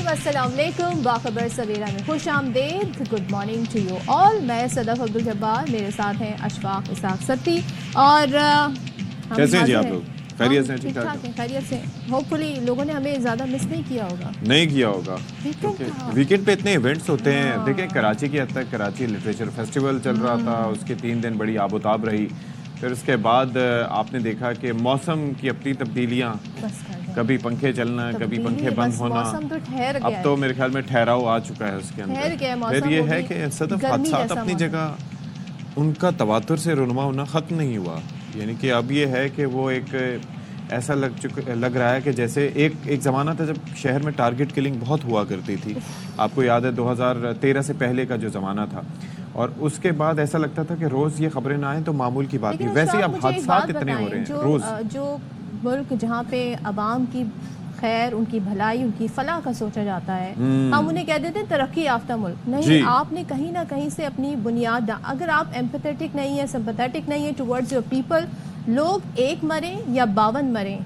अस्सलाम वालेकुम, बाखबर सवेरा में खुश आमदेद। Good morning to you all. मैं सदफ अब्दुल जब्बार, मेरे साथ हैं अशफाक इसाक सत्ती और कैसे हैं जी आप लोग? खैरियत से? ठीक ठाक हैं, खैरियत से। होपफुली लोगों ने हमें ज़्यादा मिस नहीं किया होगा। नहीं किया होगा। वीकेंड पे इतने इवेंट्स होते हैं। हाँ। देखें कराची की हद तक कराची लिटरेचर फेस्टिवल चल रहा था, उसके 3 दिन बड़ी आबोताब रही। फिर उसके बाद आपने देखा कि मौसम की अपनी तब्दीलियाँ, कभी पंखे चलना, कभी पंखे बंद होना। तो ठहर अब तो मेरे ख्याल में ठहराव आ चुका है उसके अंदर। फिर ये है कि सदफ हादसात अपनी जगह, उनका तवातुर से रुनमा होना ख़त्म नहीं हुआ। यानी कि अब ये है कि वो एक ऐसा लग रहा है कि जैसे एक ज़माना था जब शहर में टारगेट किलिंग बहुत हुआ करती थी। आपको याद है 2013 से पहले का जो ज़माना था, और उसके बाद ऐसा लगता था कि रोज़ ये खबरें ना आए तो मामूल की बात नहीं। वैसे अब हादसात इतने हो रहे हैं रोज़। जो मुल्क जहाँ पे अवाम की खैर, उनकी भलाई, उनकी फलाह का सोचा जाता है, हम उन्हें कह देते हैं तरक्की याफ्ता मुल्क। नहीं, आपने कहीं ना कहीं से अपनी बुनियाद, अगर आप एम्पैथेटिक नहीं है, सिंपैथेटिक नहीं है टुवर्ड्स योर पीपल, लोग एक मरे या 52 मरे,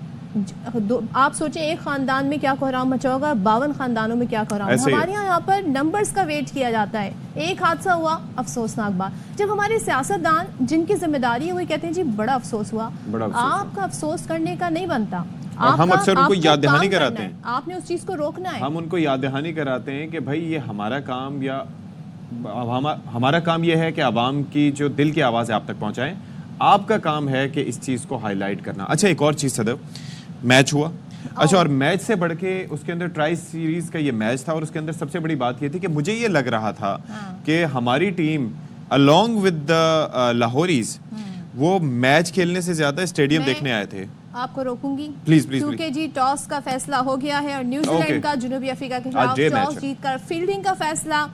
आप सोचें एक खानदान में क्या कोहराम मचा होगा, 52 खानदानों में क्या कोहराम। हमारे यहाँ पर नंबर्स का वेट किया जाता है। एक हादसा हुआ, अफसोसनाक बात। जब हमारे सियासतदान जिनकी जिम्मेदारी है वो कहते हैं जी बड़ा अफसोस हुआ, आपका अफसोस करने का नहीं बनता। और हम अक्सर उनको याद दहानी कराते हैं, आपने उस चीज को रोकना है। हम उनको याद दहानी कराते हैं कि भाई ये हमारा काम, या हमारा काम ये है कि आवाम की जो दिल की आवाज़ है आप तक पहुंचाएं। आपका काम है कि इस चीज़ को हाईलाइट करना। अच्छा, एक और चीज़ सदफ, मैच हुआ। अच्छा, और मैच से बढ़ के उसके अंदर ट्राई सीरीज का ये मैच था, और उसके अंदर सबसे बड़ी बात ये थी कि मुझे ये लग रहा था कि हमारी टीम अलोंग विद द लाहौरीज वो मैच खेलने से ज्यादा स्टेडियम देखने आए थे। आपको रोकूंगी प्लीज प्लीज, क्योंकि जी टॉस का फैसला हो गया है और न्यूजीलैंड का जनूबी अफ्रीका के खिलाफ टॉस जीतकर फील्डिंग का फैसला,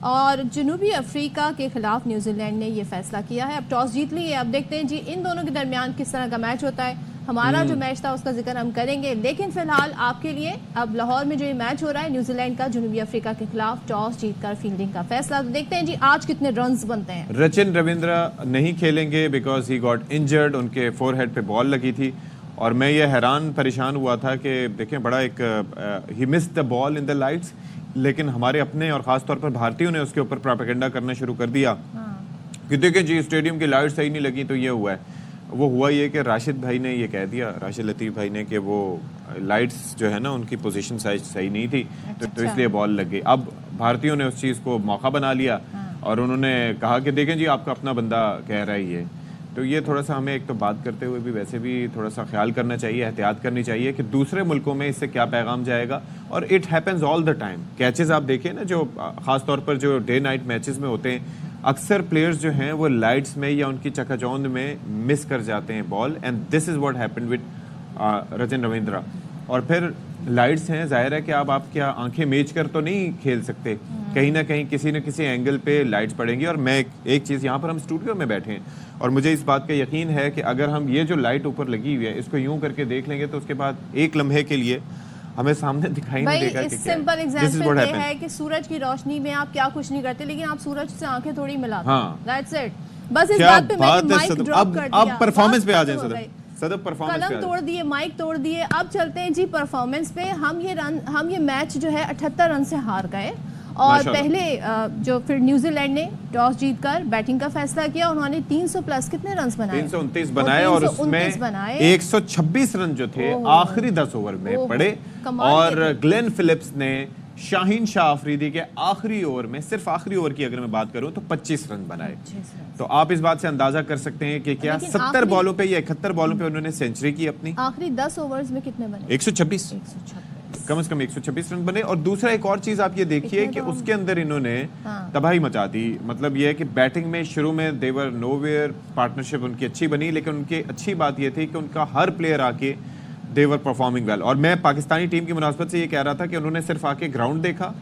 और जनूबी अफ्रीका के खिलाफ न्यूजीलैंड ने ये फैसला किया है। अब टॉस जीत ली है, अब देखते हैं जी इन दोनों के दरमियान किस तरह का मैच होता है। हमारा जो मैच था उसका जिक्र हम करेंगे, लेकिन फिलहाल आपके लिए अब लाहौर में जो ये मैच हो रहा है न्यूजीलैंड का जनूबी अफ्रीका के खिलाफ, टॉस जीतकर फील्डिंग का फैसला। तो देखते हैं जी आज कितने रन्स बनते हैं। रचिन रविंद्र नहीं खेलेंगे बिकॉज ही गॉट इंजर्ड, उनके फोरहेड पे बॉल लगी थी। और मैं ये हैरान परेशान हुआ था कि देखें बड़ा एक he missed the ball in the lights, लेकिन हमारे अपने और ख़ास तौर पर भारतीयों ने उसके ऊपर प्रोपेगेंडा करना शुरू कर दिया कि देखें जी स्टेडियम की लाइट सही नहीं लगी तो ये हुआ है। वो हुआ ये कि राशिद भाई ने ये कह दिया, राशिद लतीफ़ भाई ने, कि वो लाइट्स जो है ना उनकी पोजीशन साइज सही नहीं थी, तो इसलिए बॉल लग गई। अब भारतीयों ने उस चीज़ को मौका बना लिया और उन्होंने कहा कि देखें जी आपका अपना बंदा कह रहा है ये। तो ये थोड़ा सा हमें एक तो बात करते हुए भी वैसे भी थोड़ा सा ख्याल करना चाहिए, एहतियात करनी चाहिए कि दूसरे मुल्कों में इससे क्या पैगाम जाएगा। और it happens all the time. Catches आप देखिए ना, जो ख़ास तौर पर जो डे नाइट मैचेस में होते हैं, अक्सर प्लेयर्स जो हैं वो लाइट्स में या उनकी चकाचौंध में मिस कर जाते हैं ball, and this is what happened with Rachin Ravindra. और फिर लाइट्स हैं, जाहिर है कि आप क्या आंखें मेज कर तो नहीं खेल सकते, कहीं ना कहीं किसी न किसी एंगल पे लाइट्स पड़ेंगी। और मैं एक चीज़, यहाँ पर हम स्टूडियो में बैठे हैं और मुझे इस बात का यकीन है कि अगर हम ये जो लाइट ऊपर लगी हुई है इसको यूं करके देख लेंगे तो उसके बाद एक लम्हे के लिए हमें सामने दिखाई नहीं देगा कि सिंपल एग्जांपल ये है कि सूरज की रोशनी में आप क्या कुछ नहीं करते, लेकिन आप सूरज से आंखें थोड़ी मिलाते हैं। That's it. बस इस बात पे मैंने माइक ड्रॉप कर दिया। अब परफॉर्मेंस पे आ जाएं सदफ, परफॉर्मेंस कलम तोड़ दिए, माइक तोड़ दिए। अब चलते हैं जी परफॉर्मेंस पे। हम ये मैच जो है 78 रन से हार गए, और पहले जो फिर न्यूजीलैंड ने टॉस जीतकर बैटिंग का फैसला किया। उन्होंने 300 प्लस कितने रन बनाए? 329 बनाए, और उसमें 126 रन जो थे आखिरी 10 ओवर में पड़े। और ग्लेन फिलिप्स ने शाहीन शाह अफरीदी के आखिरी ओवर में, सिर्फ आखिरी ओवर की अगर मैं बात करूं तो 25 रन बनाए। तो आप इस बात से अंदाजा कर सकते हैं कि क्या 70 बॉलों पे या 71 बॉलों पे उन्होंने सेंचुरी की अपनी। आखिरी 10 ओवर्स में कितने बने? 126, कम से कम 126 रन बने। और दूसरा एक और चीज आप ये देखिए कि उसके अंदर इन्होंने तबाही मचा दी। मतलब ये है कि बैटिंग में शुरू में देवर नोवेयर, पार्टनरशिप उनकी अच्छी बनी, लेकिन उनकी अच्छी बात ये थी कि उनका हर प्लेयर आके देवर परफॉर्मिंग वेल। और मैं पाकिस्तानी टीम की मुनासबत से ये कह रहा था कि उन्होंने सिर्फ आके ग्राउंड देखा,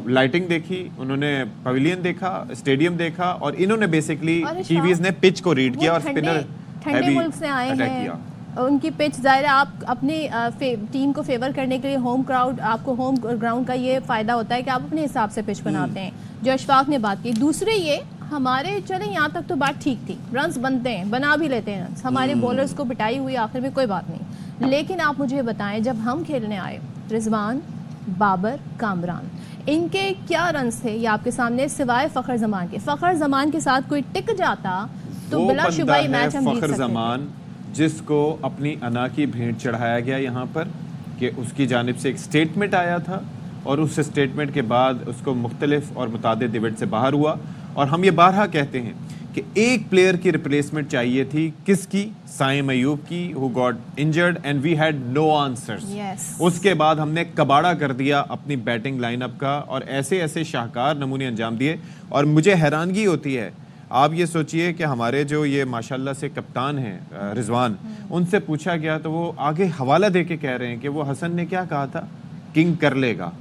लाइटिंग देखी, उन्होंने पवेलियन देखा, स्टेडियम देखा, और इन्होंने बेसिकली कीवीज ने पिच को रीड किया और स्पिनर ठंडे मुल्क से आए हैं, उनकी पिच जाहिर है आप अपनी टीम को फेवर करने के लिए होम क्राउड, आपको होम ग्राउंड का ये फ़ायदा होता है कि आप अपने हिसाब से पिच बनाते हैं, जो अशफाक ने बात की। दूसरे ये हमारे, चले यहाँ तक तो बात ठीक थी, रन्स बनते हैं, बना भी लेते हैं रन्स, हमारे बॉलर्स को पिटाई हुई आखिर में, कोई बात नहीं। लेकिन आप मुझे बताएं, जब हम खेलने आए, रिजवान बाबर, कामरान, इनके क्या रन्स थे ये आपके सामने, सिवाय फखर जमान के। फखर जमान के साथ कोई टिक जाता तो बिलाशुबा ये मैच हम जीत फखर सकते जमान जिसको अपनी अना की भेंट चढ़ाया गया यहाँ पर कि उसकी जानिब से एक स्टेटमेंट आया था और उस स्टेटमेंट के बाद उसको मुख्तलिफ और मुतादिद इवेंट से बाहर हुआ। और हम ये बारहा कहते हैं कि एक प्लेयर की रिप्लेसमेंट चाहिए थी, किसकी? साइम अयूब की, who got injured and we had no answers. उसके बाद हमने कबाड़ा कर दिया अपनी बैटिंग लाइनअप का और ऐसे ऐसे शाहकार नमूने अंजाम दिए। और मुझे हैरानगी होती है, आप ये सोचिए कि हमारे जो ये माशाल्लाह से कप्तान हैं रिजवान, उनसे पूछा गया तो वो आगे हवाला दे के कह रहे हैं कि वो हसन ने क्या कहा था, किंग कर लेगा।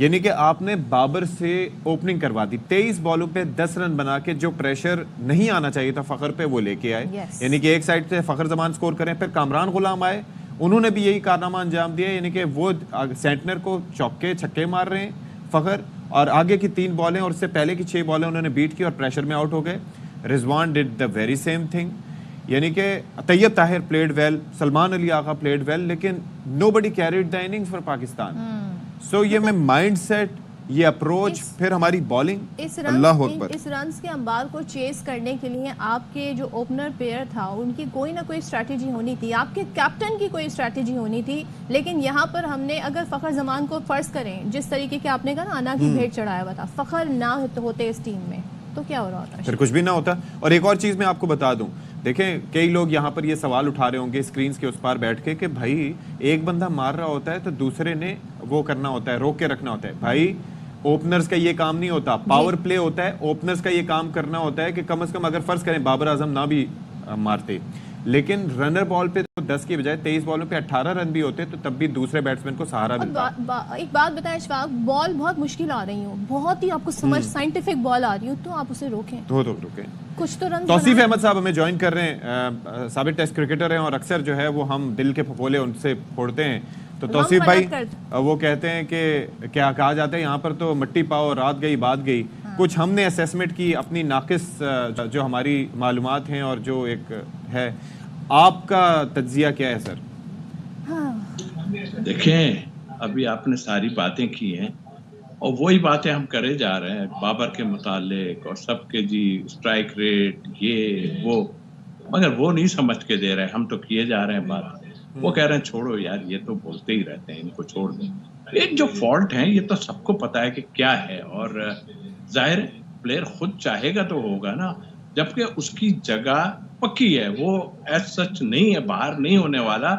यानी कि आपने बाबर से ओपनिंग करवा दी, 23 बॉलों पे 10 रन बना के जो प्रेशर नहीं आना चाहिए था फखर पे वो लेके आए। यानी कि एक साइड से फखर जमान स्कोर करें, फिर कामरान गुलाम आए, उन्होंने भी यही कारनामा अंजाम दिया। यानी कि वो सेंटनर को चौके छक्के मार रहे हैं फखर, और आगे की 3 बॉलें और उससे पहले की 6 बॉलें उन्होंने बीट की और प्रेशर में आउट हो गए। Rizwan did the very same thing. यानी कि Tayyab Tahir played well, Salman Ali Agha played well, लेकिन nobody carried the innings for Pakistan. So ये मैं माइंडसेट, ये अप्रोच, फिर हमारी बॉलिंग, अल्लाह अकबर। इस रन्स के अंबार को चेस करने के लिए आपके जो ओपनर प्लेयर था उनकी कोई ना कोई स्ट्रैटेजी होनी थी, आपके कैप्टन की कोई स्ट्रैटेजी होनी थी। लेकिन यहाँ पर हमने अगर फखर जमान को फर्ज करें, जिस तरीके के आपने कहा ना अना की भेंट चढ़ाया हुआ था, फखर ना होते इस टीम में तो क्या हो रहा होता? फिर कुछ भी ना होता। और एक और चीज मैं आपको बता दूं, देखें कई लोग यहाँ पर ये सवाल उठा रहे होंगे स्क्रीन के उस पार बैठ के कि भाई एक बंदा मार रहा होता है तो दूसरे ने वो करना होता है, रोक के रखना होता है। भाई ओपनर्स का ये काम नहीं होता, पावर प्ले होता है। ओपनर्स का ये काम करना होता है कि कम से कम अगर फर्ज करें बाबर आजम ना भी मारते, लेकिन रनर बॉल पे तो 10 की बजाय 23 बॉलों पे 18 रन भी होते तो तब भी दूसरे बैट्समैन को सहारा मिलता। एक बात बताएं इशफाक, बॉल बहुत मुश्किल आ रही हो, बहुत ही आपको समझ साइंटिफिक बॉल आ रही हो, तो आप उसे रोकें, तो रोकें। कुछ तो रन। तौसीफ अहमद साहब हमें ज्वाइन कर रहे हैं, साबिक टेस्ट क्रिकेटर हैं और अक्सर जो है वो हम दिल के फफोले उनसे फोड़ते हैं। तो तौसीफ भाई वो कहते हैं कि क्या कहा जाता है यहाँ पर तो मट्टी पाओ रात गई बात गई। कुछ हमने असेसमेंट की अपनी नाकिस जो हमारी मालूमात हैं और जो एक है, आपका तज्जिया क्या है सर? देखें अभी आपने सारी बातें की हैं और वही बातें हम करे जा रहे हैं बाबर के मुतालिक और सबके जी स्ट्राइक रेट ये वो, मगर वो नहीं समझ के दे रहे, हम तो किए जा रहे हैं बात। वो कह रहे हैं छोड़ो यार, ये तो बोलते ही रहते हैं, इनको छोड़ दें। एक जो फॉल्ट है ये तो सबको पता है कि क्या है, और जाहिर प्लेयर खुद चाहेगा तो होगा ना, जबकि उसकी जगह पक्की है, वो एज सच नहीं है, बाहर नहीं होने वाला।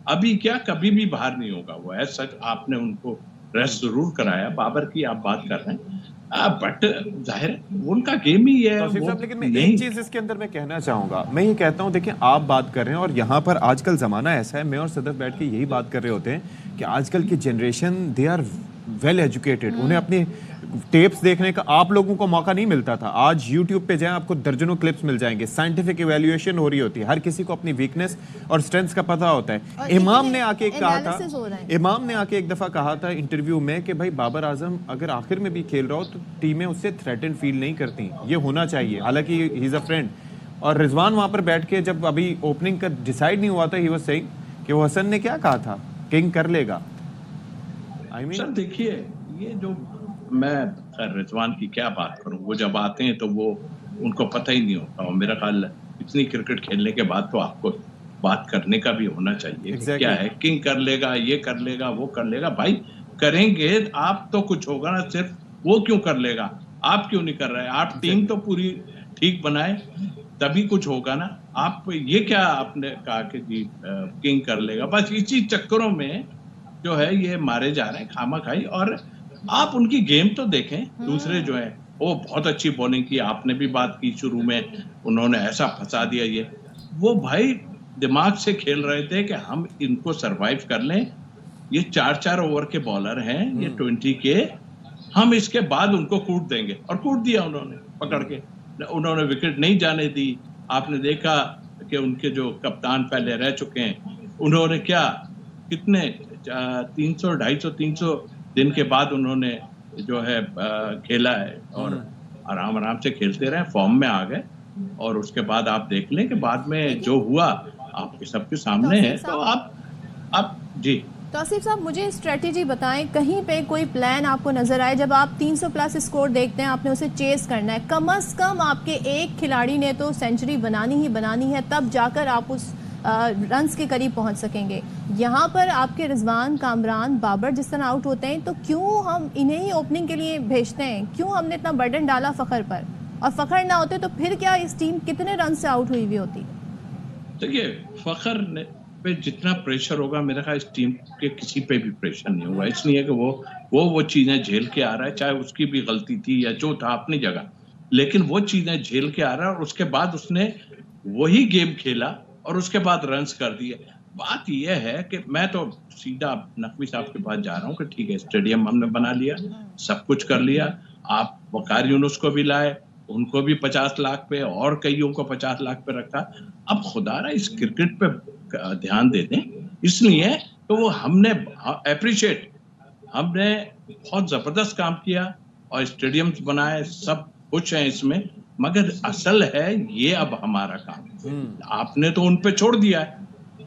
अभी क्या कभी भी बाहर नहीं होगा वो एज सच। आपने उनको रेस्ट जरूर कराया, बाबर की आप बात कर रहे हैं, बट जाहिर उनका गेम ही है। लेकिन मैं एक चीज इसके अंदर मैं कहना चाहूंगा, मैं ये कहता हूं, देखिए आप बात कर रहे हैं और यहाँ पर आजकल जमाना ऐसा है, मैं और सदफ बैठ के यही बात कर रहे होते हैं कि आजकल की generation they are well educated, उन्हें अपनी टेप्स देखने का आप लोगों को मौका नहीं मिलता था। आज YouTube पे जाएं, आपको दर्जनों क्लिप्स मिल जाएंगे, साइंटिफिक इवैल्यूएशन हो रही होती है, हर किसी को अपनी वीकनेस और स्ट्रेंथ्स का पता होता है। इमाम ने आके एक दफा कहा था इंटरव्यू में कि भाई बाबर आजम अगर आखिर में भी खेल रहा हो तो टीमें उससे थ्रेटन फील नहीं करती, ये होना चाहिए, हालांकि ही इज अ फ्रेंड। और रिजवान वहां पर बैठ के जब अभी ओपनिंग का डिसाइड नहीं हुआ था, ही वाज सेइंग कि वो हसन ने क्या कहा था, किंग कर लेगा। सर देखिए, ये जो मैं रिजवान की क्या बात करूं, वो जब आते हैं तो वो उनको पता ही नहीं होता, और मेरा ख्याल इतनी क्रिकेट खेलने के बाद तो आपको बात करने का भी होना चाहिए। क्या है, किंग कर लेगा, ये कर लेगा, वो कर लेगा। भाई करेंगे आप तो कुछ होगा ना, सिर्फ वो क्यों कर लेगा, आप क्यों नहीं कर रहे? आप टीम तो पूरी ठीक बनाए तभी कुछ होगा ना। आप ये क्या आपने कहा कि जी किंग कर लेगा, बस इसी चक्करों में जो है ये मारे जा रहे हैं खामा खाई। और आप उनकी गेम तो देखें, दूसरे जो है वो बहुत अच्छी बॉलिंग की, आपने भी बात की शुरू में, उन्होंने ऐसा फंसा दिया, ये वो भाई दिमाग से खेल रहे थे कि हम इनको सरवाइव कर लें। ये 4-4 ओवर के बॉलर हैं, ये 20 के, हम इसके बाद उनको कूट देंगे, और कूट दिया उन्होंने पकड़ के। उन्होंने विकेट नहीं जाने दी। आपने देखा कि उनके जो कप्तान पहले रह चुके हैं, उन्होंने क्या कितने 300, 250, 300 दिन के बाद उन्होंने जो है खेला है, और आराम आराम से खेलते रहे, फॉर्म में आ गए। और उसके बाद आप देख लें कि बाद में जो हुआ आपके सबके सामने है। तो आप जी तौसीफ साहब, मुझे स्ट्रेटेजी बताएं, कहीं पे कोई प्लान आपको नजर आए जब आप 300 प्लस स्कोर देखते हैं, आपने उसे चेस करना है, कम से कम आपके एक खिलाड़ी ने तो सेंचुरी बनानी ही बनानी है, तब जाकर आप उस रन्स के करीब पहुंच सकेंगे। यहाँ पर आपके रिजवान, कामरान, बाबर जिस तरह आउट होते हैं, तो क्यों हम इन्हें ही ओपनिंग के लिए भेजते हैं? क्यों हमने इतना बर्डन डाला फ़खर पर? और फ़खर ना होते तो फिर क्या इस टीम कितने रन से आउट हुई होती? देखिए, फ़खर ने पे जितना प्रेशर होगा, मेरा ख्याल इस टीम के किसी पे भी प्रेशर नहीं होगा। इसलिए कि वो चीज़ें झेल के आ रहा है, चाहे उसकी भी गलती थी या जो था अपनी जगह, लेकिन वो चीज़ें झेल के आ रहा है और उसके बाद उसने वही गेम खेला और उसके बाद रन्स कर दिए। बात यह है कि मैं तो सीधा नकवी साहब के पास जा रहा हूँ कि ठीक है, स्टेडियम हमने बना लिया, सब कुछ कर लिया, आप वकार यूनुस को भी लाए, उनको भी 50 लाख पे और कईयों को 50 लाख पे रखा। अब खुदारा इस क्रिकेट पे ध्यान दे दें, इसलिए तो वो हमने अप्रिशिएट, हमने बहुत जबरदस्त काम किया और स्टेडियम्स बनाए, सब कुछ है इसमें, मगर असल है ये अब हमारा काम। आपने तो उन पे छोड़ दिया है,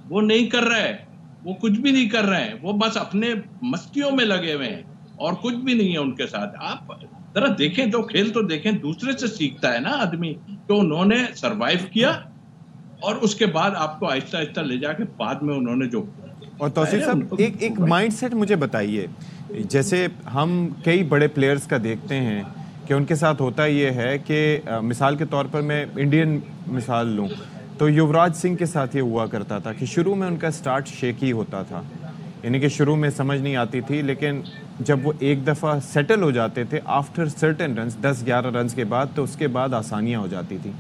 वो नहीं कर रहे हैं, वो कुछ भी नहीं कर रहे हैं, वो बस अपने मस्तियों में लगे हुए हैं और कुछ भी नहीं है उनके साथ। आप जरा देखें तो, खेल तो देखें, दूसरे से सीखता है ना आदमी। तो उन्होंने सरवाइव किया और उसके बाद आपको आहिस्ता आहिस्ता ले जाके बाद में उन्होंने जो। और तौसीफ साहब, एक माइंडसेट मुझे बताइए, जैसे हम कई बड़े प्लेयर्स का देखते हैं कि उनके साथ होता ये है कि मिसाल के तौर पर मैं इंडियन मिसाल लूँ तो युवराज सिंह के साथ ये हुआ करता था कि शुरू में उनका स्टार्ट शेकी होता था, यानी कि शुरू में समझ नहीं आती थी, लेकिन जब वो एक दफ़ा सेटल हो जाते थे आफ्टर सर्टेन रन्स, 10-11 रन्स के बाद, तो उसके बाद आसानियाँ हो जाती थी।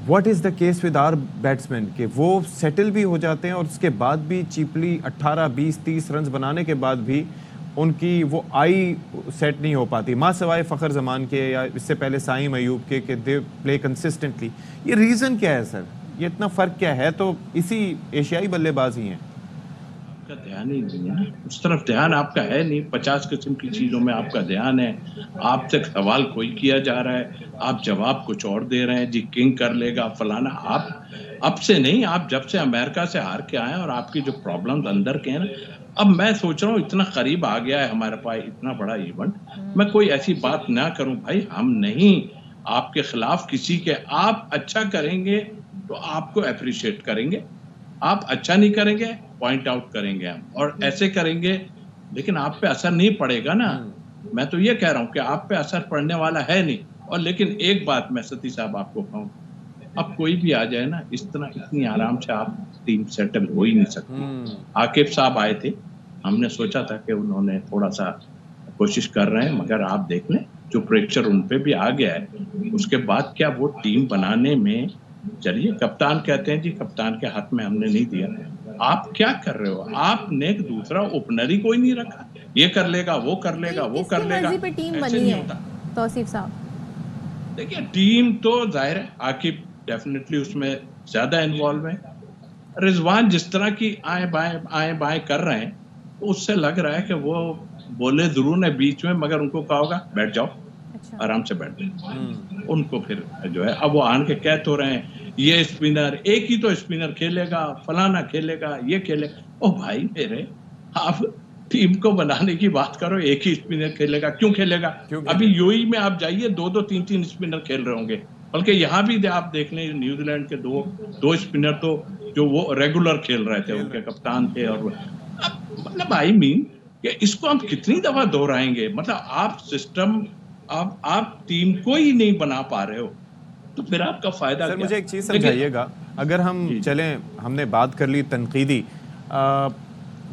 What is the case with our batsman कि वो सेटल भी हो जाते हैं और उसके बाद भी चीपली 18, 20, 30 रन्स बनाने के बाद भी उनकी वो आई सेट नहीं हो पाती, माँ सवाए फ़खर जमान के या इससे पहले साइम अयूब के दे प्ले कंसिस्टेंटली। ये रीज़न क्या है सर? ये इतना फ़र्क क्या है? तो इसी एशियाई बल्लेबाज ही हैं। आपका ध्यान ही नहीं है, उस तरफ ध्यान आपका है नहीं, 50 किस्म की चीज़ों में आपका ध्यान है। आपसे सवाल कोई किया जा रहा है, आप जवाब कुछ और दे रहे हैं, जी किंग कर लेगा फलाना। आप अब से नहीं, आप जब से अमेरिका से हार के आए और आपकी जो प्रॉब्लम्स अंदर के हैं ना, अब मैं सोच रहा हूँ इतना करीब आ गया है हमारे पास इतना बड़ा इवेंट, मैं कोई ऐसी बात ना करूं। भाई हम नहीं आपके खिलाफ किसी के, आप अच्छा करेंगे तो आपको अप्रिशिएट करेंगे, आप अच्छा नहीं करेंगे पॉइंट आउट करेंगे हम, और ऐसे करेंगे, लेकिन आप पे असर नहीं पड़ेगा ना। मैं तो ये कह रहा हूँ कि आप पे असर पड़ने वाला है नहीं। और लेकिन एक बात मैं सती साहब आपको कहूँ, अब कोई भी आ जाए ना, इस तरह इतनी आराम से आप टीम सेटल हो ही नहीं सकती। आकिब साहब आए थे, हमने सोचा था कि उन्होंने थोड़ा सा कोशिश कर रहे हैं, मगर आप देख लें जो प्रेशर उन पे भी आ गया है, उसके बाद क्या वो टीम बनाने में, चलिए कप्तान कहते हैं जी कप्तान के हाथ में हमने नहीं दिया, आप क्या कर रहे हो? आपने एक दूसरा ओपनर ही कोई नहीं रखा, ये कर लेगा, वो कर लेगा, वो कर लेगा, पे टीम बनी है तौसीफ साहब। देखिए टीम तो जाहिर है आकिब डेफिनेटली उसमें ज्यादा इन्वॉल्व है, रिजवान जिस तरह की आए बाएं कर रहे हैं, तो उससे लग रहा है कि वो बोले जरूर है बीच में, मगर उनको कहा होगा बैठ जाओ, आराम से बैठ जाओ। उनको फिर जो है, अब वो आन के कह तो रहे हैं ये स्पिनर, एक ही तो स्पिनर खेलेगा, फलाना खेलेगा, ये खेलेगा। ओ भाई मेरे, आप टीम को बनाने की बात करो, एक ही स्पिनर खेलेगा, क्यों खेलेगा? अभी यूएई में आप जाइए, 2-2, 3-3 स्पिनर खेल रहे होंगे, बल्कि यहाँ भी आप देख लें न्यूजीलैंड के दो स्पिनर तो जो वो रेगुलर खेल रहे थे, उनके कप्तान थे। और मतलब आई मीन कि इसको हम कितनी दफा दोहराएंगे? मतलब आप सिस्टम, आप टीम को ही नहीं बना पा रहे हो, तो फिर आपका फायदा सर क्या? मुझे एक चीज़ समझाइएगा, अगर हम चलें, हमने बात कर ली तनकीदी,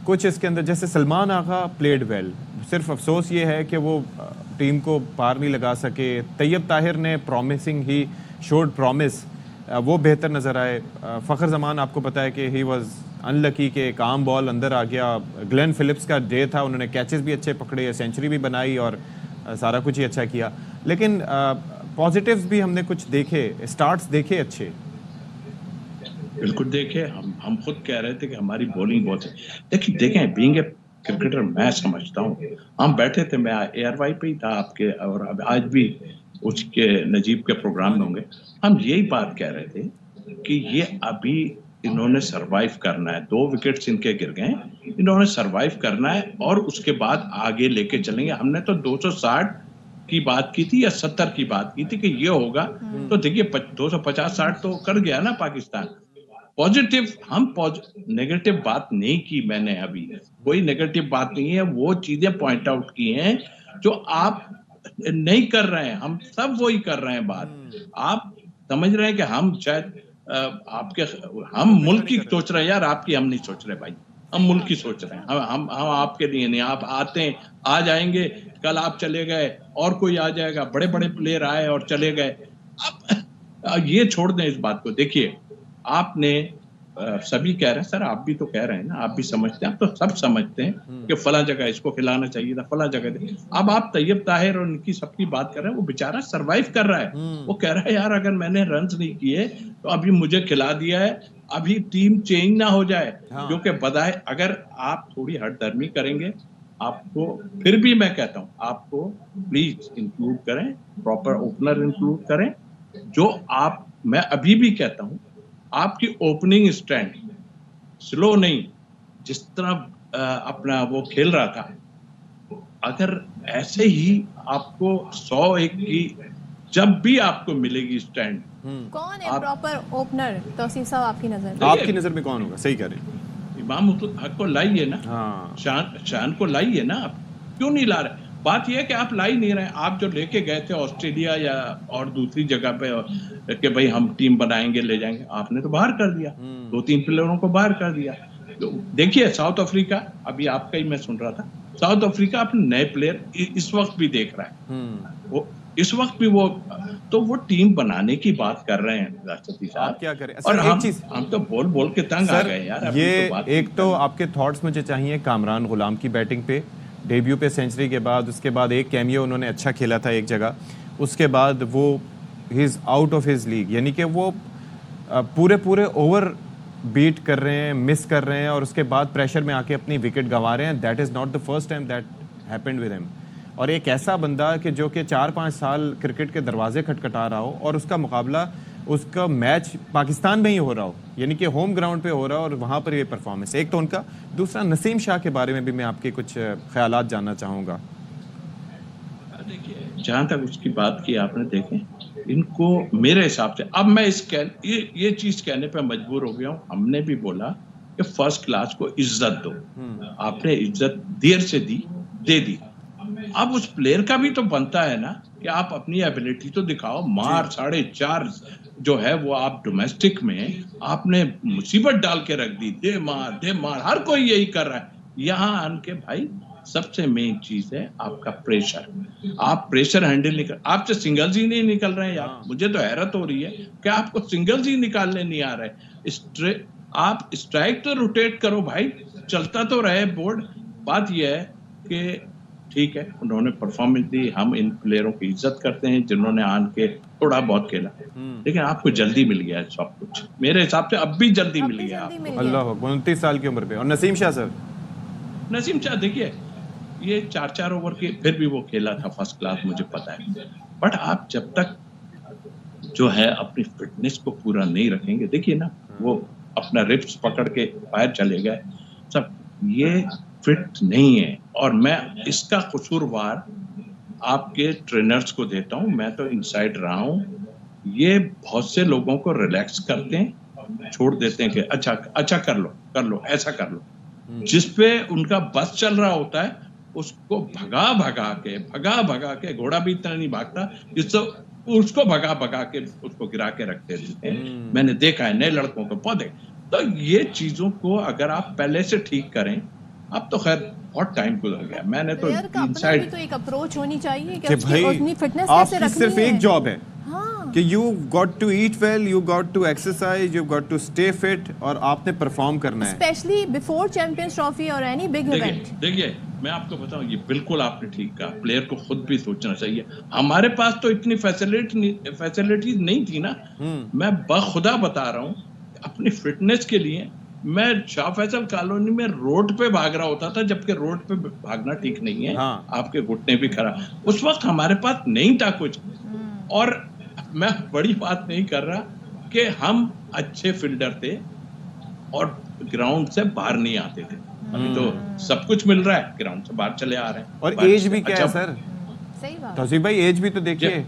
कुछ इसके अंदर जैसे सलमान आगा प्लेड वेल, सिर्फ अफसोस ये है कि वो टीम को पार नहीं लगा सके। तैयब ताहिर ने प्रॉमिसिंग ही शोड प्रॉमिस, वो बेहतर नज़र आए। फ़खर ज़मान आपको पता है कि ही वाज अनलकी के एक आम बॉल अंदर आ गया। ग्लेन फिलिप्स का डे था, उन्होंने कैचेस भी अच्छे पकड़े, सेंचुरी भी बनाई और सारा कुछ ही अच्छा किया। लेकिन पॉजिटिव्स भी हमने कुछ देखे, स्टार्ट्स देखे अच्छे। बिल्कुल देखे, हम खुद कह रहे थे कि हमारी बॉलिंग बहुत है। देखें बीइंग ए क्रिकेटर मैं समझता हूँ, हम बैठे थे, मैं एयरवाई पे ही था आपके, और अब आज भी उसके नजीब के प्रोग्राम में होंगे, हम यही बात कह रहे थे कि ये अभी इन्होंने सरवाइव करना है। 2 विकेट्स इनके गिर गए, इन्होंने सरवाइव करना है और उसके बाद आगे लेके चलेंगे। हमने तो 260 की बात की थी या 70 की बात की थी कि ये होगा, तो देखिए 250-60 तो कर गया ना पाकिस्तान। पॉजिटिव, हम नेगेटिव बात नहीं की मैंने, अभी कोई नेगेटिव बात नहीं है। वो चीजें पॉइंट आउट की हैं जो आप नहीं कर रहे हैं, हम सब वही कर रहे हैं बात। आप समझ रहे हैं कि हम शायद हम मुल्क की सोच रहे हैं यार, आपकी हम नहीं सोच रहे भाई, हम मुल्क की सोच रहे हैं। हम आपके लिए नहीं। आप आते हैं, आ जाएंगे, कल आप चले गए और कोई आ जाएगा, बड़े बड़े प्लेयर आए और चले गए। अब ये छोड़ दें इस बात को। देखिए आपने सभी कह रहे हैं, सर आप भी तो कह रहे हैं ना, आप भी समझते हैं, आप तो सब समझते हैं कि फला जगह इसको खिलाना चाहिए था, फला जगह। अब आप तैयब ताहिर और इनकी सबकी बात कर रहे हैं, वो बेचारा सरवाइव कर रहा है। वो कह रहा है यार अगर मैंने रन्स नहीं किए तो अभी मुझे खिला दिया है, अभी टीम चेंज ना हो जाए। क्योंकि बधाई, अगर आप थोड़ी हठधर्मी करेंगे, आपको फिर भी मैं कहता हूं, आपको प्लीज इंक्लूड करें, प्रॉपर ओपनर इंक्लूड करें। जो आप, मैं अभी भी कहता हूं, आपकी ओपनिंग स्टैंड स्लो नहीं, जिस तरह अपना वो खेल रहा था, अगर ऐसे ही आपको 100-1 की जब भी आपको मिलेगी स्टैंड। कौन है प्रॉपर ओपनर तौसीफ साहब आपकी नजर में? आपकी नजर में कौन होगा? सही कह रहे हैं। इमाम हक को लाइए ना। हाँ। शान को लाइए ना। आप क्यों नहीं ला रहे? बात यह है कि आप ला ही नहीं रहे। आप जो लेके गए थे ऑस्ट्रेलिया या और दूसरी जगह पे कि भाई हम टीम बनाएंगे, ले जाएंगे, आपने तो बाहर कर दिया। 2-3 प्लेयरों को बाहर कर दिया। तो देखिए साउथ अफ्रीका, अभी आपका ही मैं सुन रहा था, साउथ अफ्रीका अपने नए प्लेयर इस वक्त भी देख रहा है। वो इस वक्त भी वो टीम बनाने की बात कर रहे हैं राष्ट्रपति साहब। क्या करें? और हम तो बोल के तंग आ गए यार। ये एक तो आपके थॉट्स मुझे चाहिए कामरान गुलाम की बैटिंग पे, डेब्यू पे सेंचुरी के बाद, उसके बाद एक कैमियो उन्होंने अच्छा खेला था एक जगह, उसके बाद वो he is out of his league, यानी कि वो पूरे ओवर बीट कर रहे हैं, मिस कर रहे हैं और उसके बाद प्रेशर में आके अपनी विकेट गंवा रहे हैं। That is not the first time that happened with him. और एक ऐसा बंदा कि जो कि 4-5 साल क्रिकेट के दरवाजे खटखटा रहा हो और उसका मुकाबला, उसका मैच पाकिस्तान में ही हो रहा हो, यानी कि होम ग्राउंड पे हो रहा हो और वहाँ पर ये परफॉर्मेंस। एक तो उनका, दूसरा नसीम शाह के बारे में भी मैं आपके कुछ ख्यालात जानना चाहूँगा। देखिए जहाँ तक उसकी बात की आपने, देखें इनको मेरे हिसाब से, अब मैं ये चीज़ कहने पे मजबूर हो गया हूँ। हमने भी बोला कि फर्स्ट क्लास को इज्जत दो। आपने इज्जत देर से दे दी। अब उस प्लेयर का भी तो बनता है ना कि आप अपनी एबिलिटी तो दिखाओ। 4.5 जो है वो आप डोमेस्टिक में आपने मुसीबत डाल के रख दी, दे मार, हर कोई यही कर रहा है। यहाँ आन के भाई सबसे मेन चीज है आपका प्रेशर। आप प्रेशर हैंडल नहीं कर, आपसे सिंगल्स ही नहीं निकल रहे हैं यार। मुझे तो हैरत हो रही है कि आपको सिंगल्स ही निकालने नहीं आ रहे। आप स्ट्राइक तो रोटेट करो भाई, चलता तो रहे बोर्ड। बात यह है कि ठीक है, उन्होंने परफॉर्मेंस दी, हम इन प्लेयरों की इज्जत करते हैं जिन्होंने आन के थोड़ा बहुत खेला, लेकिन आपको जल्दी मिल गया है सब कुछ। मेरे हिसाब से अब भी जल्दी मिल गया आपको। अल्लाह, 29 साल की उम्र पे। और नसीम शाह सर, नसीम शाह देखिए ये 4 ओवर के फिर भी वो खेला था फर्स्ट क्लास, मुझे पता है। बट आप जब तक जो है अपनी फिटनेस को पूरा नहीं रखेंगे, देखिए ना वो अपना रिप्स पकड़ के बाहर चले गए सब, ये फिट नहीं है। और मैं इसका कसूरवार आपके ट्रेनर्स को देता हूं। मैं तो इनसाइड रहा हूं। ये बहुत से लोगों को रिलैक्स करते हैं, छोड़ देते हैं कि अच्छा कर लो ऐसा कर लो। जिस पे उनका बस चल रहा होता है उसको भगा के, घोड़ा भी इतना नहीं भागता जिससे उसको भगा के उसको गिरा के रख देते हैं। मैंने देखा है नए लड़कों को पौधे। तो ये चीजों को अगर आप पहले से ठीक करें, अब तो खैर बहुत टाइम गुजर गया। मैंने तो इनसाइड तो एक अप्रोच होनी चाहिए कि भाई अपनी फिटनेस कैसे रखनी है। सिर्फ एक जॉब है कि you got to eat well, you got to exercise, you got to stay fit और आपने परफॉर्म करना है, स्पेशली बिफोर चैंपियंस ट्रॉफी और एनी बिग इवेंट। देखिए मैं आपको बताऊं, ये बिल्कुल आपने ठीक कहा, प्लेयर को खुद भी सोचना चाहिए। हमारे पास तो इतनी फैसिलिटीज नहीं थी ना। मैं बखुदा बता रहा हूँ, अपनी फिटनेस के लिए मैं शाह फैसल कॉलोनी में रोड पे भाग रहा होता था, जबकि रोड पे भागना ठीक नहीं है। आपके घुटने भी खराब। उस वक्त हमारे पास नहीं था कुछ। और मैं बड़ी बात नहीं कर रहा कि हम अच्छे फील्डर थे, और ग्राउंड से बाहर नहीं आते थे। अभी तो सब कुछ मिल रहा है, ग्राउंड से बाहर चले आ रहे हैं। और एज भी क्या है सर? सही बात। तौसीफ भाई एज भी तो देखिए।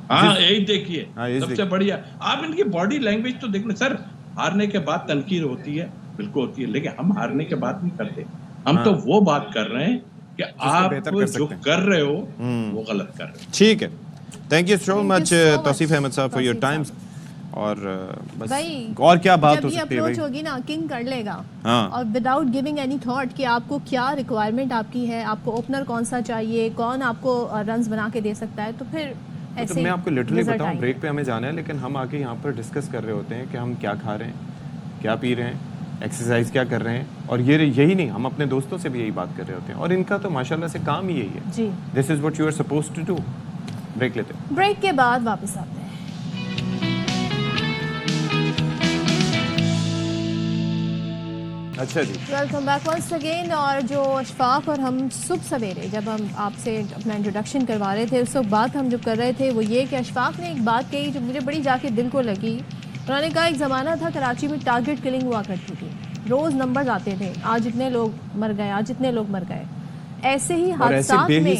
हाँ एज देखिए, हाँ, एज सबसे बढ़िया। आप इनकी बॉडी लैंग्वेज तो देखना सर। हारने के बाद तनकीर होती है, बिल्कुल होती है, लेकिन हम हारने के बाद नहीं करते। हम तो वो बात कर रहे हैं कि आप जो कर रहे हो वो गलत कर रहे हो। ठीक है, thank you so much Tauseef Ahmed sahab for your time. और बस और क्या बात हो सकती है भाई? अप्रोच होगी ना, किंग कर लेगा। हाँ। और विदाउट गिविंग एनी थॉट कि आपको क्या रिक्वायरमेंट आपकी है, आपको ओपनर कौन सा चाहिए, कौन आपको रन्स बना के दे सकता है, तो फिर तो मैं आपको लिटरली बताऊं, ब्रेक पे हमें जाना है, लेकिन हम आके यहाँ पर डिस्कस कर रहे होते हैं कि हम क्या खा रहे हैं, क्या पी रहे हैं, एक्सरसाइज क्या कर रहे हैं, और ये यही नहीं, हम अपने दोस्तों से भी यही बात कर रहे होते हैं। और इनका तो माशाल्लाह से काम ही यही है जी। This is what you are supposed to do. Break लेते हैं, ब्रेक के बाद वापस आते हैं। अच्छा जी, वेलकम बैक वंस अगेन। और जो अशफाक और हम सुबह सवेरे जब हम आपसे अपना इंट्रोडक्शन करवा रहे थे, उस वक्त बात हम जो कर रहे थे वो ये कि अशफाक ने एक बात कही जो मुझे बड़ी जाके दिल को लगी। उन्होंने कहा एक ज़माना था कराची में टारगेट किलिंग हुआ करती थी, रोज़ नंबर्स आते थे, आज इतने लोग मर गए, आज इतने लोग मर गए। ऐसे ही हादसात में,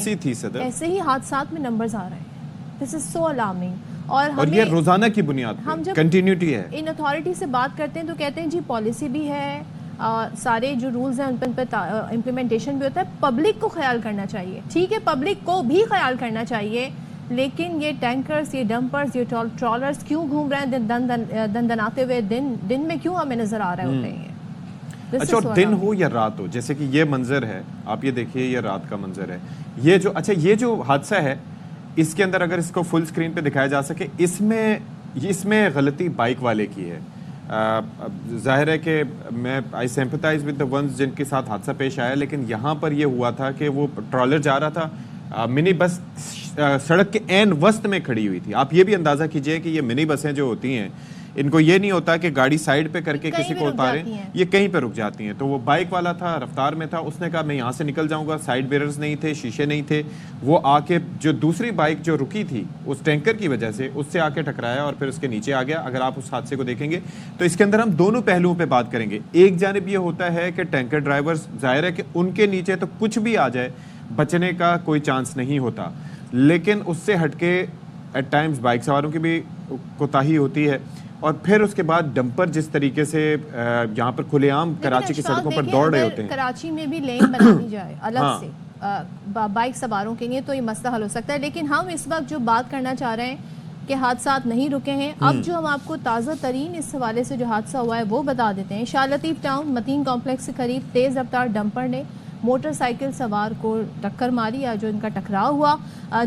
ऐसे ही हादसात में नंबर्स आ रहे हैं। This is so alarming. और ये रोजाना की बुनियाद पे हम जब कंटिन्यूटी है। इन अथॉरिटी से बात करते हैं तो कहते हैं जी पॉलिसी भी है, सारे जो रूल्स हैं उन पर इम्प्लीमेंटेशन भी होता है, पब्लिक को ख्याल करना चाहिए। ठीक है, पब्लिक को भी ख्याल करना चाहिए, लेकिन ये टैंकर्स, ये डंपर्स, ये ट्रॉलर्स क्यों घूम रहे हैं दन दनाते हुए? दिन में क्यों हमें नजर आ रहे होते हैं? अच्छा, और दिन हो या रात हो, जैसे कि ये मंजर है, आप ये देखिए, ये रात का मंजर है। ये जो हादसा है, इसके अंदर अगर इसको फुल स्क्रीन पे दिखाया जा सके, इसमें गलती बाइक वाले की है। जाहिर है कि मैं आई सिंपैथाइज विद द वंस जिनके साथ हादसा पेश आया, लेकिन यहाँ पर ये हुआ था कि वो ट्रॉलर जा रहा था, मिनी बस सड़क के एन वस्त में खड़ी हुई थी। आप ये भी अंदाज़ा कीजिए कि ये मिनी बसें जो होती हैं, इनको ये नहीं होता कि गाड़ी साइड पे करके किसी को उतारें, ये कहीं पे रुक जाती हैं। तो वो बाइक वाला था, रफ्तार में था, उसने कहा मैं यहाँ से निकल जाऊंगा, साइड मिरर्स नहीं थे, शीशे नहीं थे, वो आके जो दूसरी बाइक जो रुकी थी उस टैंकर की वजह से उससे आके टकराया और फिर उसके नीचे आ गया। अगर आप उस हादसे को देखेंगे तो इसके अंदर हम दोनों पहलुओं पर बात करेंगे। एक जानिब ये होता है कि टैंकर ड्राइवर्स, जाहिर है कि उनके नीचे तो कुछ भी आ जाए, बचने का कोई चांस नहीं होता, लेकिन उससे हटके एट टाइम्स बाइक सवारों की भी कोताही होती है। और फिर उसके बाद डंपर जिस तरीके से यहाँ पर खुलेआम कराची की सड़कों पर दौड़ रहे होते हैं। कराची में भी लेन बनानी जाए अलग से बाइक सवारों के लिए तो ये मसला हल हो सकता है। लेकिन हम इस वक्त जो बात करना चाह रहे हैं कि हादसात नहीं रुके हैं। अब जो हम आपको ताज़ा तरीन इस हवाले से जो हादसा हुआ है वो बता देते हैं। शाह लतीफ़ टाउन मतीन कॉम्प्लेक्स के करीब तेज़ रफ्तार डंपर ने मोटरसाइकिल सवार को टक्कर मारी, या जो इनका टकराव हुआ,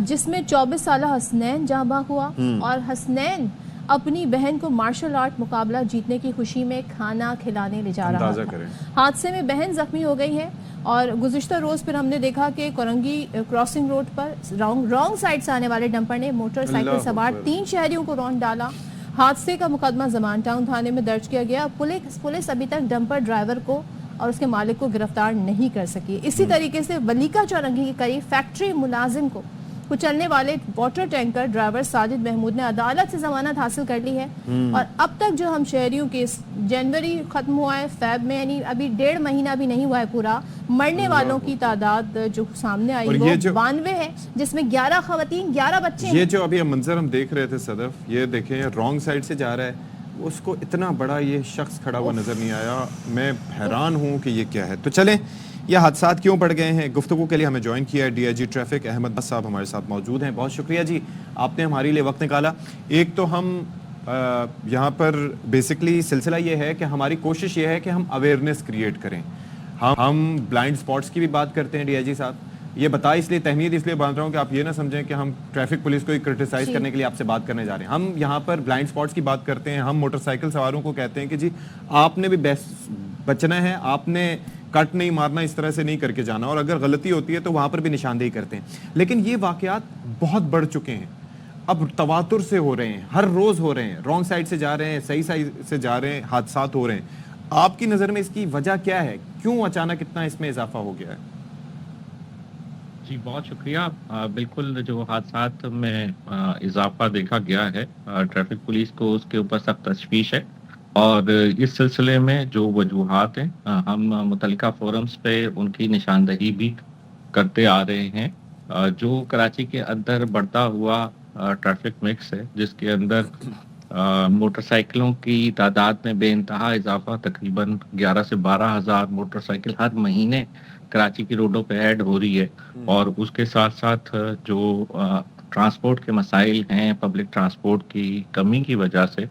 जिसमें 24 साला हसनैन जहाँ बाग हुआ। और हसनैन अपनी बहन को मार्शल आर्ट मुकाबला जीतने की खुशी में खाना खिलाने ले जा रहा था। हादसे में बहन जख्मी हो गई है। और गुज़िश्ता रोज़ फिर हमने देखा कि कोरंगी क्रॉसिंग रोड पर रॉन्ग साइड से आने वाले डंपर ने मोटरसाइकिल सवार 3 शहरियों को रौंद डाला। हादसे का मुकदमा जमान टाउन थाने में दर्ज किया गया। पुलिस अभी तक डंपर ड्राइवर को और उसके मालिक को गिरफ्तार नहीं कर सकी। इसी तरीके से वलीका चौरंगी के करीब फैक्ट्री मुलाजिम को कुचलने वाले water tanker driver Sajid Mahmood ने अदालत से जमानत हासिल कर ली है। और अब तक जो हम शहरियों के, जनवरी खत्म हुआ है, फेब में, यानी अभी 1.5 महीना भी नहीं हुआ है पूरा, मरने वालों की तादाद जो सामने आई वो 92 है, जिसमें 11 खवातीन 11 बच्चे। ये जो अभी मंजर हम देख रहे थे सदफ, ये देखें रॉन्ग साइड से जा रहा है, उसको इतना बड़ा ये शख्स खड़ा हुआ नजर नहीं आया। मैं हैरान हूँ कि ये क्या है। तो चलें, ये हादसात क्यों बढ़ गए हैं, गुफ्तगू के लिए हमें ज्वाइन किया है DIG ट्रैफिक अहमद साहब हमारे साथ मौजूद हैं। बहुत शुक्रिया जी, आपने हमारे लिए वक्त निकाला। एक तो हम यहाँ पर बेसिकली सिलसिला ये है कि हमारी कोशिश ये है कि हम अवेयरनेस क्रिएट करें। हम ब्लाइंड स्पॉट्स की भी बात करते हैं DIG साहब। ये बता इसलिए तहमीद इसलिए बांध रहा हूँ कि आप ये ना समझें कि हम ट्रैफिक पुलिस को क्रिटिसाइज करने के लिए आपसे बात करने जा रहे हैं। हम यहाँ पर ब्लाइंड स्पॉट्स की बात करते हैं। हम मोटरसाइकिल सवारों को कहते हैं कि जी आपने भी बचना है, आपने कट नहीं मारना, इस तरह से नहीं करके जाना, और अगर गलती होती है तो वहां पर भी निशानदेही करते हैं। लेकिन ये वाकयात बहुत बढ़ चुके हैं, अब तवातुर से हो रहे हैं, हर रोज हो रहे हैं, रॉन्ग साइड से जा रहे हैं, सही साइड से जा रहे हैं, हादसात हो रहे हैं। आपकी नजर में इसकी वजह क्या है, क्यों अचानक इतना इसमें इजाफा हो गया है? जी बहुत शुक्रिया। बिल्कुल जो हादसात में इजाफा देखा गया है, ट्रैफिक पुलिस को उसके ऊपर सख्त तशवीश है। और इस सिलसिले में जो वजूहात हैं हम मुतल्लिका फोरम्स पे उनकी निशानदही भी करते आ रहे हैं। जो कराची के अंदर बढ़ता हुआ ट्रैफिक मिक्स है, जिसके अंदर मोटरसाइकिलों की तादाद में बेइंतहा इजाफा, तकरीबन 11 से 12 हज़ार मोटरसाइकिल हर महीने कराची की रोडों पे ऐड हो रही है। और उसके साथ-साथ जो ट्रांसपोर्ट के मसाइल हैं, पब्लिक ट्रांसपोर्ट की कमी की वजह से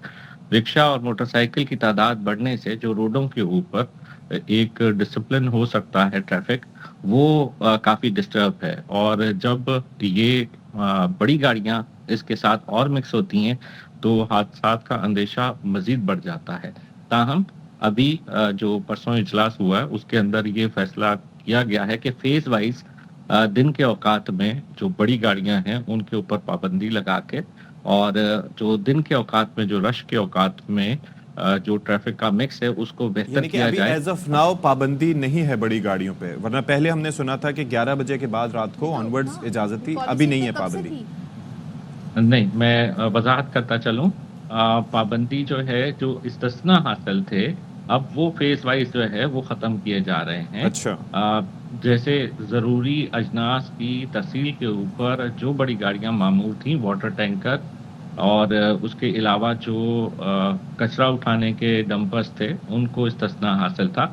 रिक्शा और मोटरसाइकिल की तादाद बढ़ने से जो रोडों के ऊपर एक डिसिप्लिन हो सकता है ट्रैफिक, वो काफ़ी डिस्टर्ब है। और जब ये बड़ी गाड़ियाँ इसके साथ और मिक्स होती हैं, तो हादसात का अंदेशा मज़ीद बढ़ जाता है। ताहम अभी जो परसों इजलास हुआ है, उसके अंदर ये फैसला किया गया है कि फ़ेज़ वाइज़ दिन के औकात में जो बड़ी गाड़ियाँ हैं, उनके ऊपर पाबंदी लगा के, और जो दिन के औकात में, जो रश के औकात में जो ट्रैफिक का मिक्स है, उसको बेहतर यानी कि किया अभी जाए। एज ऑफ नाउ पाबंदी नहीं है बड़ी गाड़ियों पे, वरना पहले हमने सुना था कि 11 बजे के बाद रात को ऑनवर्ड्स इजाजत थी, अभी नहीं है पाबंदी। नहीं, मैं वज़ाहत करता चलूँ। पाबंदी जो है, जो इस्तिस्ना हासिल थे, अब वो फ़ेज़ वाइज़ जो है वो ख़त्म किए जा रहे हैं। अच्छा। जैसे ज़रूरी अजनास की तहसील के ऊपर जो बड़ी गाड़ियाँ मामूल थीं, वाटर टैंकर, और उसके अलावा जो कचरा उठाने के डंपर्स थे, उनको इस्तिस्ना हासिल था।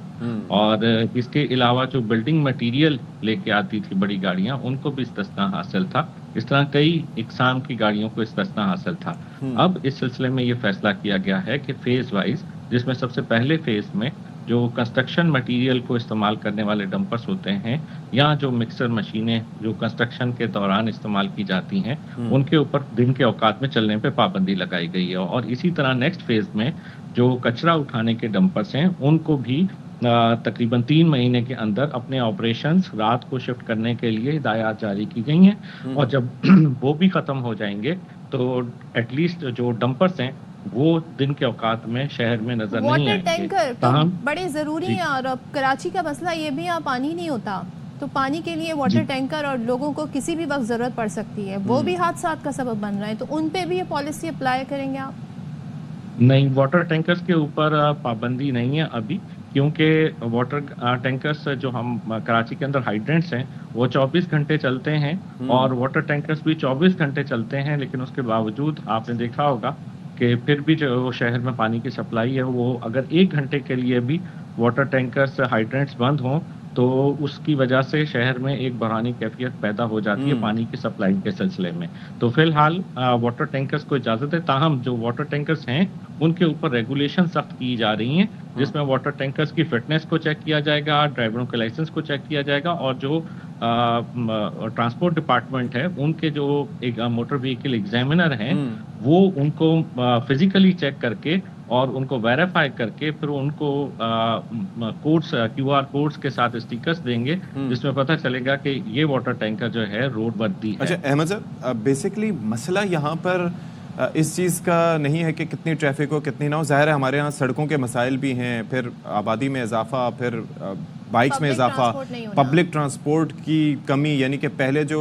और इसके अलावा जो बिल्डिंग मटीरियल लेके आती थी बड़ी गाड़ियाँ, उनको भी इस्तिस्ना हासिल था। इस तरह कई इक़साम की गाड़ियों को इस्तिस्ना हासिल था। अब इस सिलसिले में ये फैसला किया गया है कि फ़ेज़ वाइज़, जिसमें सबसे पहले फ़ेज़ में जो कंस्ट्रक्शन मटीरियल को इस्तेमाल करने वाले डंपर्स होते हैं, या जो मिक्सर मशीनें जो कंस्ट्रक्शन के दौरान इस्तेमाल की जाती हैं, उनके ऊपर दिन के औकात में चलने पे पाबंदी लगाई गई है। और इसी तरह नेक्स्ट फ़ेज़ में जो कचरा उठाने के डंपर्स हैं, उनको भी तकरीबन 3 महीने के अंदर अपने ऑपरेशंस रात को शिफ्ट करने के लिए हिदायत जारी की गई हैं। और जब वो भी ख़त्म हो जाएँगे, तो एटलीस्ट जो डंपर्स हैं, वो दिन के औकात में शहर में नज़र नहीं वाटर आएँगे। टैंकर तो ताहम बड़े ज़रूरी जी। हैं, और अब कराची का मसला ये भी, यहाँ पानी नहीं होता, तो पानी के लिए जी। वाटर टैंकर और लोगों को किसी भी वक्त ज़रूरत पड़ सकती है, वो भी हादसात का सबब बन रहे हैं, तो उन पे भी ये पॉलिसी अप्लाई करेंगे आप? नहीं, वाटर टैंकर्स के ऊपर पाबंदी नहीं है अभी, क्योंकि वाटर टैंकर्स जो हम कराची के अंदर हाइड्रेंट्स हैं, वो 24 घंटे चलते हैं, और वाटर टैंकर्स भी 24 घंटे चलते हैं। लेकिन उसके बावजूद आपने देखा होगा कि फिर भी जो शहर में पानी की सप्लाई है, वो अगर 1 घंटे के लिए भी वाटर टैंकर्स, हाइड्रेंट्स बंद हों, तो उसकी वजह से शहर में एक बहरानी कैफियत पैदा हो जाती है पानी की सप्लाई के सिलसिले में। तो फिलहाल वाटर टैंकर्स को इजाज़त है, ताहम जो वाटर टैंकर्स हैं, उनके ऊपर रेगुलेशन सख्त की जा रही हैं, जिसमें वाटर टैंकर्स की फिटनेस को चेक किया जाएगा, ड्राइवरों के लाइसेंस को चेक किया जाएगा, और जो ट्रांसपोर्ट डिपार्टमेंट है, उनके जो एक मोटर व्हीकल एग्जामिनर हैं, वो उनको फिजिकली चेक करके और उनको वेरीफाई करके फिर उनको कोड्स, क्यूआर कोड्स के साथ स्टिकर्स देंगे, जिसमें पता चलेगा कि ये वाटर टैंकर जो है रोड वर्दी है। अच्छा अहमद साहब, बेसिकली मसला यहाँ पर इस चीज़ का नहीं है कि कितनी ट्रैफिक हो कितनी ना हो। ज़ाहिर है हमारे यहाँ सड़कों के मसाइल भी हैं, फिर आबादी में इजाफा, फिर बाइक्स में इजाफा, पब्लिक ट्रांसपोर्ट की कमी, यानी कि पहले जो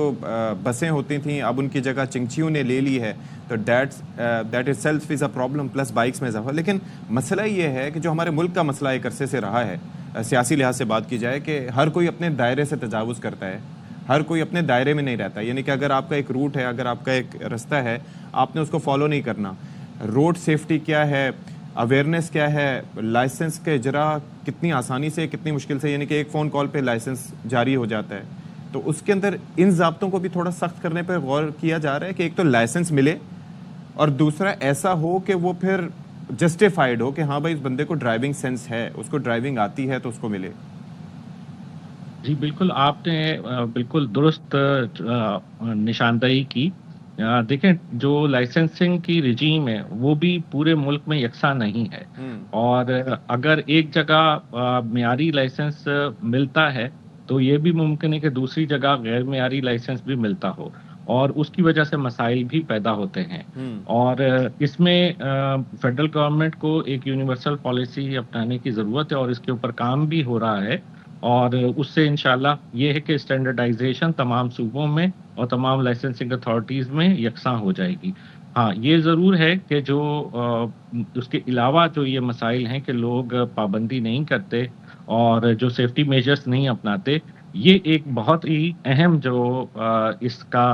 बसें होती थी अब उनकी जगह चिंचियों ने ले ली है, तो that itself is a problem, plus bikes में इजाफा। लेकिन मसला ये है कि जो हमारे मुल्क का मसला एक अरसे से रहा है, सियासी लिहाज से बात की जाए, कि हर कोई अपने दायरे से तजावुज़ करता है, हर कोई अपने दायरे में नहीं रहता। यानी कि अगर आपका एक रूट है, अगर आपका एक रास्ता है, आपने उसको फॉलो नहीं करना। रोड सेफ्टी क्या है, अवेयरनेस क्या है, लाइसेंस का इजरा कितनी आसानी से कितनी मुश्किल से, यानी कि एक फ़ोन कॉल पे लाइसेंस जारी हो जाता है, तो उसके अंदर इन ज़ाब्तों को भी थोड़ा सख्त करने पर गौर किया जा रहा है कि एक तो लाइसेंस मिले, और दूसरा ऐसा हो कि वो फिर जस्टिफाइड हो कि हाँ भाई इस बंदे को ड्राइविंग सेंस है, उसको ड्राइविंग आती है, तो उसको मिले। जी बिल्कुल, आपने बिल्कुल दुरुस्त निशानदही की। देखें, जो लाइसेंसिंग की रिजीम है, वो भी पूरे मुल्क में यकसा नहीं है, और अगर एक जगह मियारी लाइसेंस मिलता है, तो ये भी मुमकिन है कि दूसरी जगह गैर मियारी लाइसेंस भी मिलता हो, और उसकी वजह से मसाइल भी पैदा होते हैं। और इसमें फेडरल गवर्नमेंट को एक यूनिवर्सल पॉलिसी अपनाने की ज़रूरत है, और इसके ऊपर काम भी हो रहा है, और उससे इंशाल्लाह ये है कि स्टैंडर्डाइजेशन तमाम सूबों में और तमाम लाइसेंसिंग अथॉरिटीज़ में यकसा हो जाएगी। हाँ, ये ज़रूर है कि जो उसके अलावा जो ये मसाइल हैं कि लोग पाबंदी नहीं करते और जो सेफ्टी मेजर्स नहीं अपनाते, ये एक बहुत ही अहम जो इसका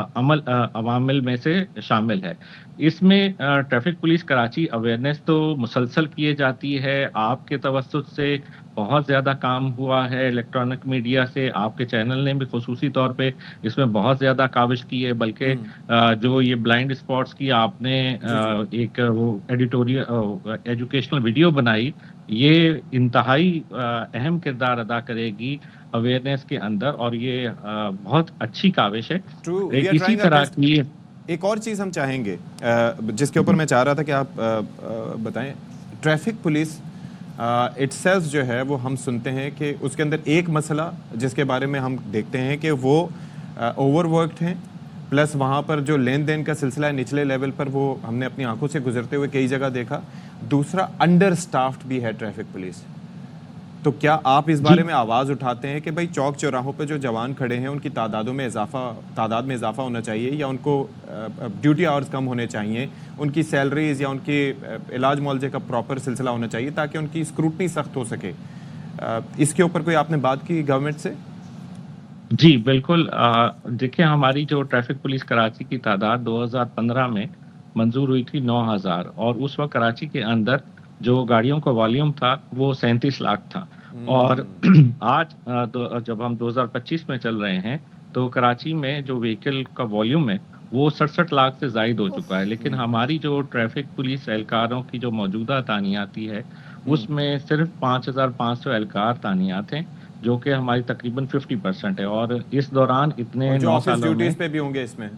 अवामिल में से शामिल है। इसमें ट्रैफ़िक पुलिस कराची अवेयरनेस तो मुसलसल किए जाती है, आपके तवज्जुह से बहुत ज़्यादा काम हुआ है, इलेक्ट्रॉनिक मीडिया से, आपके चैनल ने भी ख़ुसूसी तौर पे इसमें बहुत ज़्यादा काविश की है, बल्कि जो ये ब्लाइंड स्पॉट्स की आपने एक वो एजुकेशनल वीडियो बनाई, ये इंतहाई अहम किरदार अदा करेगी अवेयरनेस के अंदर और ये बहुत अच्छी काविश है। इसी तरह की एक और चीज़ हम चाहेंगे जिसके ऊपर मैं चाह रहा था कि आप बताएं, ट्रैफिक पुलिस इटसेल्फ जो है वो हम सुनते हैं कि उसके अंदर एक मसला जिसके बारे में हम देखते हैं कि वो ओवरवर्कड हैं, प्लस वहाँ पर जो लेन देन का सिलसिला है निचले लेवल पर वो हमने अपनी आंखों से गुजरते हुए कई जगह देखा। दूसरा, अंडर स्टाफ्ड भी है ट्रैफिक पुलिस। तो क्या आप इस बारे में आवाज़ उठाते हैं कि भाई चौक चौराहों पे जो जवान खड़े हैं उनकी तादाद में इजाफा होना चाहिए, या उनको ड्यूटी आवर्स कम होने चाहिए, उनकी सैलरीज या उनकी इलाज मुआवजे का प्रॉपर सिलसिला होना चाहिए ताकि उनकी स्क्रूटनी सख्त हो सके? इसके ऊपर कोई आपने बात की गवर्नमेंट से? जी बिल्कुल। देखिए, हमारी जो ट्रैफिक पुलिस कराची की तादाद 2015 में मंजूर हुई थी 9000 और उस वक्त कराची के अंदर जो गाड़ियों का वॉल्यूम था वो 37 लाख था और आज जब हम 2025 में चल रहे हैं तो कराची में जो व्हीकल का वॉल्यूम है वो 67 लाख से जायद हो चुका है। लेकिन हमारी जो ट्रैफिक पुलिस एहलकारों की जो मौजूदा तानियाती है उसमें सिर्फ 5500 एहलकार तानियात हैं, जो कि हमारी तकरीबन 50% है। और इस दौरान इतने 9 सालों में पे भी होंगे इसमें।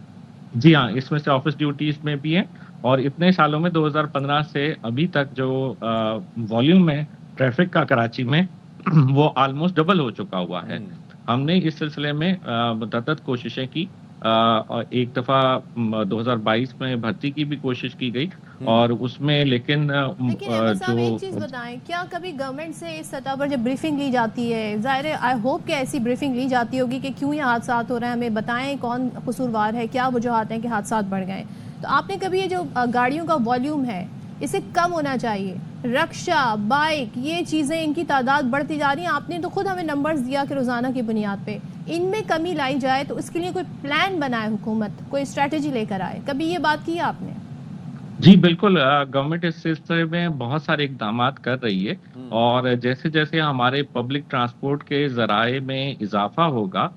जी हाँ, इसमें से ऑफिस ड्यूटीज में भी है और इतने सालों में 2015 से अभी तक जो वॉल्यूम है ट्रैफिक का कराची में वो ऑलमोस्ट डबल हो चुका हुआ है। हमने इस सिलसिले में मुतअद्दिद कोशिशें की और एक दफ़ा 2022 में भर्ती की भी कोशिश की गई और उसमें लेकिन जो एक चीज़ बताएं, क्या कभी गवर्नमेंट से इस सतह पर जब ब्रीफिंग ली जाती है, ज़ाहिर है आई होप कि ऐसी ब्रीफिंग ली जाती होगी कि क्यों ये हादसा हो रहे हैं, हमें बताएं कौन कसूरवार है, क्या वजूहात हैं कि हादसा बढ़ गए, तो आपने कभी ये जो गाड़ियों का वॉल्यूम है इसे कम होना चाहिए, रक्षा, बाइक, ये चीज़ें इनकी तादाद बढ़ती जा रही है, आपने तो खुद हमें नंबर्स दिया कि रोज़ाना की बुनियाद पे इनमें कमी लाई जाए, तो इसके लिए कोई प्लान बनाए हुकूमत, कोई स्ट्रेटजी लेकर आए, कभी ये बात की आपने? जी बिल्कुल, गवर्नमेंट इस सिलसिले में बहुत सारे इकदाम कर रही है और जैसे जैसे हमारे पब्लिक ट्रांसपोर्ट के ज़राए में इजाफा होगा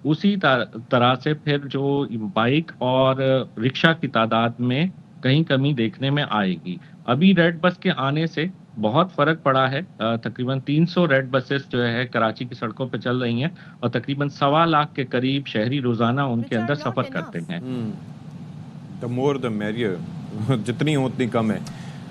उसी तरह से फिर जो बाइक और रिक्शा की तादाद में कहीं कमी देखने में आएगी। अभी रेड बस के आने से बहुत फ़र्क पड़ा है। तकरीबन 300 रेड बसेस जो है कराची की सड़कों पे चल रही हैं और तकरीबन 1.25 लाख के करीब शहरी रोज़ाना उनके अंदर सफ़र करते हैं। द मोर द मेरियर, जितनी हो उतनी कम है।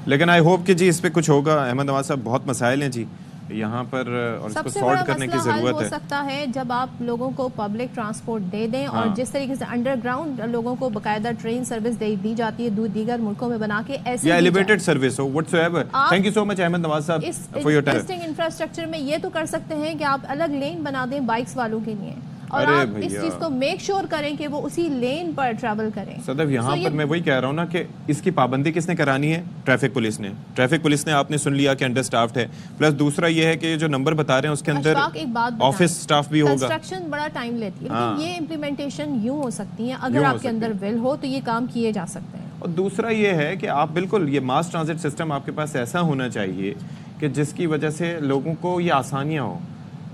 लेकिन आई होप कि जी इस पे कुछ होगा। अहमद नवाज साहब, बहुत मसाइल हैं जी यहाँ पर और इसको सॉल्व करने की ज़रूरत है। हो सकता है जब आप लोगों को पब्लिक ट्रांसपोर्ट दे दें और जिस तरीके से अंडरग्राउंड लोगों को बाकायदा ट्रेन सर्विस दी जाती है दीगर मुल्कों में बना के, ऐसे एलिवेटेड सर्विस हो whatsoever. Thank you so much Ahmed Nawaz sahab for your time. Infrastructure में ये तो कर सकते हैं कि आप अलग लेन बना दें बाइक्स वालों के लिए और आप इस चीज को मेक श्योर करें कि वो उसी लेन पर ट्रैवल करें। सदफ, यहाँ पर मैं वही कह रहा हूँ ना कि इसकी पाबंदी किसने करानी है? ट्रैफिक पुलिस ने। ट्रैफिक पुलिस ने, आपने सुन लिया कि अंडर स्टाफ्ड है, प्लस दूसरा ये है कि जो नंबर बता रहे हैं उसके अंदर ऑफिस स्टाफ भी होगा। कंस्ट्रक्शन बड़ा टाइम लेती है, लेकिन ये इम्प्लीमेंटेशन यूं हो सकती है, अगर आपके अंदर विल हो तो ये काम किए जा सकते हैं। और दूसरा ये है कि आप बिल्कुल ये मास ट्रांजिट सिस्टम आपके पास ऐसा होना चाहिए कि जिसकी वजह से लोगों को ये आसानियाँ हो।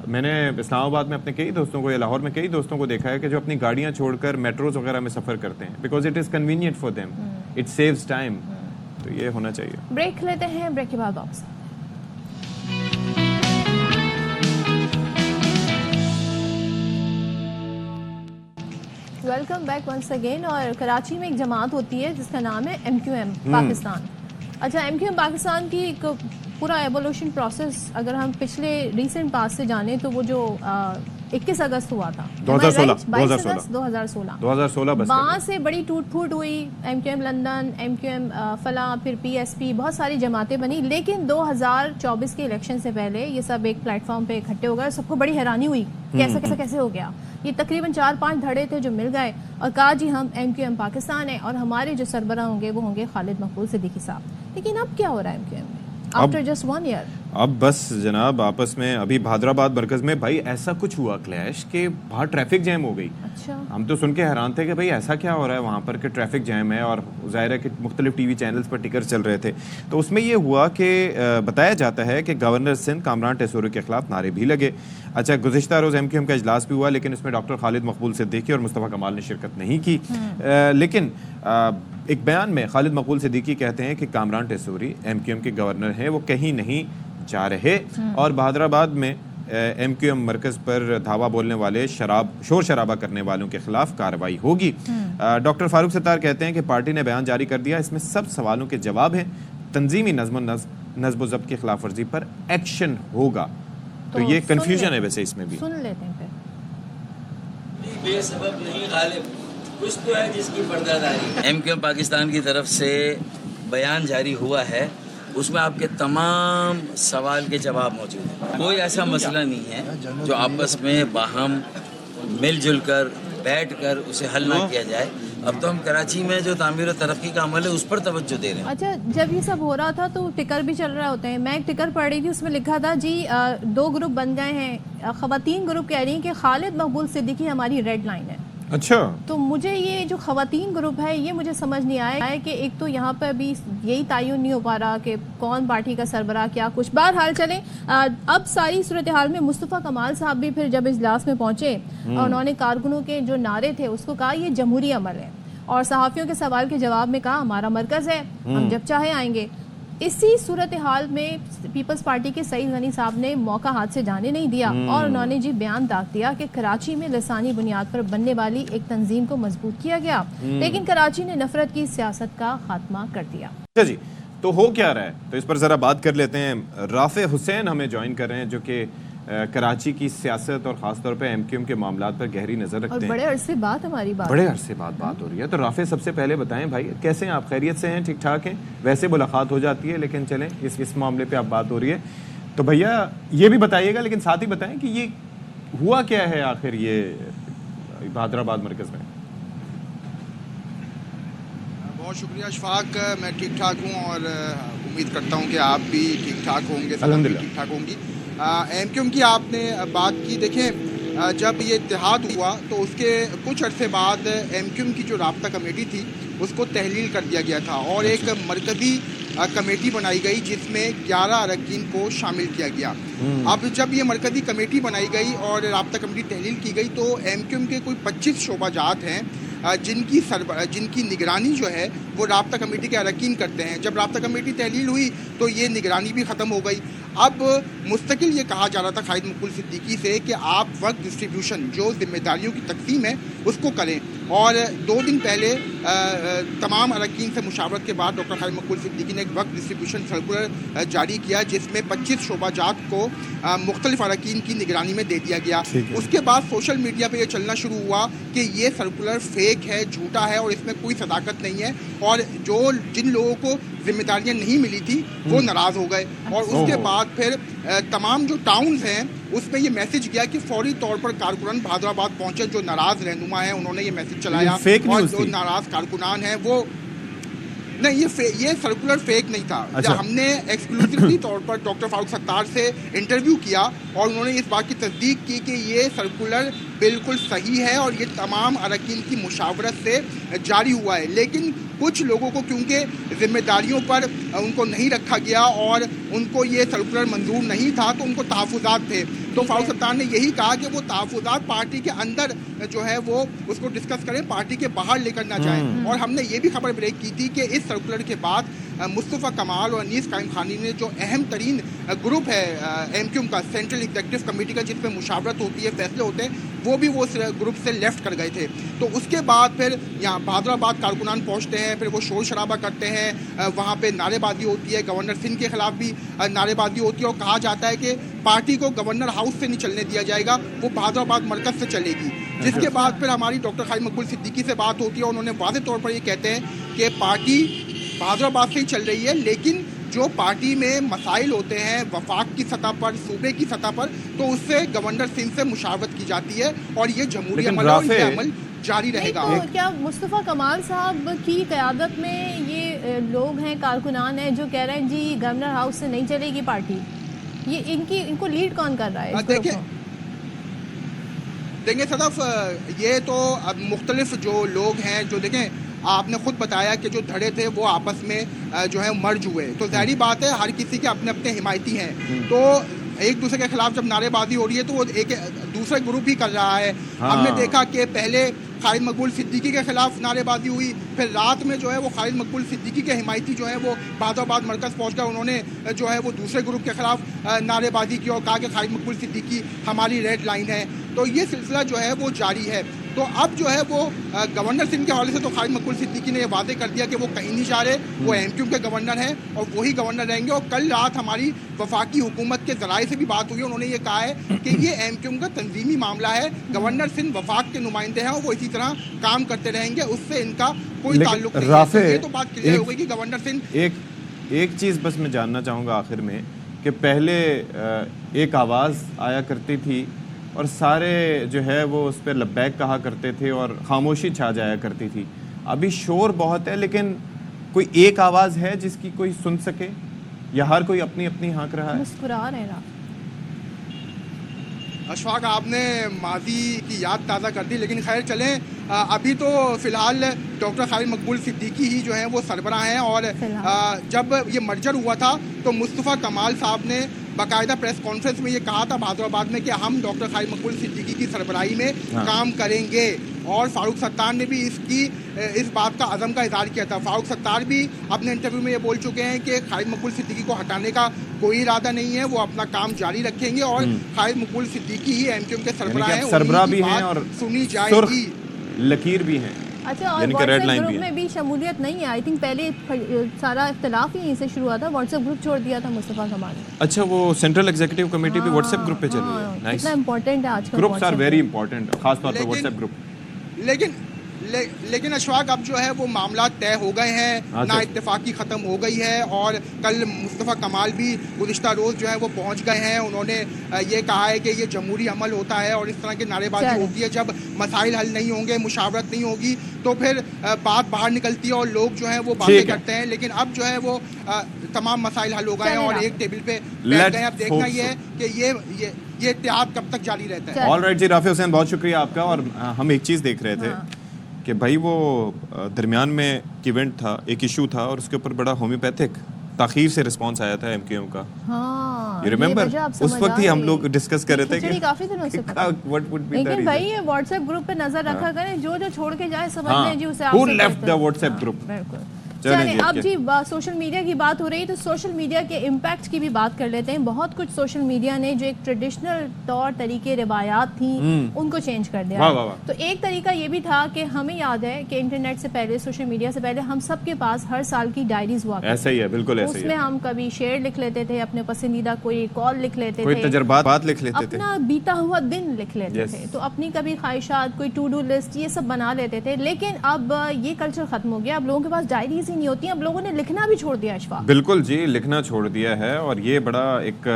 मैंने इस्लामाबाद में अपने कई दोस्तों को या लाहौर में कई दोस्तों को देखा है कि जो अपनी गाड़ियाँ छोड़कर मेट्रोज वगैरह में सफ़र करते हैं because it is convenient for them, it saves time. तो ये होना चाहिए। ब्रेक लेते हैं, ब्रेक के बाद वापस। Welcome back once again. और कराची में एक जमात होती है जिसका नाम है MQM पाकिस्तान। अच्छा, MQM पाकिस्तान की एक पूरा एवोल्यूशन प्रोसेस अगर हम पिछले रीसेंट पास से जाने तो वो जो 21 अगस्त हुआ था 2016 22 अगस्त 2016 बस वहाँ से बड़ी टूट फूट हुई। MQM लंदन, MQM फला, फिर PSP, बहुत सारी जमातें बनी। लेकिन 2024 के इलेक्शन से पहले ये सब एक प्लेटफॉर्म पे इकट्ठे हो गए। सबको बड़ी हैरानी हुई कि ऐसा कैसे हो गया। ये तकरीबन 4-5 धड़े थे जो मिल गए और कहा जी हम MQM पाकिस्तान है और हमारे जो सरबरा होंगे वो होंगे खालिद मकबूल सिद्दीकी साहब। लेकिन अब क्या हो रहा है MQM में आफ्टर जस्ट 1 ईयर? अब बस जनाब आपस में अभी भादराबाद मरकज में भाई ऐसा कुछ हुआ क्लैश कि बाहर ट्रैफिक जैम हो गई। अच्छा। हम तो सुन के हैरान थे कि भाई ऐसा क्या हो रहा है वहाँ पर कि ट्रैफिक जैम है, और ज़ाहिर है कि मुख्तलिफ TV चैनल्स पर टिकर चल रहे थे। तो उसमें ये हुआ कि बताया जाता है कि गवर्नर सिंध कामरान टेसोरी के खिलाफ नारे भी लगे। अच्छा, गुज़िश्ता रोज़ MQM का इजलास भी हुआ, लेकिन उसमें डॉक्टर खालिद मकबूल सिद्दीकी और मुस्तफ़ा कमाल ने शिरकत नहीं की। लेकिन एक बयान में खालिद मकबूल सिद्दीकी कहते हैं कि कामरान टेसोरी MQM के गवर्नर हैं, वो कहीं नहीं जा रहे और बहादराबाद में MQM मरकज़ पर धावा बोलने वाले शोर शराबा करने वालों के खिलाफ कार्रवाई होगी। डॉक्टर फारूक सत्तार कहते हैं कि पार्टी ने बयान जारी कर दिया, इसमें सब सवालों के जवाब हैं, तंजीमी नज़्म ज़ब्त की खिलाफ वर्जी पर एक्शन होगा। तो ये कंफ्यूजन है वैसे इसमें भी। सुन लेते हैं फिर। बेसबब नहीं गालिब, कुछ तो है जिसकी पर्दादारी। MQM पाकिस्तान की तरफ से बयान जारी हुआ है, उसमें आपके तमाम सवाल के जवाब मौजूद हैं। कोई ऐसा मसला नहीं है जो आपस में बाहम मिलजुल कर बैठ कर उसे हल ना किया जाए। अब तो हम कराची में जो तामीर और तरक्की का अमल है उस पर तवज्जो दे रहे हैं। अच्छा, जब ये सब हो रहा था तो टिकर भी चल रहे होते हैं। मैं एक टिकर पढ़ रही थी, उसमें लिखा था जी 2 ग्रुप बन गए हैं। ख़वातीन ग्रुप कह रही हैं कि खालिद मकबूल सिद्दीकी हमारी रेड लाइन है। अच्छा, तो मुझे ये जो ख़वातीन ग्रुप है ये मुझे समझ नहीं आया है कि एक तो यहाँ पर अभी यही तयन नहीं हो पा रहा कि कौन पार्टी का सरबराह क्या कुछ। बहरहाल चले, अब सारी सूरत हाल में मुस्तफ़ा कमाल साहब भी फिर जब इजलास में पहुंचे और उन्होंने कारकुनों के जो नारे थे उसको कहा ये जमहूरी अमल है, और सहाफ़ियों के सवाल के जवाब में कहा हमारा मरकज़ है, हम जब चाहे आएंगे। इसी सूरत हाल में पीपल्स पार्टी के सईद गनी साहब ने मौका हाथ से जाने नहीं दिया और उन्होंने जी बयान दाग दिया कि कराची में लसानी बुनियाद पर बनने वाली एक तंजीम को मजबूत किया गया, लेकिन कराची ने नफरत की सियासत का खात्मा कर दिया। अच्छा जी, तो हो क्या रहा है, तो इस पर ज़रा बात कर लेते हैं। राफे हुसैन हमें ज्वाइन कर रहे हैं जो कि कराची की सियासत और ख़ासतौर पे MQM के मामलात पर गहरी नज़र रखते हैं। बड़े अरसे बाद हमारी बात बात हो रही है। तो राफे, सबसे पहले बताएं भाई कैसे हैं आप, खैरियत से हैं, ठीक ठाक हैं? वैसे मुलाकात हो जाती है लेकिन चलें इस मामले पे आप बात हो रही है तो भैया ये भी बताइएगा, लेकिन साथ ही बताएं कि ये हुआ क्या है आखिर ये भादराबाद मरकज़ में। बहुत शुक्रिया अशफाक, मैं ठीक ठाक हूँ और उम्मीद करता हूँ कि आप भी ठीक ठाक होंगे, अल्हम्दुलिल्लाह ठीक ठाक होंगी। MQM की आपने बात की, देखें जब ये इत्तेहाद हुआ तो उसके कुछ अरसे बाद MQM की जो राब्ता कमेटी थी उसको तहलील कर दिया गया था और एक मरकज़ी कमेटी बनाई गई जिसमें 11 अरकान को शामिल किया गया। अब जब ये मरकज़ी कमेटी बनाई गई और राब्ता कमेटी तहलील की गई तो MQM के कोई 25 शोबाजात हैं जिनकी निगरानी जो है वो राब्ता कमेटी के अरकान करते हैं। जब राब्ता कमेटी तहलील हुई तो ये निगरानी भी ख़त्म हो गई। अब मुस्तकिल ये कहा जा रहा था खालिद मकबूल सिद्दीकी से कि आप वर्क डिस्ट्रीब्यूशन, जो जिम्मेदारियों की तकसीम है उसको करें, और 2 दिन पहले तमाम अरकान से मुशावरत के बाद डॉक्टर खालिद मकबूल सिद्दीकी ने एक वर्क डिस्ट्रीब्यूशन सर्कुलर जारी किया जिसमें 25 शोबाजात को मुख्तलिफ अरकान की निगरानी में दे दिया गया। उसके बाद सोशल मीडिया पर यह चलना शुरू हुआ कि ये सर्कुलर फेक है, झूठा है और इसमें कोई सदाकत नहीं है, और जिन लोगों को जिम्मेदारियां नहीं मिली थी वो नाराज़ हो गए। और उसके बाद फिर तमाम जो टाउन्स हैं उसमें ये मैसेज गया कि फौरी तौर पर कारकुनान भादराबाद पहुंचे, जो नाराज़ रहनुमा हैं उन्होंने ये मैसेज चलाया, और जो नाराज़ कारकुनान हैं वो नहीं, ये सर्कुलर फेक नहीं था। अच्छा। हमने एक्सक्लूसिवली तौर पर डॉक्टर फारूक सत्तार से इंटरव्यू किया और उन्होंने इस बात की तस्दीक की कि ये सर्कुलर बिल्कुल सही है और ये तमाम अरकान की मुशावरत से जारी हुआ है, लेकिन कुछ लोगों को क्योंकि जिम्मेदारियों पर उनको नहीं रखा गया और उनको ये सर्कुलर मंजूर नहीं था तो उनको तहफ़्फ़ुज़ात थे। तो फारूक सत्तार ने यही कहा कि वो तहफ़्फ़ुज़ात पार्टी के अंदर जो है वो उसको डिस्कस करें, पार्टी के बाहर लेकर ना जाएं। और हमने ये भी खबर ब्रेक की थी कि इस सर्कुलर के बाद मुस्तफ़ा कमाल और अनीस कायम खानी ने, जो अहम तरीन ग्रुप है MQM का, सेंट्रल एग्जीक्यूटिव कमेटी का, जिसमें मुशावरत होती है, फैसले होते हैं, वो भी वो ग्रुप से लेफ्ट कर गए थे। तो उसके बाद फिर यहाँ बहादुराबाद कारकुनान पहुँचते हैं, फिर वो शोर शराबा करते हैं, वहाँ पे नारेबाजी होती है, गवर्नर सिंह के खिलाफ भी नारेबाजी होती है और कहा जाता है कि पार्टी को गवर्नर हाउस से नहीं चलने दिया जाएगा, वो बहादुराबाद मरकज से चलेगी। जिसके बाद फिर हमारी डॉक्टर खालिद मकबूल सिद्दीकी से बात होती है, उन्होंने वाज़ेह तौर पर ये कहते हैं कि पार्टी बहादुराबाद से ही चल रही है, लेकिन जो पार्टी में मसाइल होते हैं वफाक की सतह पर, सूबे की सतह पर, तो उससे गवर्नर सिंह से मुशावरत की जाती है और ये जमहूरी अमल और ये अमल जारी रहेगा। तो क्या मुस्तफ़ा कमाल साहब की क़यादत में ये लोग हैं, कारकुनान हैं, जो कह रहे हैं जी गवर्नर हाउस से नहीं चलेगी पार्टी, ये इनको लीड कौन कर रहा है? देखें सदफ, ये तो अब मुख्तलिफ जो लोग हैं, जो देखें आपने खुद बताया कि जो धड़े थे वो आपस में जो है मर्ज हुए, तो ज़ाहिर बात है हर किसी के अपने अपने हिमायती हैं, तो एक दूसरे के खिलाफ जब नारेबाजी हो रही है तो वो एक दूसरा ग्रुप ही कर रहा है। हमने देखा कि पहले खालिद मकबूल सिद्दीकी के खिलाफ नारेबाजी हुई, फिर रात में जो है वो खालिद मकबूल सिद्दीकी के हिमायती जो है वो बहादुराबाद मरकज़ पहुँच कर उन्होंने जो है वो दूसरे ग्रुप के खिलाफ नारेबाजी की और कहा कि खालिद मकबूल सिद्दीकी हमारी रेड लाइन है। तो ये सिलसिला जो है वो जारी है। तो अब जो है वो गवर्नर सिंह के हवाले से तो खालिद मकबूल सिद्दीकी ने ये वादे कर दिया कि वो कहीं नहीं जा रहे, वो एमक्यू के गवर्नर हैं और वही गवर्नर रहेंगे। और कल रात हमारी वफाकी हुकूमत के ज़राए से भी बात हुई, उन्होंने ये कहा है कि ये एमक्यू का तंजीमी मामला है, गवर्नर सिंह वफाक के नुमाइंदे हैं और वो इसी तरह काम करते रहेंगे, उससे इनका कोई ताल्लुक नहीं है। तो ये तो बात क्लियर हो गई कि गवर्नर सिंह एक चीज़ बस मैं जानना चाहूँगा आखिर में कि पहले एक आवाज़ आया करती थी और सारे जो है वो उस पर लब्बैक कहा करते थे और खामोशी छा जाया करती थी। अभी शोर बहुत है, लेकिन कोई एक आवाज़ है जिसकी कोई सुन सके, या हर कोई अपनी अपनी हाँक रहा है? मुस्कुरा रहे हैं। अशफाक, आपने माजी की याद ताज़ा कर दी, लेकिन खैर चलें, अभी तो फ़िलहाल डॉक्टर खालिद मकबूल सिद्दीकी ही जो हैं वो सरबराह हैं। और जब ये मर्जर हुआ था तो मुस्तफ़ा कमाल साहब ने बाकायदा प्रेस कॉन्फ्रेंस में ये कहा था बहादुराबाद में कि हम डॉक्टर खालिद मकबूल सिद्दीकी की सरबराही में काम करेंगे। और फारूक सत्तार ने भी इस बात का अज़म का इज़हार किया था। फारूक सत्तार भी अपने इंटरव्यू में ये बोल चुके हैं कि खालिद मकबूल सिद्दीकी को हटाने का कोई इरादा नहीं है, वो अपना काम जारी रखेंगे और खालिद मकबूल सिद्दीकी ही एमक्यूएम के सरबराह भी हैं और सुनी जाएगी, लकीर भी हैं। अच्छा, और व्हाट्सएप ग्रुप में भी शमूलियत नहीं है। आई थिंक पहले सारा इख्तिलाफ ही यहीं से शुरू हुआ था, व्हाट्सएप ग्रुप छोड़ दिया था मुस्तफ़ा कमाल। अच्छा, वो सेंट्रल एग्जीक्यूटिव कमेटी भी व्हाट्सएप ग्रुप पे चल रही है। नाइस, कितना इंपॉर्टेंट है आजकल। ग्रुप्स आर वेरी इंपॉर्टेंट, खास तौर पर व्हाट्सएप ग्रुप। लेकिन अशफाक, अब जो है वो मामला तय हो गए हैं, ना इत्तेफाकी ख़त्म हो गई है। और कल मुस्तफ़ा कमाल भी गुज़िश्ता रोज़ जो है वो पहुंच गए हैं। उन्होंने ये कहा है कि ये जमहूरी अमल होता है और इस तरह की नारेबाजी होती है जब मसाइल हल नहीं होंगे, मुशावरत नहीं होगी, तो फिर बात बाहर निकलती है और लोग जो है वो बातें करते हैं। लेकिन अब जो है वो तमाम मसाइल हल हो गए हैं और एक टेबल पे बैठ गए। अब देखना ये है कि ये इत्तेहाद कब तक जारी रहता है। ऑलराइट जी, राफी हुसैन, बहुत शुक्रिया आपका। और हम एक चीज़ देख रहे थे कि भाई वो दरमियान में इवेंट था, एक इशू था और उसके ऊपर बड़ा होम्योपैथिक ताखीर से रिस्पांस आया था एमक्यूएम का। You remember? उस वक्त ही हम लोग डिस्कस कर रहे थे कि काफी दिनों से what would be the reason. लेकिन भाई ये व्हाट्सएप ग्रुप पे नजर रखा करें, जो छोड़ के जाए समझ लें जी उसे। Who left the WhatsApp group? बिल्कुल। चलिए, अब जी सोशल मीडिया की बात हो रही है तो सोशल मीडिया के इम्पैक्ट की भी बात कर लेते हैं। बहुत कुछ सोशल मीडिया ने जो एक ट्रेडिशनल तौर तरीके रिवायात थी उनको चेंज कर दिया। तो एक तरीका ये भी था कि हमें याद है कि इंटरनेट से पहले, सोशल मीडिया से पहले, हम सबके पास हर साल की डायरीज हुआ। ऐसा ही है, बिल्कुल ऐसा ही है। उसमें हम कभी शेर लिख लेते थे, अपने पसंदीदा कोई कॉल लिख लेते थे, कोई तजुर्बात लिख लेते थे, अपना बीता हुआ दिन लिख लेते थे, तो अपनी कभी ख्वाहिशात, कोई टू डू लिस्ट, ये सब बना लेते थे। लेकिन अब ये कल्चर खत्म हो गया। अब लोगों के पास डायरीज ही नहीं होती, अब लोगों ने लिखना भी छोड़ दिया। अशफाक, बिल्कुल जी, लिखना छोड़ दिया है और ये बड़ा एक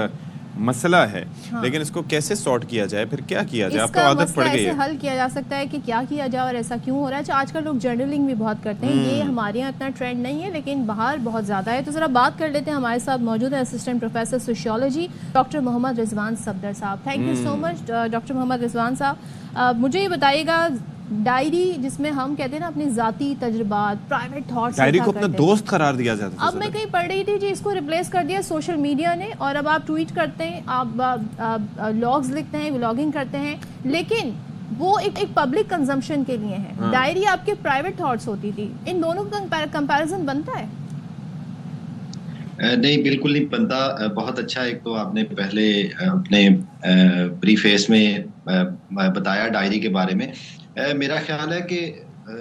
मसला है। लेकिन इसको कैसे सॉर्ट किया जाए, फिर क्या किया जाए? आपको आदत पड़ गई है। हल किया जा सकता है कि क्या किया जाए और ऐसा क्यों हो रहा है। आजकल लोग जर्नलिंग भी बहुत करते हैं, ये हमारे यहाँ इतना ट्रेंड नहीं है लेकिन बाहर बहुत ज़्यादा है। तो ज़रा बात कर लेते हैं। हमारे साथ मौजूद है assistant professor sociology doctor Mohammad Rizwan Safdar sahab. Thank you so much doctor Mohammad Rizwan sahab. मुझे ये बताइएगा, डायरी जिसमें हम कहते हैं ना अपने जाती तजुर्बात, प्राइवेट थॉट्स, डायरी को अपना दोस्त करार दिया जाता था। अब मैं कहीं पढ़ रही थी जी, इसको रिप्लेस कर दिया सोशल मीडिया ने। और अब आप ट्वीट करते हैं, आप लॉग्स लिखते हैं, व्लॉगिंग करते हैं, लेकिन वो एक पब्लिक कंजम्पशन के लिए है। डायरी आपके प्राइवेट थॉट्स होती थी। इन दोनों का कंपैरिजन बनता है? नहीं, बिल्कुल नहीं बनता। बहुत अच्छा, एक तो आपने पहले अपने प्रीफेस में बताया डायरी के बारे में। मेरा ख्याल है कि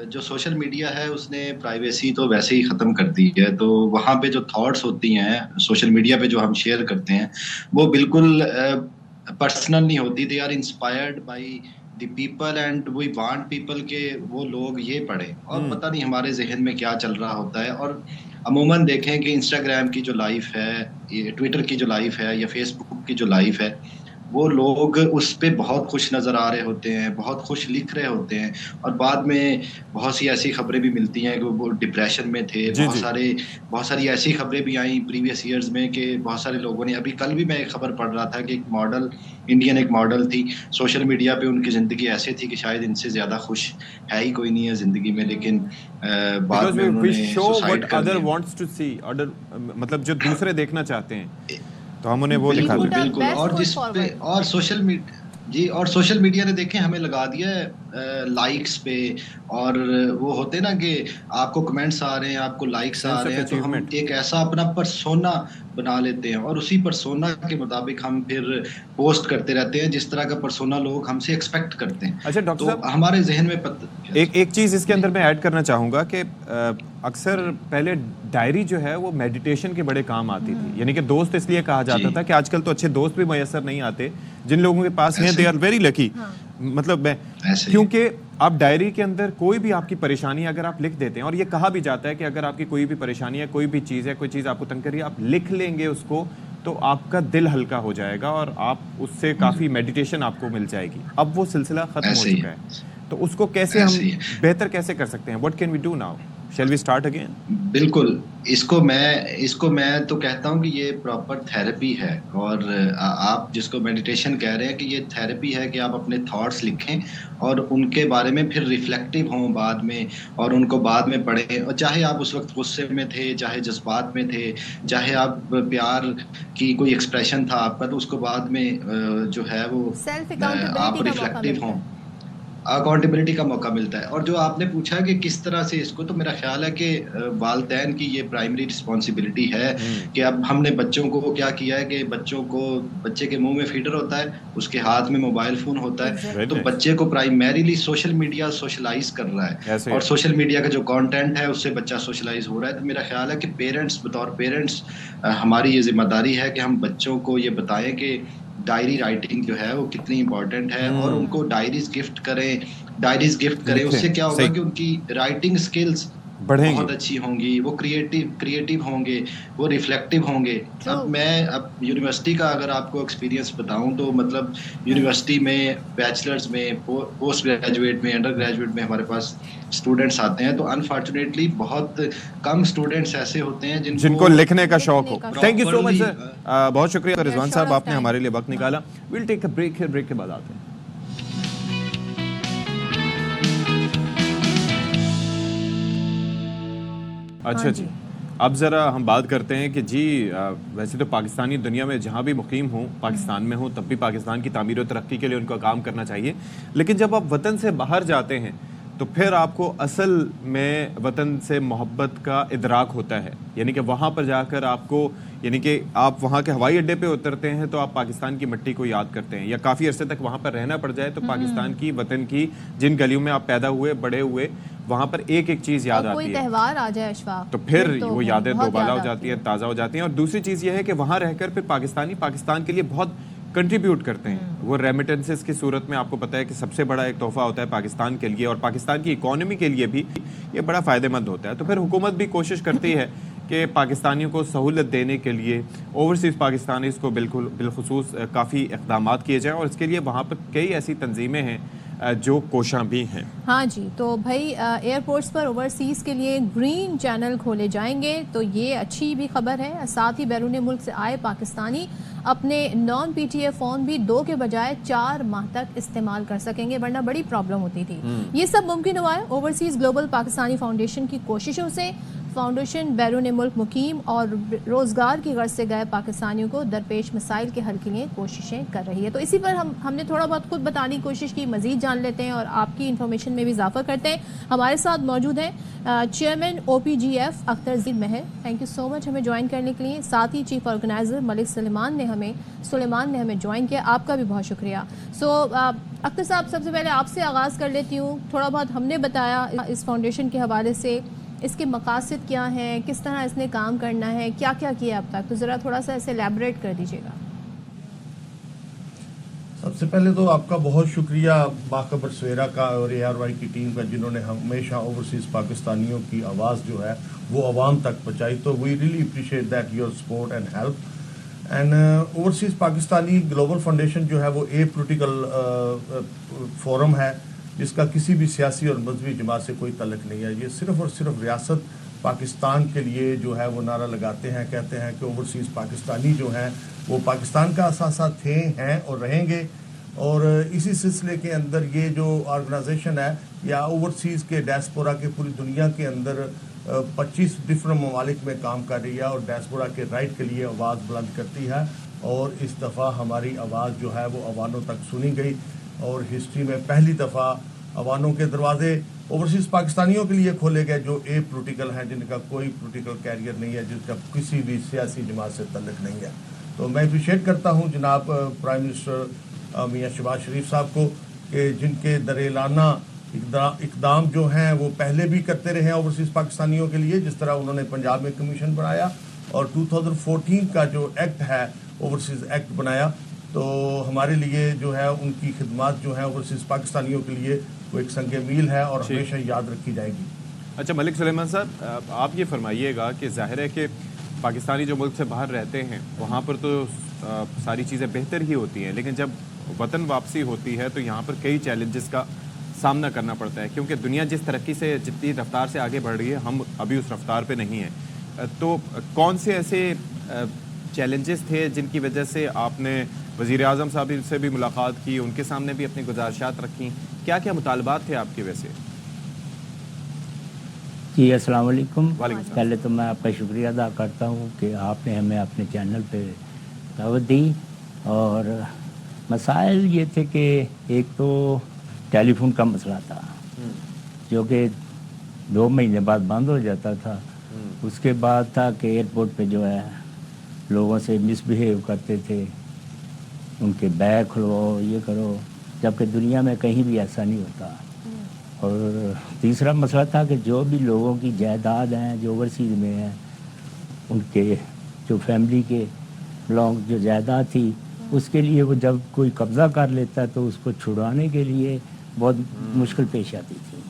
जो सोशल मीडिया है उसने प्राइवेसी तो वैसे ही ख़त्म कर दी है, तो वहाँ पे जो थॉट्स होती हैं सोशल मीडिया पे जो हम शेयर करते हैं वो बिल्कुल पर्सनल नहीं होती। They are inspired by the people and we want people के वो लोग ये पढ़ें, और पता नहीं हमारे जहन में क्या चल रहा होता है। और अमूमन देखें कि इंस्टाग्राम की जो लाइफ है, ये ट्विटर की जो लाइफ है या फेसबुक की जो लाइफ है, वो लोग उस पे बहुत खुश नज़र आ रहे होते हैं, बहुत खुश लिख रहे होते हैं, और बाद में बहुत सी ऐसी खबरें भी मिलती हैं कि वो डिप्रेशन में थे। बहुत सारी ऐसी खबरें भी आई प्रीवियस ईयर्स में कि बहुत सारे लोगों ने, अभी कल भी मैं एक खबर पढ़ रहा था कि एक मॉडल थी, सोशल मीडिया पे उनकी ज़िंदगी ऐसे थी कि शायद इनसे ज़्यादा खुश है ही कोई नहीं है ज़िंदगी में, लेकिन बाद में उन्होंने सुसाइड कर लिया। मतलब जो दूसरे देखना चाहते हैं तो हम उन्हें वो दिखा दें। बिल्कुल। और जिसपे और सोशल मीडिया ने देखें हमें लगा दिया है लाइक्स पे, और वो होते ना कि आपको कमेंट्स आ रहे हैं, आपको लाइक्स आ रहे हैं, तो हम एक ऐसा अपना पर्सोना बना लेते हैं और उसी पर्सोना के मुताबिक हम फिर पोस्ट करते रहते हैं जिस तरह का पर्सोना लोग हमसे एक्सपेक्ट करते हैं। अच्छा डॉक्टर साहब, हमारे जहन में एक चीज़ इसके अंदर मैं ऐड करना चाहूँगा कि अक्सर पहले डायरी जो है वो मेडिटेशन के बड़े काम आती थी, यानी कि दोस्त इसलिए कहा जाता था कि आजकल तो अच्छे दोस्त भी मैसर नहीं आते, जिन लोगों के पास हैं दे आर वेरी लकी। मतलब क्योंकि आप डायरी के अंदर कोई भी आपकी परेशानी अगर आप लिख देते हैं, और ये कहा भी जाता है कि अगर आपकी कोई भी परेशानी है, कोई भी चीज़ है, कोई चीज़ आपको तंग कर रही है, आप लिख लेंगे उसको तो आपका दिल हल्का हो जाएगा और आप उससे काफ़ी मेडिटेशन आपको मिल जाएगी। अब वो सिलसिला खत्म हो चुका है, तो उसको कैसे हम बेहतर कैसे कर सकते हैं? What can we do now? Shall we start again? बिल्कुल, इसको मैं तो कहता हूँ कि ये प्रॉपर थेरेपी है, और आप जिसको मेडिटेशन कह रहे हैं कि ये थेरेपी है कि आप अपने थॉट्स लिखें और उनके बारे में फिर रिफ्लेक्टिव हों बाद में, और उनको बाद में पढ़ें, और चाहे आप उस वक्त गुस्से में थे, चाहे जज्बात में थे, चाहे आप प्यार की कोई एक्सप्रेशन था आपका, तो उसको बाद में जो है वो आप रिफ्लेक्टिव हों, अकाउंटेबिलिटी का मौका मिलता है। और जो आपने पूछा कि किस तरह से इसको, तो मेरा ख्याल है कि वालिदैन की ये प्राइमरी रिस्पॉन्सिबिलिटी है कि अब हमने बच्चों को क्या किया है कि बच्चे के मुंह में फीडर होता है, उसके हाथ में मोबाइल फोन होता है, तो बच्चे को प्राइमरीली सोशल मीडिया सोशलाइज कर रहा है, और सोशल मीडिया का जो कंटेंट है उससे बच्चा सोशलाइज हो रहा है। तो मेरा ख्याल है कि बतौर पेरेंट्स हमारी ये जिम्मेदारी है कि हम बच्चों को ये बताएं कि डायरी राइटिंग जो है वो कितनी इंपॉर्टेंट है, और उनको डायरीज गिफ्ट करें। उससे क्या होगा कि उनकी राइटिंग स्किल्स बहुत अच्छी होंगी, वो क्रिएटिव होंगे, वो रिफ्लेक्टिव होंगे। अब यूनिवर्सिटी का अगर आपको एक्सपीरियंस बताऊं तो मतलब यूनिवर्सिटी में बैचलर्स में, पोस्ट ग्रेजुएट में, अंडर ग्रेजुएट में हमारे पास स्टूडेंट्स आते हैं, तो अनफॉर्चुनेटली बहुत कम स्टूडेंट्स ऐसे होते हैं जिनको लिखने का शौक हो। Thank you so much sir, बहुत शुक्रिया रिजवान साहब, आपने हमारे लिए वक्त निकाला। Will take a break here, break के बाद आते हैं। अच्छा जी, अब ज़रा हम बात करते हैं कि जी वैसे तो पाकिस्तानी दुनिया में जहाँ भी मुकीम हों, पाकिस्तान में हों, तब भी पाकिस्तान की तामीर और तरक्की के लिए उनको काम करना चाहिए, लेकिन जब आप वतन से बाहर जाते हैं तो फिर आपको असल में वतन से मोहब्बत का इदराक होता है, यानी कि वहाँ पर जाकर आपको, यानी कि आप वहाँ के हवाई अड्डे पे उतरते हैं तो आप पाकिस्तान की मिट्टी को याद करते हैं, या काफ़ी अरसे तक वहाँ पर रहना पड़ जाए तो पाकिस्तान की, वतन की जिन गलियों में आप पैदा हुए बड़े हुए, वहाँ पर एक एक चीज़ याद आती है। कोई त्यौहार आ जाए अशफाक तो फिर वो यादें दोबारा हो जाती है, ताज़ा हो जाती हैं। और दूसरी चीज़ ये है कि वहाँ रहकर फिर पाकिस्तान के लिए बहुत कंट्रीब्यूट करते हैं। वो रेमिटेंसेस की सूरत में आपको पता है कि सबसे बड़ा एक तोहफा होता है पाकिस्तान के लिए, और पाकिस्तान की इकोनॉमी के लिए भी ये बड़ा फ़ायदेमंद होता है। तो फिर हुकूमत भी कोशिश करती है कि पाकिस्तानियों को सहूलत देने के लिए ओवरसीज़ पाकिस्तानीज़ को बिलखुसूस काफ़ी इक़दाम किए जाएँ, और इसके लिए वहाँ पर कई ऐसी तंजीमें हैं जो कोशां भी हैं। हाँ जी, तो भाई एयरपोर्ट्स पर ओवरसीज़ के लिए ग्रीन चैनल खोले जाएंगे, तो ये अच्छी भी खबर है। साथ ही बैरून मुल्क से आए पाकिस्तानी अपने नॉन PTA फ़ोन भी 2 के बजाय 4 माह तक इस्तेमाल कर सकेंगे, वरना बड़ी प्रॉब्लम होती थी। ये सब मुमकिन हुआ है ओवरसीज़ ग्लोबल पाकिस्तानी फाउंडेशन की कोशिशों से। फाउंडेशन बैरून मुल्क मुकीम और रोज़गार की गर्ज से गए पाकिस्तानियों को दरपेश मसाइल के हल के लिए कोशिशें कर रही है। तो इसी पर हमने थोड़ा बहुत खुद बताने की कोशिश की, मज़ीद जान लेते हैं और आपकी इन्फॉर्मेशन में भी इजाफा करते हैं। हमारे साथ मौजूद हैं chairman OPGF Akhtar Zeer Mahar, thank you so much हमें ज्वाइन करने के लिए। साथ ही चीफ ऑर्गेनाइज़र मलिक सुलेमान ने हमें ज्वाइन किया, आपका भी बहुत शुक्रिया। अख्तर साहब, सबसे पहले आपसे आगाज़ कर लेती हूँ। थोड़ा बहुत हमने बताया इस फाउंडेशन के हवाले से, इसके मकासद क्या हैं, किस तरह इसने काम करना है, क्या क्या किया अब तक, तो ज़रा थोड़ा सा इसे एलैबोरेट कर दीजिएगा। सबसे पहले तो आपका बहुत शुक्रिया बाखबर सवेरा का और ARY की टीम का, जिन्होंने हमेशा ओवरसीज़ पाकिस्तानियों की आवाज़ जो है वो आवाम तक पहुँचाई। तो we really appreciate that your support and help. And overseas Pakistani global foundation जो है वो पॉलिटिकल फोरम है, जिसका किसी भी सियासी और मजहबी जमात से कोई तल्लुक़ नहीं है। ये सिर्फ़ और सिर्फ रियासत पाकिस्तान के लिए जो है वो नारा लगाते हैं, कहते हैं कि ओवरसीज़ पाकिस्तानी जो हैं वो पाकिस्तान का असासा थे, हैं और रहेंगे। और इसी सिलसिले के अंदर ये जो ऑर्गेनाइजेशन है या ओवरसीज़ के डायस्पोरा के पूरी दुनिया के अंदर 25 डिफरेंट ममालिक में काम कर रही है और डायस्पोरा के राइट के लिए आवाज़ बुलंद करती है। और इस दफ़ा हमारी आवाज़ जो है वो अवानों तक सुनी गई और हिस्ट्री में पहली दफ़ा अवानों के दरवाजे ओवरसीज़ पाकिस्तानियों के लिए खोले गए जो पॉलिटिकल हैं, जिनका कोई पॉलिटिकल कैरियर नहीं है, जिनका किसी भी सियासी जमात से तल्लुक़ नहीं है। तो मैं अप्रिशिएट करता हूँ जनाब प्राइम मिनिस्टर मियाँ शहबाज शरीफ साहब को कि जिनके दरेलाना इकदाम जो हैं वो पहले भी करते रहे हैं ओवरसीज़ पाकिस्तानियों के लिए, जिस तरह उन्होंने पंजाब में कमीशन बनाया और 2014 का जो एक्ट है ओवरसीज़ एक्ट बनाया। तो हमारे लिए जो है उनकी खिदमत जो है ओवरसीज़ पाकिस्तानियों के लिए वो एक संगे मील है और हमेशा याद रखी जाएगी। अच्छा मलिक सुलेमान साहब, आप ये फरमाइएगा कि जाहिर है कि पाकिस्तानी जो मुल्क से बाहर रहते हैं वहाँ पर तो सारी चीज़ें बेहतर ही होती हैं, लेकिन जब वतन वापसी होती है तो यहाँ पर कई चैलेंजेस का सामना करना पड़ता है, क्योंकि दुनिया जिस तरक्की से जितनी रफ्तार से आगे बढ़ रही है हम अभी उस रफ्तार पे नहीं हैं। तो कौन से ऐसे चैलेंजेस थे जिनकी वजह से आपने वज़ीर आज़म साहब से भी मुलाकात की, उनके सामने भी अपनी गुजारिशात रखी, क्या क्या मुतालबात थे आपके वैसे? जी अस्सलाम वालेकुम। पहले तो मैं आपका शुक्रिया अदा करता हूँ कि आपने हमें अपने चैनल पे दावत दी। और मसाइल ये थे कि एक तो टेलीफोन का मसला था जो कि 2 महीने बाद बंद हो जाता था। उसके बाद था कि एयरपोर्ट पे जो है लोगों से मिसबिहेव करते थे, उनके बैग खुलवाओ, ये करो, जबकि दुनिया में कहीं भी ऐसा नहीं होता। और तीसरा मसला था कि जो भी लोगों की जायदाद हैं जो ओवरसीज़ में हैं, उनके जो फैमिली के लॉन्ग जो जायदाद थी उसके लिए वो जब कोई कब्ज़ा कर लेता तो उसको छुड़वाने के लिए बहुत मुश्किल पेश आती थी।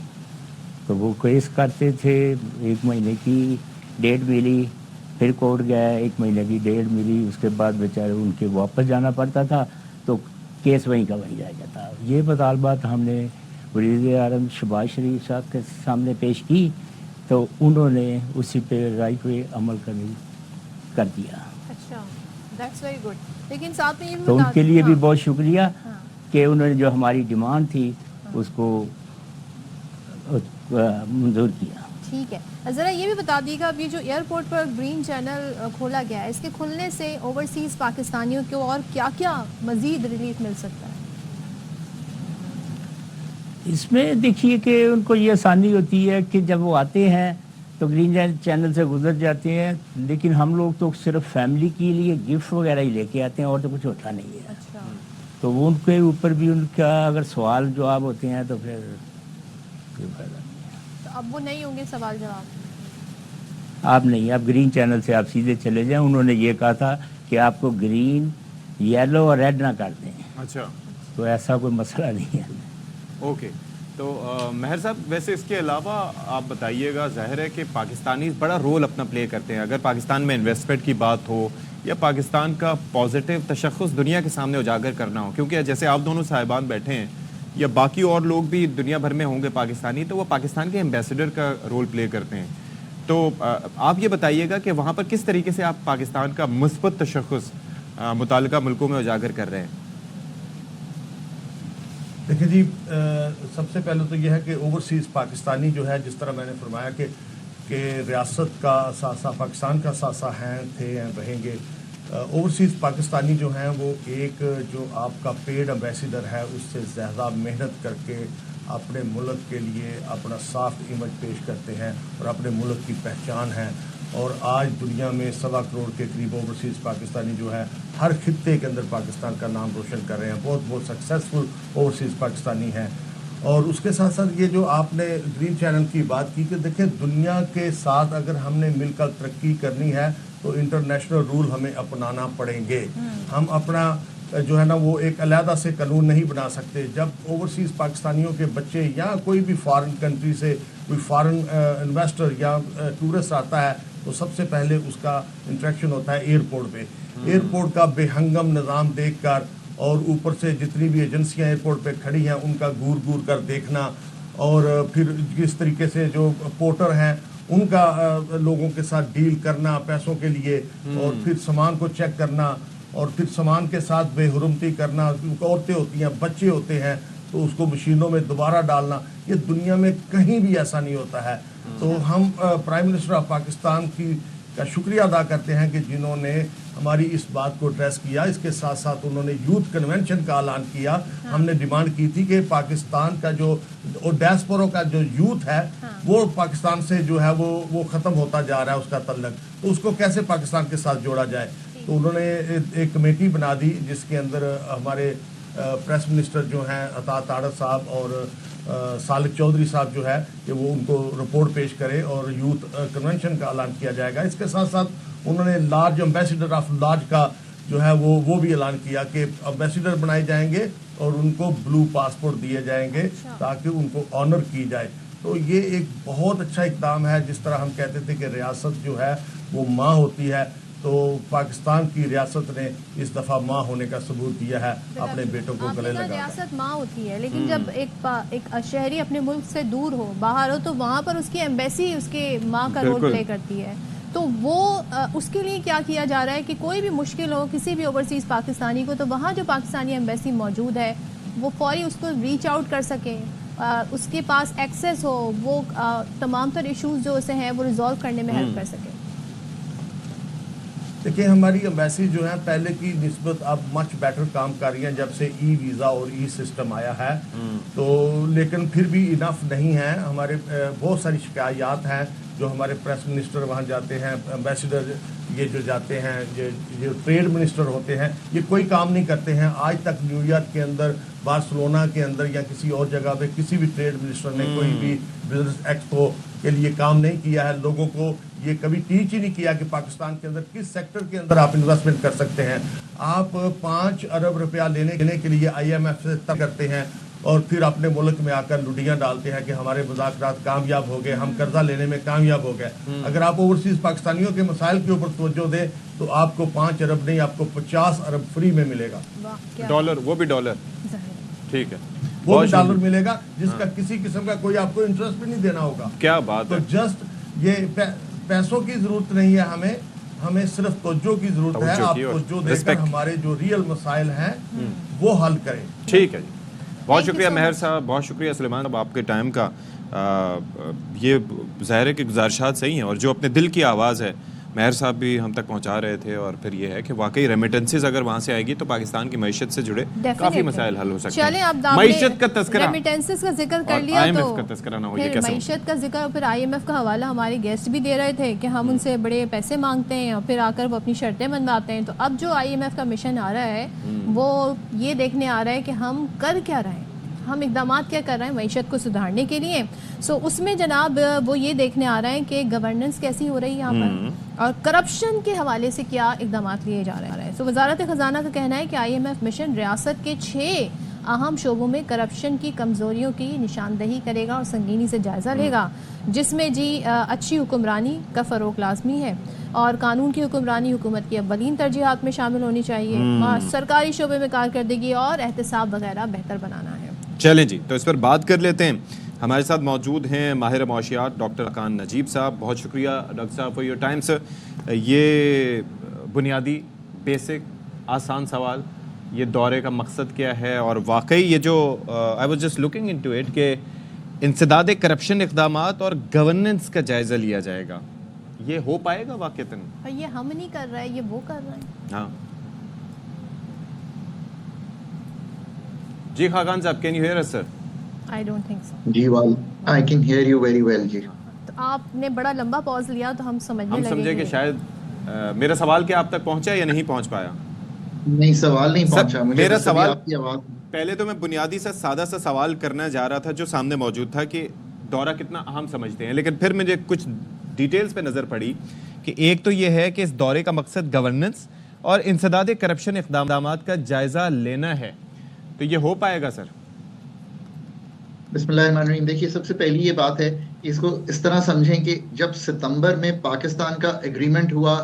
तो वो केस करते थे, 1 महीने की डेट मिली, फिर कोर्ट गया, 1 महीने की डेट मिली, उसके बाद बेचारे उनके वापस जाना पड़ता था, तो केस वहीं का वहीं रह जाता। ये मुतालबात हमने वज़ीर आज़म शहबाज शरीफ साहब के सामने पेश की तो उन्होंने उसी पे राइट वे अमल कर दिया। अच्छा, दैट्स वेरी गुड। लेकिन साथ में ये भी तो उनके लिए भी बहुत शुक्रिया कि उन्होंने जो हमारी डिमांड थी उसको मंजूर किया। ठीक है, ज़रा ये भी बता दीजिएगा, अभी जो एयरपोर्ट पर ग्रीन चैनल खोला गया है, इसके खुलने से ओवरसीज़ पाकिस्तानियों को और क्या क्या मज़ीद रिलीफ मिल सकता है? इसमें देखिए कि उनको ये आसानी होती है कि जब वो आते हैं तो ग्रीन चैनल से गुजर जाते हैं, लेकिन हम लोग तो सिर्फ फैमिली के लिए गिफ्ट वगैरह ही लेके आते हैं और तो कुछ होता नहीं है। अच्छा। तो वो उनके ऊपर भी उनका अगर सवाल जवाब होते हैं तो फिर कोई फायदा नहीं है। तो अब वो नहीं होंगे सवाल जवाब? आप नहीं, आप ग्रीन चैनल से आप सीधे चले जाएं। उन्होंने ये कहा था कि आपको ग्रीन, येलो और रेड ना कर दें। अच्छा, तो ऐसा कोई मसला नहीं है। ओके। तो महर साहब, वैसे इसके अलावा आप बताइएगा, जाहिर है कि पाकिस्तानी बड़ा रोल अपना प्ले करते हैं। अगर पाकिस्तान में इन्वेस्टमेंट की बात हो या पाकिस्तान का पॉजिटिव तशख़्ख़ुस दुनिया के सामने उजागर करना हो, क्योंकि जैसे आप दोनों साहिबान बैठे हैं या बाकी और लोग भी दुनिया भर में होंगे पाकिस्तानी, तो वो पाकिस्तान के एम्बेसडर का रोल प्ले करते हैं। तो आप ये बताइएगा कि वहाँ पर किस तरीके से आप पाकिस्तान का मुस्बत तशख़्ख़ुस मुतालिका मुल्कों में उजागर कर रहे हैं? देखिए जी, सबसे पहले तो यह है कि ओवरसीज़ पाकिस्तानी जो है, जिस तरह मैंने फरमाया कि कि रियासत का सासा पाकिस्तान का सासा हैं थे हैं रहेंगे। ओवरसीज़ पाकिस्तानी जो हैं वो एक जो आपका पेड एम्बेसडर है उससे ज़्यादा मेहनत करके अपने मुल्क के लिए अपना सॉफ्ट इमेज पेश करते हैं और अपने मुल्क की पहचान है। और आज दुनिया में 1.25 करोड़ के करीब ओवरसीज़ पाकिस्तानी जो है हर खित्ते के अंदर पाकिस्तान का नाम रोशन कर रहे हैं, बहुत सक्सेसफुल ओवरसीज़ पाकिस्तानी हैं। और उसके साथ साथ ये जो आपने ग्रीन चैनल की बात की कि देखिए दुनिया के साथ अगर हमने मिलकर तरक्की करनी है तो इंटरनेशनल रूल हमें अपनाना पड़ेंगे। हम अपना जो है ना वो एक अलहदा से कानून नहीं बना सकते। जब ओवरसीज़ पाकिस्तानियों के बच्चे या कोई भी फॉरेन कंट्री से कोई फॉरेन इन्वेस्टर या टूरिस्ट आता है तो सबसे पहले उसका इंटरेक्शन होता है एयरपोर्ट पे। एयरपोर्ट का बेहंगम निज़ाम देखकर और ऊपर से जितनी भी एजेंसियां एयरपोर्ट पे खड़ी हैं उनका घूर घूर कर देखना और फिर किस तरीके से जो पोर्टर हैं उनका लोगों के साथ डील करना पैसों के लिए और फिर सामान को चेक करना और फिर सामान के साथ बेहुरमती करना, औरतें होती हैं, बच्चे होते हैं तो उसको मशीनों में दोबारा डालना, ये दुनिया में कहीं भी ऐसा नहीं होता है। तो हम प्राइम मिनिस्टर ऑफ पाकिस्तान की का शुक्रिया अदा करते हैं कि जिन्होंने हमारी इस बात को एड्रेस किया। इसके साथ साथ उन्होंने यूथ कन्वेंशन का ऐलान किया। हमने डिमांड की थी कि पाकिस्तान का जो डायस्पोरा का जो यूथ है वो पाकिस्तान से जो है वो ख़त्म होता जा रहा है उसका तल्लक, तो उसको कैसे पाकिस्तान के साथ जोड़ा जाए। तो उन्होंने एक कमेटी बना दी जिसके अंदर हमारे प्रेस मिनिस्टर जो हैं अता तारड़ साहब और सालिक चौधरी साहब जो है कि वो उनको रिपोर्ट पेश करें और यूथ कन्वेंशन का ऐलान किया जाएगा। इसके साथ साथ उन्होंने लार्ज एम्बेसडर ऑफ लार्ज का जो है वो भी ऐलान किया कि एम्बेसडर बनाए जाएंगे और उनको ब्लू पासपोर्ट दिए जाएंगे ताकि उनको ऑनर की जाए। तो ये एक बहुत अच्छा इक़दाम है। जिस तरह हम कहते थे कि रियासत जो है वो माँ होती है, तो पाकिस्तान की रियासत ने इस दफ़ा माँ होने का सबूत दिया है अपने बेटों को गले लगा। रियासत माँ होती है लेकिन जब एक शहरी अपने मुल्क से दूर हो, बाहर हो, तो वहाँ पर उसकी एम्बेसी उसके माँ का रोल प्ले करती है। तो वो उसके लिए क्या किया जा रहा है कि कोई भी मुश्किल हो किसी भी ओवरसीज़ पाकिस्तानी को, तो वहाँ जो पाकिस्तानी एम्बेसी मौजूद है वो फौरी उसको रीच आउट कर सके, उसके पास एक्सेस हो, वो तमाम तर इशूज़ जो उसे हैं वो रिजॉल्व करने में हेल्प कर सके। देखिए हमारी एम्बेसी जो है पहले की निस्बत अब मच बेटर काम कर रही है जब से ई वीज़ा और ई सिस्टम आया है। तो लेकिन फिर भी इनफ नहीं है। हमारे बहुत सारी शिकायत हैं जो हमारे प्रेस मिनिस्टर वहाँ जाते हैं, एम्बेसडर ये जो जाते हैं, जो ट्रेड मिनिस्टर होते हैं, ये कोई काम नहीं करते हैं। आज तक न्यूयॉर्क के अंदर, बार्सिलोना के अंदर या किसी और जगह पे किसी भी ट्रेड मिनिस्टर ने कोई भी बिजनेस एक्सपो के लिए काम नहीं किया है। लोगों को ये कभी टीच ही नहीं किया कि पाकिस्तान के अंदर किस सेक्टर के अंदर आप इन्वेस्टमेंट कर सकते हैं। आप 5 अरब रुपया लेने के लिए IMF से तय करते हैं और फिर अपने मुल्क में आकर लुटियाँ डालते हैं कि हमारे मुज़ाकरात कामयाब हो गए, हम कर्जा लेने में कामयाब हो गए। अगर आप ओवरसीज़ पाकिस्तानियों के मसाइल के ऊपर तवज्जो दें तो आपको 5 अरब नहीं, आपको 50 अरब फ्री में मिलेगा। डॉलर, वो भी डॉलर, ठीक है, वो भी डॉलर मिलेगा जिसका किसी किस्म का कोई आपको इंटरेस्ट भी नहीं देना होगा। क्या बात है। तो जस्ट ये पैसों की जरूरत नहीं है, हमें सिर्फ तवज्जो की जरूरत है। आप तवज्जो देकर हमारे जो रियल मसाइल हैं वो हल करें। ठीक है जी, बहुत शुक्रिया मेहर साहब, बहुत शुक्रिया सुलेमान साहब आपके टाइम का। ये ज़ाहिर है कि गुजारिशात सही हैं और जो अपने दिल की आवाज़ है मेहर साहब भी हम तक पहुंचा रहे थे। और फिर ये है कि वाकई रेमिटेंसेस अगर वहाँ से आएगी तो पाकिस्तान की मईशत से जुड़े काफ़ी मसाइल हल हो सकते हैं। मईशत का तस्करा, रेमिटेंसेस का जिक्र कर लिया तो IMF का तस्करा ना हो, ये कैसे? मईशत का जिक्र, फिर IMF का हवाला हमारे गेस्ट भी दे रहे थे कि हम उनसे बड़े पैसे मांगते हैं और फिर आकर वो अपनी शर्तें मनवाते हैं। तो अब जो IMF का मिशन आ रहा है वो ये देखने आ रहा है कि हम कर क्या रहे हैं, हम इकदाम क्या कर रहे हैं मईशत को सुधारने के लिए। सो उसमें जनाब वो ये देखने आ रहा है कि गवर्नेंस कैसी हो रही है यहाँ पर और करप्शन के हवाले से क्या इकदाम लिए जा रहे हैं। सो वजारत ख़जाना का कहना है कि IMF मिशन रियासत के 6 अहम शोबों में करप्शन की कमज़ोरियों की निशानदही करेगा और संगीनी से जायज़ा लेगा, जिसमें जी अच्छी हुक्मरानी का फ़रोग़ लाजमी है और कानून की हुक्मरानी हुकूमत की अव्वलीन तरजीहात में शामिल होनी चाहिए। सरकारी शोबे में कारकर्दगी और एहतसाब वगैरह बेहतर बनाना है। चलें जी, तो इस पर बात कर लेते हैं। हमारे साथ मौजूद हैं माहिर मौशियात डॉक्टर अरकान नजीब साहब। बहुत शुक्रिया डॉक्टर साहब फॉर योर टाइम सर। ये बुनियादी बेसिक आसान सवाल, ये दौरे का मकसद क्या है और वाकई ये जो I was just looking into it कि इंसदाद करप्शन इक़दामात और गवर्नेंस का जायजा लिया जाएगा। ये हो पाएगा वाक़तन? ये हम नहीं कर रहे हैं, ये वो कर रहे हैं। हाँ जी, Khaqan sahab, can you hear us sir? I don't think so. जी well, I can hear you very well जी। तो आपने बड़ा लंबा पॉज लिया तो हम समझने लगे। हम समझे कि शायद मेरा सवाल क्या आप तक पहुंचा या नहीं पहुंच पाया? नहीं, सवाल नहीं पहुंचा मुझे। मेरा सवाल, आपकी आवाज, पहले तो मैं बुनियादी सा सादा सा सवाल करना जा रहा था जो सामने मौजूद था कि दौरा कितना अहम समझते हैं, लेकिन फिर मुझे कुछ डिटेल्स पे नज़र पड़ी कि एक तो ये है कि इस दौरे का मकसद गवर्नेंस और इंसदाद करप्शन इक़दामात का जायज़ा लेना है, तो ये हो पाएगा सर? बिस्मिल्लाहिर्रहमानिर्रहीम। देखिए, सबसे पहली ये बात है, इसको इस तरह समझें कि जब सितंबर में पाकिस्तान का एग्रीमेंट हुआ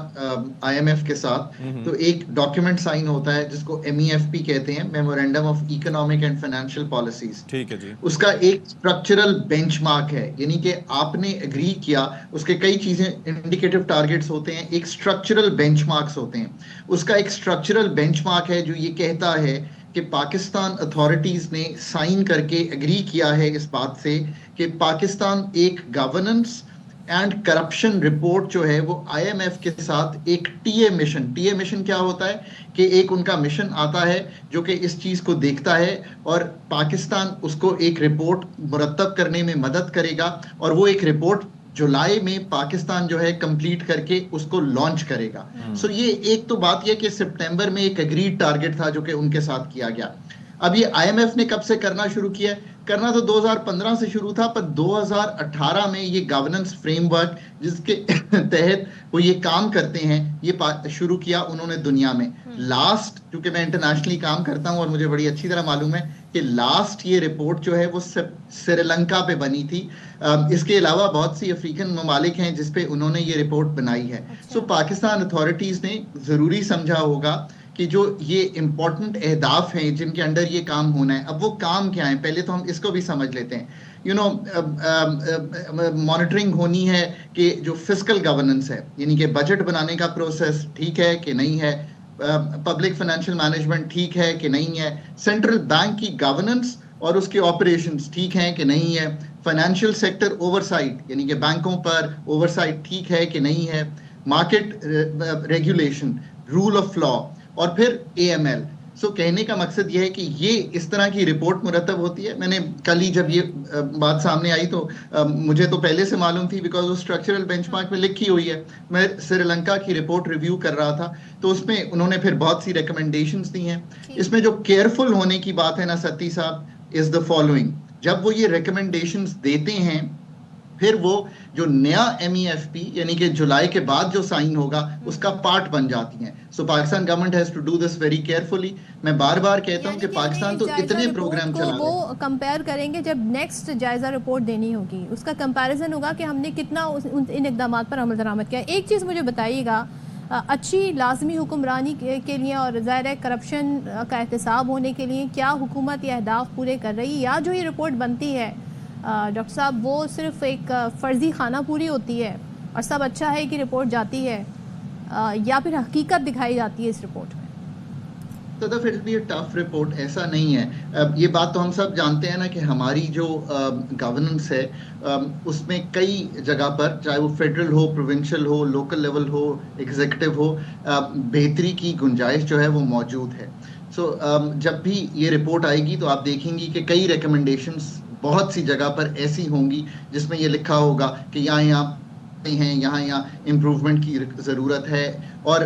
IMF के साथ, तो एक डॉक्यूमेंट साइन होता है जिसको MEFP कहते हैं, memorandum of economic and financial policies. ठीक है जी। उसका एक स्ट्रक्चरल बेंचमार्क है, यानी कि आपने एग्री किया, उसके कई चीजें इंडिकेटिव टारगेट्स होते हैं, एक स्ट्रक्चरल बेंचमार्क्स होते हैं। उसका एक स्ट्रक्चरल बेंचमार्क है जो ये कहता है कि पाकिस्तान अथॉरिटीज ने साइन करके एग्री किया है इस बात से कि पाकिस्तान एक गवर्नेंस एंड करप्शन रिपोर्ट जो है वो IMF के साथ एक TA मिशन क्या होता है कि एक उनका मिशन आता है जो कि इस चीज को देखता है और पाकिस्तान उसको एक रिपोर्ट मुरतब करने में मदद करेगा, और वो एक रिपोर्ट जुलाई में पाकिस्तान जो है कंप्लीट करके उसको लॉन्च करेगा। सो ये एक तो बात यह कि सितंबर में एक एग्रीड टारगेट था जो कि उनके साथ किया गया। अब ये IMF ने कब से करना शुरू किया? करना तो 2015 से शुरू था, पर 2018 में ये गवर्नेंस फ्रेमवर्क जिसके तहत वो ये काम करते हैं, ये शुरू किया उन्होंने दुनिया में। लास्ट, क्योंकि मैं इंटरनेशनली काम करता हूं और मुझे बड़ी अच्छी तरह मालूम है कि लास्ट ये रिपोर्ट जो है वो श्रीलंका पे बनी थी। इसके अलावा बहुत सी अफ्रीकन ममालिक हैं जिस पे उन्होंने ये रिपोर्ट बनाई है। सो पाकिस्तान अथॉरिटीज ने ज़रूरी समझा होगा कि जो ये इम्पोर्टेंट अहदाफ हैं जिनके अंडर ये काम होना है, अब वो काम क्या है, पहले तो हम इसको भी समझ लेते हैं। मॉनिटरिंग होनी है कि जो फिस्कल गवर्नेंस है, यानी कि बजट बनाने का प्रोसेस ठीक है कि नहीं है, पब्लिक फाइनेंशियल मैनेजमेंट ठीक है कि नहीं है, सेंट्रल बैंक की गवर्नेंस और उसके ऑपरेशंस ठीक हैं कि नहीं है, फाइनेंशियल सेक्टर ओवरसाइट यानी कि बैंकों पर ओवरसाइट ठीक है कि नहीं है, market regulation, rule of law, और फिर AML। सो कहने का मकसद यह है कि ये इस तरह की रिपोर्ट मुरतब होती है। मैंने कल ही जब ये बात सामने आई तो मुझे तो पहले से मालूम थी, बिकॉज वो स्ट्रक्चरल बेंचमार्क में लिखी हुई है। मैं श्रीलंका की रिपोर्ट रिव्यू कर रहा था तो उसमें उन्होंने फिर बहुत सी रिकमेंडेशंस दी हैं। इसमें जो केयरफुल होने की बात है ना सत्ती साहब, इज द फॉलोइंग। जब वो ये रिकमेंडेशंस देते हैं, फिर वो जो नया MEFP यानी कि जुलाई के बाद जो साइन होगा उसका पार्ट बन जाती हैं। So Pakistan government has to do this very carefully. मैं बार बार कहता हूं कि पाकिस्तान तो इतने प्रोग्राम चला रहा है, वो कंपेयर करेंगे जब नेक्स्ट जायजा रिपोर्ट देनी होगी, उसका कंपैरिजन होगा कि हमने कितना इन इक़दामात पर अमल दरामद किया। एक चीज़ मुझे बताइएगा, अच्छी लाजमी हुक्मरानी के लिए और ज़ाहिर है करप्शन का एहतसाब होने के लिए क्या हुकूमत ये अहदाफ पूरे कर रही है, या जो ये रिपोर्ट बनती है डॉक्टर साहब वो सिर्फ एक फ़र्जी खाना पूरी होती है और सब अच्छा है कि रिपोर्ट जाती है, या फिर हकीकत दिखाई जाती है इस रिपोर्ट में? Sadaf, it's be a tough report, ऐसा नहीं है। ये बात तो हम सब जानते हैं ना कि हमारी जो गवर्नेंस है उसमें कई जगह पर, चाहे वो फेडरल हो, प्रोविंशियल हो, लोकल लेवल हो, एग्जीक्यूटिव हो, बेहतरी की गुंजाइश जो है वो मौजूद है। सो जब भी ये रिपोर्ट आएगी तो आप देखेंगी कि कई रिकमेंडेशंस बहुत सी जगह पर ऐसी होंगी जिसमें ये लिखा होगा कि यहाँ इम्प्रूवमेंट की ज़रूरत है। और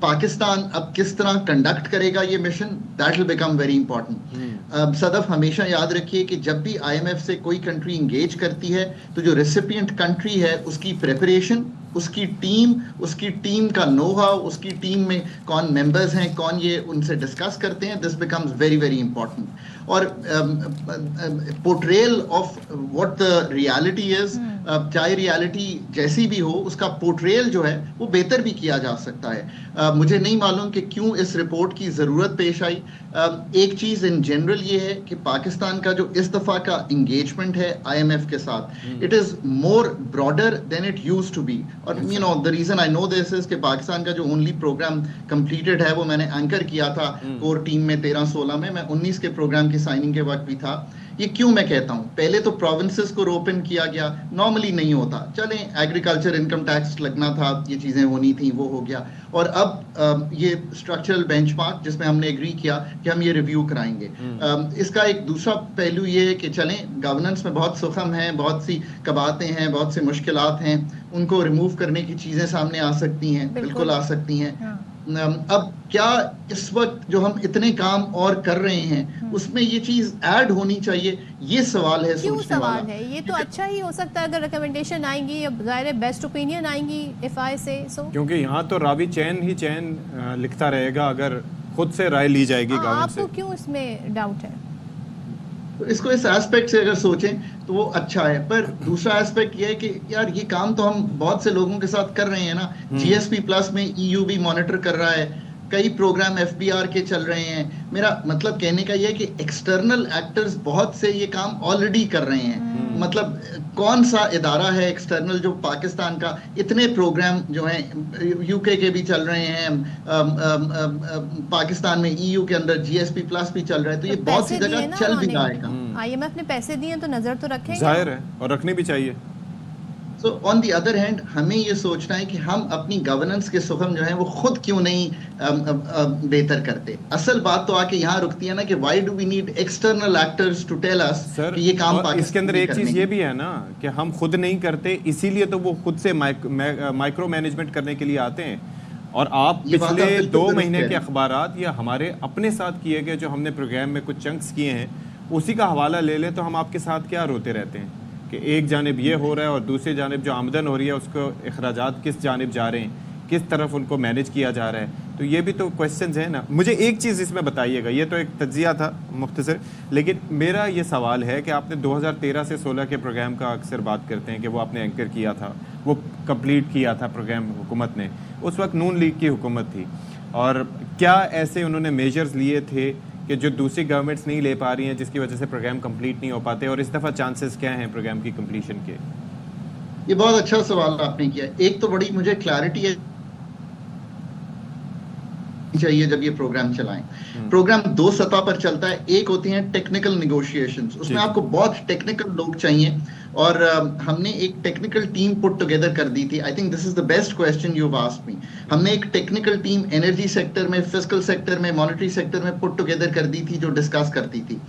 पाकिस्तान अब किस तरह कंडक्ट करेगा ये mission, that will become very important. Sadaf, हमेशा याद रखिए कि जब भी IMF से कोई कंट्री इंगेज करती है तो जो रेसिपिएंट कंट्री है उसकी प्रिपरेशन, उसकी टीम का नो हाउ, उसकी टीम में कौन मेंबर्स हैं, कौन ये उनसे डिस्कस करते हैं, this becomes very very important. और portrayal of what the reality is, चाहे रियलिटी जैसी भी हो, उसका पोर्ट्रेयल जो है वो बेहतर भी किया जा सकता है। मुझे नहीं मालूम कि क्यों इस रिपोर्ट की ज़रूरत पेश आई। एक चीज़ इन जनरल ये है कि पाकिस्तान का जो इस दफ़ा का इंगेजमेंट है IMF के साथ, it is more broader than it used to be. और you know the reason I know this is कि पाकिस्तान का जो ओनली प्रोग्राम कंप्लीटेड है वो मैंने एंकर किया था कोर टीम में 13-16 में, मैं 19 के प्रोग्राम की साइनिंग के वक्त भी था। ये क्यों मैं कहता हूँ, पहले तो प्रोविंसेस को ओपन किया गया, नॉर्मली नहीं होता, चलें एग्रीकल्चर इनकम टैक्स लगना था, ये चीज़ें होनी थी, वो हो गया। और अब ये स्ट्रक्चरल बेंचमार्क जिसमें हमने एग्री किया कि हम ये रिव्यू कराएंगे। इसका एक दूसरा पहलू ये है कि चलें गवर्नेंस में बहुत सुखम है, बहुत सी कबातें हैं, बहुत सी मुश्किलात हैं, उनको रिमूव करने की चीज़ें सामने आ सकती हैं, बिल्कुल आ सकती हैं। हाँ। अब क्या इस वक्त जो हम इतने काम और कर रहे हैं उसमें ये चीज ऐड होनी चाहिए, ये सवाल है। क्यों सवाल है? ये तो अच्छा ही हो सकता है अगर रिकमेंडेशन आएंगी, या ज़ाहिर है बेस्ट ओपिनियन आएंगी इफ आई से सो, क्योंकि यहाँ तो रावी चैन ही चैन लिखता रहेगा अगर खुद से राय ली जाएगी गवर्नमेंट से। आपको क्यों इसमें डाउट है? तो इसको इस एस्पेक्ट से अगर सोचें तो वो अच्छा है, पर दूसरा एस्पेक्ट ये है कि यार ये काम तो हम बहुत से लोगों के साथ कर रहे हैं ना। GSP प्लस में EU भी मॉनिटर कर रहा है, कई प्रोग्राम FBR के चल रहे हैं। मेरा मतलब कहने का ये है कि एक्सटर्नल एक्टर्स बहुत से ये काम ऑलरेडी कर रहे हैं। मतलब कौन सा इदारा है एक्सटर्नल जो पाकिस्तान का इतने प्रोग्राम जो हैं UK के भी चल रहे हैं, पाकिस्तान में EU के अंदर GSP प्लस भी चल रहा है, तो ये बहुत सी जगह चल भी रहा है। IMF ने पैसे दिए तो नजर तो रखेंगे, जाहिर है, और रखनी भी चाहिए। So on the other hand हमें ये सोचना है कि हम अपनी गवर्नेंस के सुखम जो है वो खुद क्यों नहीं बेहतर करते। असल बात तो आके यहाँ रुकती है ना कि why do we need external actors to tell us कि ये काम पाकिस्तान। इसके अंदर एक चीज ये भी है ना कि हम खुद नहीं करते, इसीलिए तो वो खुद से माइक्रो मैनेजमेंट करने के लिए आते हैं। और आप पिछले 2 महीने के अखबारात या हमारे अपने साथ किए गए जो हमने प्रोग्राम में कुछ चंक्स किए हैं उसी का हवाला ले ले तो हम आपके साथ क्या रोते रहते हैं कि एक जानिब ये हो रहा है और दूसरी जानिब जो आमदन हो रही है उसको अखराजात किस जानिब जा रहे हैं, किस तरफ उनको मैनेज किया जा रहा है। तो ये भी तो क्वेश्चंस हैं ना। मुझे एक चीज़ इसमें बताइएगा, ये तो एक तज्जिया था मुख्तसर, लेकिन मेरा ये सवाल है कि आपने 2013 से 16 के प्रोग्राम का अक्सर बात करते हैं कि वो आपने एंकर किया था, वो कंप्लीट किया था प्रोग्राम हुकूमत ने, उस वक्त नून लीग की हुकूमत थी। और क्या ऐसे उन्होंने मेजर्स लिए थे कि जो दूसरी गवर्नमेंट्स नहीं ले पा रही हैं जिसकी वजह से प्रोग्राम कंप्लीट नहीं हो पाते, और इस दफ़ा चांसेस क्या हैं प्रोग्राम की कंप्लीशन के? ये बहुत अच्छा सवाल आपने किया। एक तो बड़ी मुझे क्लैरिटी है चाहिए जब ये प्रोग्राम चलाएं। प्रोग्राम 2 सतह पर चलता है, एक होती हैं टेक्निकल नेगोशिएशंस, उसमें आपको बहुत टेक्निकल लोग चाहिए और हमने एक टेक्निकल टीम पुट टुगेदर कर दी थी। I think this is the best question you have asked me. हमने एक टेक्निकल टीम एनर्जी सेक्टर में, फिस्कल सेक्टर में, मॉनेटरी सेक्टर में पुट टुगेदर कर दी थी जो डिस्कस करती थी।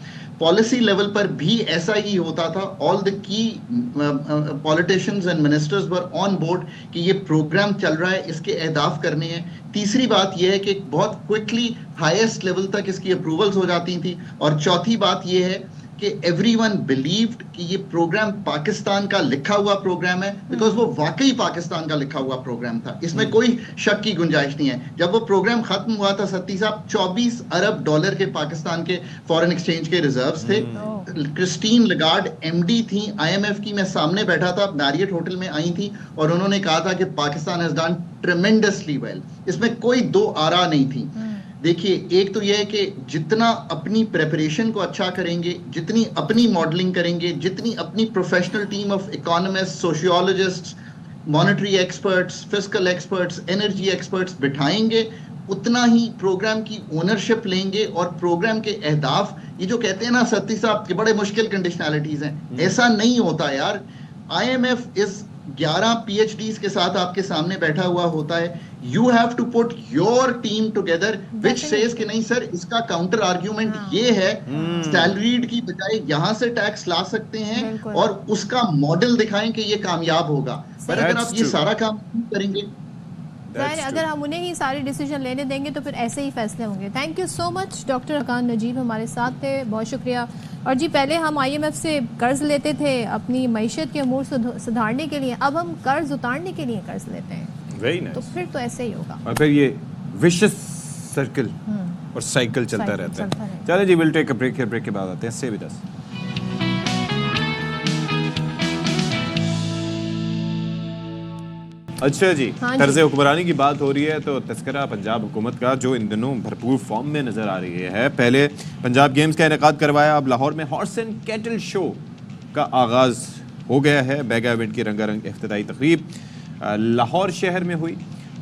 पॉलिसी लेवल पर भी ऐसा ही होता था। All the key politicians and ministers were on board कि ये प्रोग्राम चल रहा है, इसके अहदाफ करने हैं। तीसरी बात यह है कि बहुत क्विकली हाईएस्ट लेवल तक इसकी अप्रूवल्स हो जाती थी। और चौथी बात यह है कि एवरीवन बिलीव्ड कि ये प्रोग्राम पाकिस्तान का लिखा हुआ प्रोग्राम है, बिकॉज वो वाकई पाकिस्तान का लिखा हुआ प्रोग्राम था, इसमें कोई शक की गुंजाइश नहीं है। जब वो प्रोग्राम खत्म हुआ था सत्ती साहब, 24 अरब डॉलर के पाकिस्तान के फॉरेन एक्सचेंज के रिजर्व्स थे। क्रिस्टीन लगार्ड MD थी IMF की, मैं सामने बैठा था, मैरियट होटल में आई थी और उन्होंने कहा था कि Pakistan has done tremendously well. इसमें कोई दो आरा नहीं थी। देखिए, एक तो यह है कि जितना अपनी प्रेपरेशन को अच्छा करेंगे, जितनी अपनी मॉडलिंग करेंगे, जितनी अपनी professional team of economist, sociologists, monetary experts, fiscal experts, energy experts बिठाएंगे, उतना ही प्रोग्राम की ओनरशिप लेंगे और प्रोग्राम के अहदाफ, ये जो कहते हैं ना सत्ती साहब कि बड़े मुश्किल कंडीशनैलिटीज हैं, ऐसा नहीं होता यार। IMF इस 11 PhDs के साथ आपके सामने बैठा हुआ होता है। You have to put your team together which says कि नहीं सर, इसका काउंटर आर्ग्यूमेंट ये है, सैलरीड की बजाय यहां से टैक्स ला सकते हैं और उसका मॉडल दिखाएं कि ये कामयाब होगा। पर अगर आप ये सारा काम करेंगे, अगर हम उन्हें ही सारे डिसीजन लेने देंगे तो फिर ऐसे ही फैसले होंगे। Thank you so much doctor अरकान नजीब हमारे साथ थे, बहुत शुक्रिया। और जी, पहले हम IMF से कर्ज लेते थे अपनी मईशत के अमूर सुधारने के लिए, अब हम कर्ज उतारने के लिए कर्ज लेते हैं। Very nice. तो फिर तो ऐसे ही होगा और फिर ये विशियस सर्कल और साइकिल चलता रहता है। चलिए जी, will take a break. Break के बाद आते हैं। Stay with us. अच्छा जी, हाँ जी। तर्ज़ हुक्मरानी की बात हो रही है तो तस्करा पंजाब हुकूमत का जो इन दिनों भरपूर फॉर्म में नजर आ रही है। पहले पंजाब गेम्स का इनेकाद करवाया, अब लाहौर में हॉर्स एंड कैटल शो का आगाज हो गया है। बैगा इवेंट की रंगारंग इफ्तिताई तकरीब लाहौर शहर में हुई।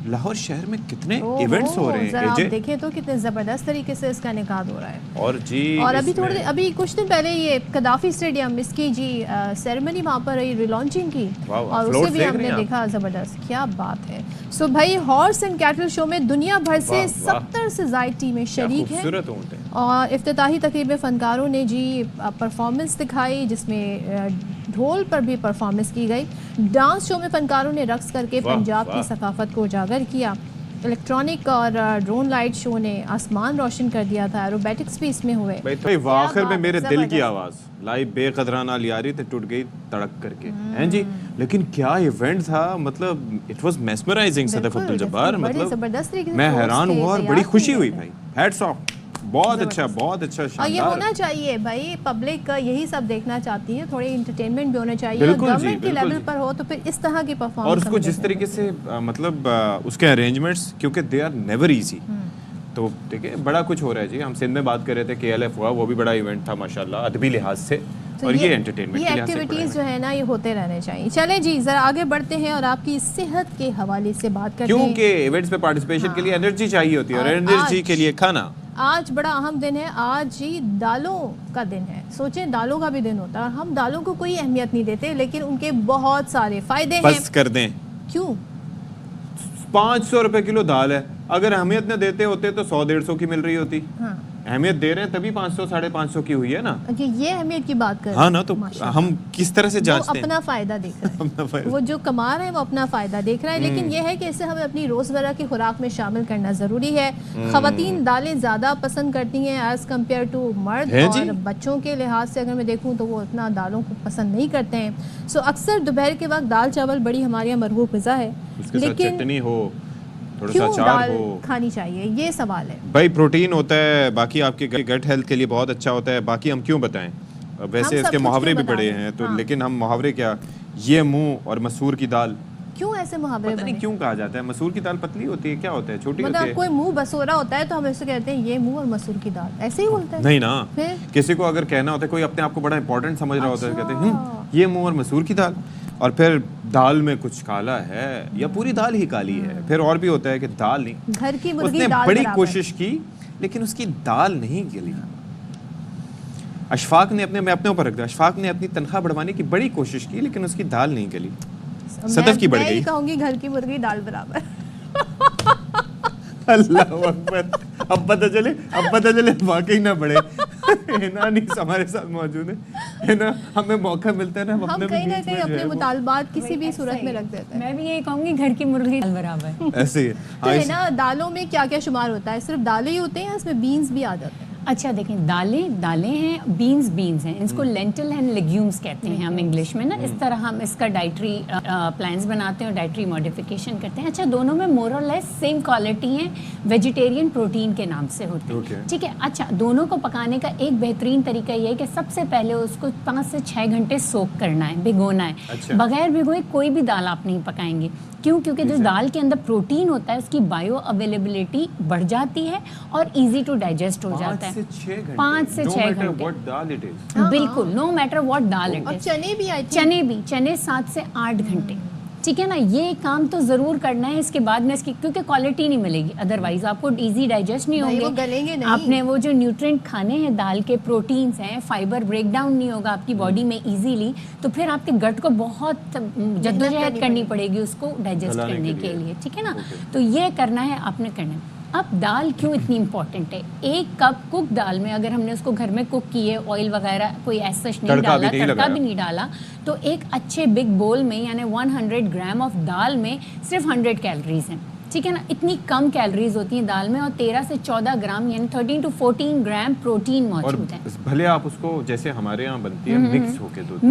लाहौर शहर में कितने इवेंट्स हो रहे हैं, आप देखें तो कितने जबरदस्त तरीके से इसका इनेकाद हो रहा है। और जी और अभी कुछ दिन पहले ये कदाफी स्टेडियम इसकी जी सेरेमनी वहाँ पर रिलॉन्चिंग की और उसे भी हमने देखा, जबरदस्त, क्या बात है। सो भाई हॉर्स एंड कैटल शो में दुनिया भर से 70 से ज़ायद टीमें शरीक हैं और इफ्तिताही तकरीब में फनकारों ने जी परफॉर्मेंस दिखाई, जिसमें ढोल पर भी परफॉर्मेंस की गई। डांस शो में फनकारों ने रक्स करके पंजाब की सकाफत को उजागर किया। इलेक्ट्रॉनिक और ड्रोन लाइट शो ने आसमान रोशन कर दिया था। एरोबैटिक्स भी इसमें हुए। आखिर में मेरे दिल की आवाज़ लाइव बेकदराना लियारी थे टूट गई तड़क करके, हैं जी। लेकिन क्या इवेंट था, मतलब it was mesmerising. Sadaf Abdul Jabbar, मतलब मैं हैरान हुआ और बड़ी खुशी हुई भाई। हैट्स ऑफ, बहुत अच्छा शानदार। और ये होना चाहिए भाई, पब्लिक यही सब देखना चाहती है, थोड़ी एंटरटेनमेंट भी होना चाहिए। गवर्नमेंट के लेवल पर हो तो फिर इस तरह की परफॉर्मेंस, और उसको जिस तरीके से मतलब उसके अरेंजमेंट्स, क्योंकि दे आर नेवर इजी। तो ठीक है, बड़ा कुछ हो रहा है जी। हम सिंध में बात कर रहे थे, KLF हुआ, वो भी बड़ा इवेंट था माशाल्लाह अदबी लिहाज से। तो और ये एंटरटेनमेंट ये एक्टिविटीज जो है ना, ये होते रहने चाहिए। चले जी जरा आगे बढ़ते हैं और आपकी सेहत के हवाले से बात करते हैं, क्योंकि इवेंट्स में पार्टिसिपेशन के लिए एनर्जी चाहिए होती है और एनर्जी के लिए खाना। आज बड़ा अहम दिन है, आज ही दालों का दिन है। सोचें दालों का भी दिन होता है, हम दालों को कोई अहमियत नहीं देते, लेकिन उनके बहुत सारे फायदे हैं। बस कर दें, क्यों? 500 रुपए किलो दाल है, अगर अहमियत न देते होते तो 100-150 की मिल रही होती। हाँ। अहमियत दे रहे हैं तभी 500-550 की हुई है ना। ये अहमियत की बात कर रहे हैं। हाँ ना, तो हम किस तरह से जांचते हैं? अपना फायदा देख रहे हैं वो जो कमा रहे हैं वो अपना फायदा देख रहा है, लेकिन यह है कि इसे हमें अपनी रोजमर्रा की खुराक में शामिल करना जरूरी है। खवातीन दालें ज्यादा पसंद करती हैं एज कम्पेयर टू मर्द, और बच्चों के लिहाज से अगर मैं देखूँ तो वो इतना दालों को पसंद नहीं करते हैं। सो अक्सर दोपहर के वक्त दाल चावल बड़ी हमारे यहाँ मरगूब ग़िज़ा है, लेकिन चटनी हो, थोड़ा क्यों सा दाल खानी चाहिए, ये सवाल है भाई। प्रोटीन होता है, बाकी आपके गट हेल्थ के लिए बहुत अच्छा होता है, बाकी हम क्यों बताएं। वैसे इसके मुहावरे भी पड़े हैं तो, लेकिन हम मुहावरे क्या, ये मुंह और मसूर की दाल, क्यों ऐसे मुहावरे पता नहीं क्यों कहा जाता है। मसूर की दाल पतली होती है, क्या होता है, छोटी होती है। कोई मुंह बसोरा होता है तो हम ऐसे कहते हैं ये मुंह और मसूर की दाल, ऐसे ही बोलते हैं। नहीं ना, किसी को अगर कहना होता है, कोई अपने आप को बड़ा इंपॉर्टेंट समझ रहा होता है, कहते हैं ये मुंह और मसूर की दाल। और फिर दाल में कुछ काला है या पूरी दाल ही काली है। फिर और भी होता है कि दाल नहीं, घर की मुर्गी उसने दाल बड़ी कोशिश की लेकिन उसकी दाल नहीं गली। अशफाक ने मैं अपने ऊपर रख दिया, अशफाक ने अपनी तनख्वाह बढ़वाने की बड़ी कोशिश की लेकिन उसकी दाल नहीं गली। सदफ की बढ़ गई। मैं कहूंगी घर की मुर्गी दाल बराबर। अल्लाह अकबर। अब पता चले वाकई ना बढ़े। हिनानिस हमारे साथ मौजूद है ना, हमें मौका मिलता है ना, हम कहीं ना कहीं अपने मुतालबात किसी भी सूरत में रख देते हैं। मैं भी यही कहूंगी घर की मुर्गी दाल बराबर। ऐसे ही तो है ना, दालों में क्या क्या शुमार होता है? सिर्फ दालें ही होते हैं या इसमें बीन्स भी आ जाते हैं? अच्छा देखें, दालें हैं, बीन्स हैं, इसको लेंटिल एंड लेग्यूम्स कहते हैं हम इंग्लिश में ना। इस तरह हम इसका डाइटरी प्लान्स बनाते हैं और डाइटरी मॉडिफिकेशन करते हैं। अच्छा, दोनों में मोर और लेस सेम क्वालिटी है, वेजिटेरियन प्रोटीन के नाम से होते हैं, ठीक है। अच्छा, दोनों को पकाने का एक बेहतरीन तरीका ये है कि सबसे पहले उसको 5 से 6 घंटे सोक करना है, भिगोना है। अच्छा। बगैर भिगोए कोई भी दाल आप नहीं पकाएंगे। क्यों? क्योंकि जो दाल के अंदर प्रोटीन होता है उसकी बायो अवेलेबिलिटी बढ़ जाती है और इजी टू डाइजेस्ट हो जाता है। 5 से 6 घंटे बिल्कुल, no matter what dal it is. चने 7 से 8 घंटे, ठीक है ना। ये काम तो जरूर करना है। इसके बाद में इसकी क्योंकि क्वालिटी नहीं मिलेगी, अदरवाइज आपको इजी डाइजेस्ट नहीं होंगे, गलेंगे नहीं। आपने वो जो न्यूट्रिएंट खाने हैं दाल के, प्रोटीन्स हैं, फाइबर ब्रेक डाउन नहीं होगा आपकी बॉडी में इजीली, तो फिर आपके गट को बहुत जद्दोजहद करनी पड़ेगी उसको डाइजेस्ट करने के लिए, ठीक है ना। तो ये करना है आपने, करना है। अब दाल क्यों इतनी इंपॉर्टेंट है? 1 कप कुक दाल में अगर हमने उसको घर में कुक की है, ऑयल वगैरह कोई ऐसा नहीं डाला, तड़का भी नहीं डाला, तो एक अच्छे बिग बोल में यानी 100 ग्राम ऑफ दाल में सिर्फ 100 कैलोरीज हैं, ठीक है ना। इतनी कम कैलोरीज होती हैं दाल में और 13 से 14 ग्राम यानी 13 to 14 ग्राम प्रोटीन मौजूद है। भले आप उसको जैसे हमारे यहाँ बनती है मिक्स होके दूध